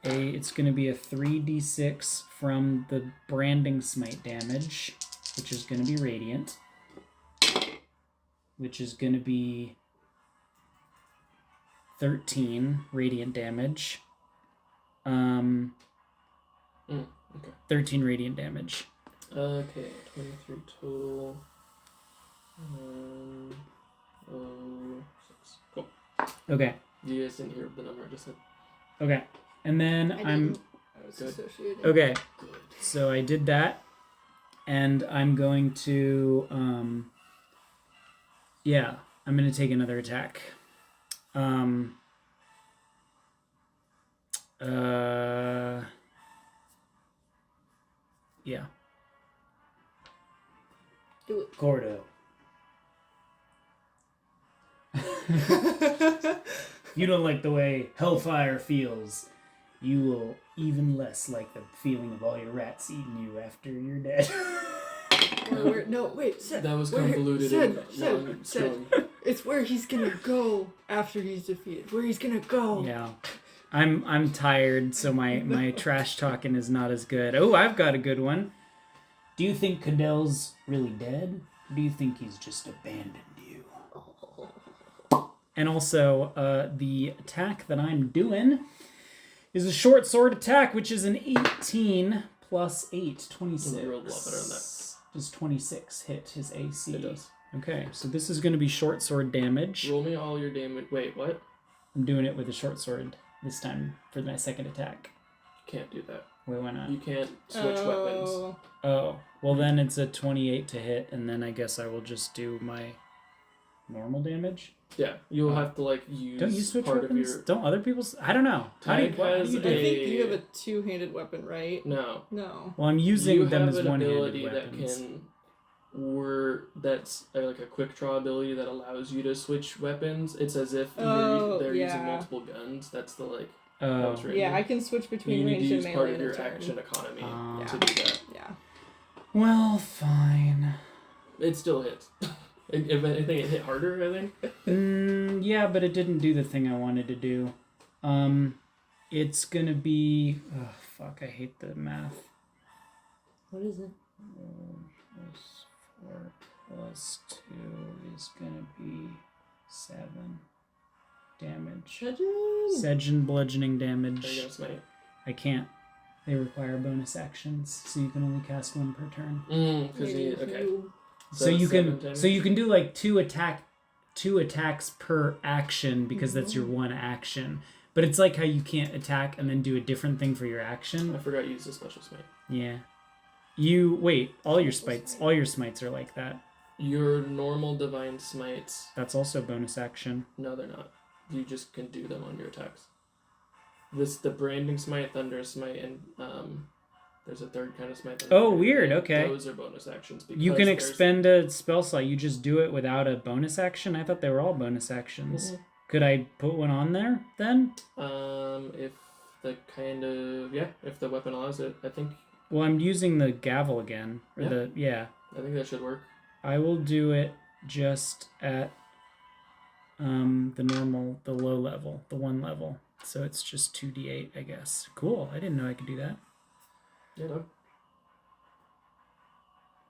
S3: a. It's gonna be a 3d6 from the branding smite damage, which is gonna be radiant. Which is gonna be 13 radiant damage.
S1: Okay.
S3: 13 radiant damage.
S1: Okay. 23 total.
S3: Okay.
S1: You guys didn't hear the number I just said.
S3: Okay. And then
S2: I
S3: I'm
S2: didn't. I was
S1: Good.
S2: associating.
S3: okay.
S1: Good.
S3: So I did that, and I'm going to yeah, I'm gonna take another attack. Yeah.
S2: Do it.
S3: Gordo. You don't like the way Hellfire feels. You will even less like the feeling of all your rats eating you after you're dead.
S2: No, wait.
S1: That was
S2: where-
S1: convoluted and long and strong.
S2: It's where he's gonna go after he's defeated. Where he's gonna go.
S3: Yeah. I'm tired, so my trash talking is not as good. Oh, I've got a good one. Do you think Cadell's really dead? Or do you think he's just abandoned you? And also, the attack that I'm doing is a short sword attack, which is an 18 plus 8, 26.
S1: You rolled a lot better than that.
S3: Does 26 hit his AC?
S1: It does.
S3: Okay, so this is going to be short sword damage.
S1: Roll me all your damage. Wait, what?
S3: I'm doing it with a short sword this time for my second attack.
S1: You can't do that.
S3: Wait, why not?
S1: You can't switch weapons.
S3: Oh, well then it's a 28 to hit, and then I guess I will just do my normal damage.
S1: Yeah, you'll have to like use
S3: Don't you switch
S1: part
S3: weapons?
S1: of your.
S3: Don't other people's? I don't know. How do you,
S1: Tank
S3: how do
S1: has
S3: you do
S2: I
S3: it?
S2: think you have a two-handed weapon, right?
S1: No.
S2: No.
S3: Well, I'm using
S1: You
S3: them
S1: have
S3: as
S1: an
S3: one-handed
S1: ability
S3: weapons.
S1: that can. That's like a quick draw ability that allows you to switch weapons. It's as if they're using
S2: yeah.
S1: multiple guns. That's the like.
S3: Oh,
S1: how it's written.
S2: Yeah, I can switch
S1: You
S2: between
S1: need to
S2: range and
S1: use part
S2: melee
S1: of
S2: in a
S1: your
S2: turn.
S1: action economy
S3: Ah.
S1: to do that.
S2: Yeah.
S3: well, fine.
S1: It still hits. If anything, it hit harder. I think.
S3: Yeah, but it didn't do the thing I wanted to do. It's gonna be. Oh, fuck! I hate the math.
S2: What is it?
S3: Plus 4 plus 2 is gonna be 7 damage. Sedgen bludgeoning
S1: Are you
S3: damage.
S1: gonna smite?
S3: I can't. They require bonus actions, so you can only cast one per turn.
S1: Because
S2: Maybe if
S1: okay.
S2: you-
S3: So you
S1: 7
S3: can so you can do like two attacks per action because that's your one action. But it's like how you can't attack and then do a different thing for your
S1: I
S3: action.
S1: forgot you used a special smite.
S3: Yeah. You wait, all your smites are like that.
S1: Your normal divine smites,
S3: That's also bonus action.
S1: no, they're not. You just can do them on your attacks. The branding smite, thunder smite, and there's a third kind of smite. that
S3: Oh,
S1: I'm
S3: weird,
S1: forgetting.
S3: okay.
S1: Those are bonus actions.
S3: You can
S1: there's-
S3: expend a spell slot. You just do it without a bonus action. I thought they were all bonus actions.
S1: Mhm.
S3: Could I put one on there then?
S1: If the if the weapon allows it, I think
S3: Well, I'm using the gavel again. Or
S1: I think that should work.
S3: I will do it just at the low level, the 1 level. So it's just 2d8, I guess. Cool. I didn't know I could do that.
S1: Yeah, no.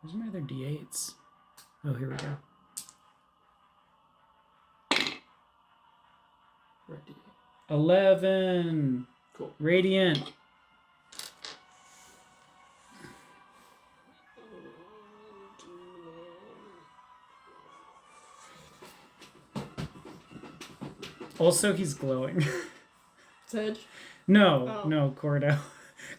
S3: Where's my other d8s? Oh, here we go.
S1: Right, D.
S3: 11.
S1: Cool.
S3: Radiant. Also, he's glowing.
S2: Sedge?
S3: No,
S2: Oh.
S3: no, Cordo.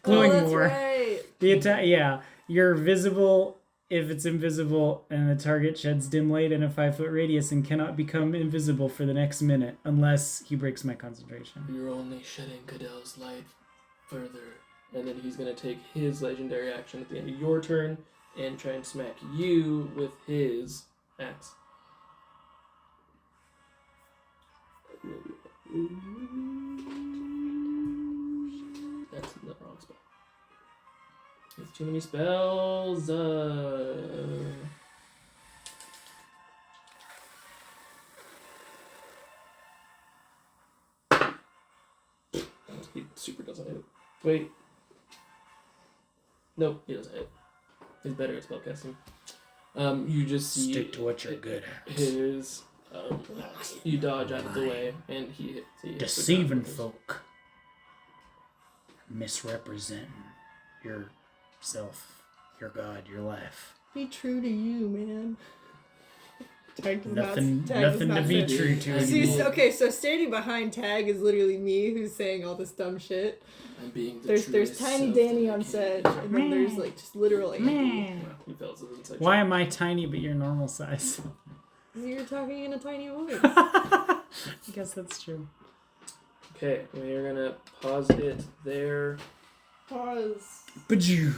S3: Glowing
S2: that's
S3: more.
S2: right.
S3: The attack, yeah. You're visible if it's invisible, and the target sheds dim light in a 5-foot radius and cannot become invisible for the next minute unless he breaks my concentration.
S1: You're only shedding Cadell's light further, and then he's gonna take his legendary action at the end of your turn and try and smack you with his axe. That's the wrong spell. It's too many spells. He super doesn't hit. Wait. Nope, he doesn't hit. He's better at spellcasting. You just see
S3: Stick to what you're good at.
S1: his axe. You dodge out of the way, and he hits.
S3: Deceiving folk. Misrepresenting yourself, your God, your life.
S2: Be true to you, man. Tag does
S3: Nothing,
S2: not, Tag
S3: nothing
S2: does
S3: to
S2: not
S3: be
S2: fit.
S3: true to
S1: See,
S2: See,
S3: anymore.
S2: okay, so standing behind Tag is literally me who's saying all this dumb shit.
S1: I'm being the
S2: There's
S1: truest
S2: Tiny
S1: self
S2: Danny
S1: that I
S2: on
S1: can
S2: set,
S1: be.
S2: and then there's like just literal Andy.
S3: Meh.
S1: He fails his inside
S3: Why
S1: joke.
S3: am I tiny but you're normal size?
S2: You're talking in a tiny voice.
S3: I guess that's true.
S1: Okay, we're gonna pause it there.
S2: Pause.
S3: Bajoo.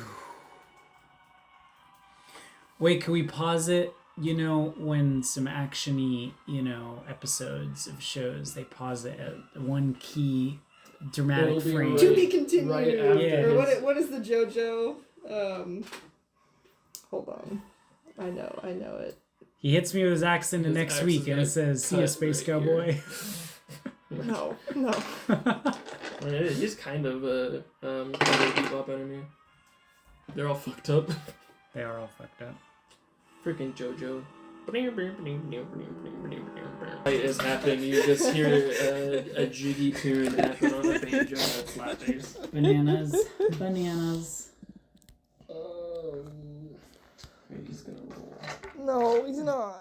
S3: Wait, can we pause it? You know, when some action-y, episodes of shows, they pause it at one key dramatic
S1: It'll be
S3: frame.
S1: right-
S2: To be continued.
S1: right after
S3: Yeah.
S2: Or
S1: his-
S2: what is the JoJo? Hold on. I know it.
S3: He hits me with his axe in the
S1: His
S3: next
S1: axe
S3: week,
S1: is
S3: and it
S1: gonna
S3: says, "See ya,
S1: cut
S3: space
S1: right
S3: cowboy."
S2: No.
S1: I mean, he's kind of a Bebop enemy. They're all fucked up.
S3: They are all fucked up.
S1: Freaking JoJo. Fight is happening. You just hear a jiggy tune happen on the banjo and a flat bass.
S3: Bananas. Bananas.
S1: He's gonna roll.
S2: No, he's not.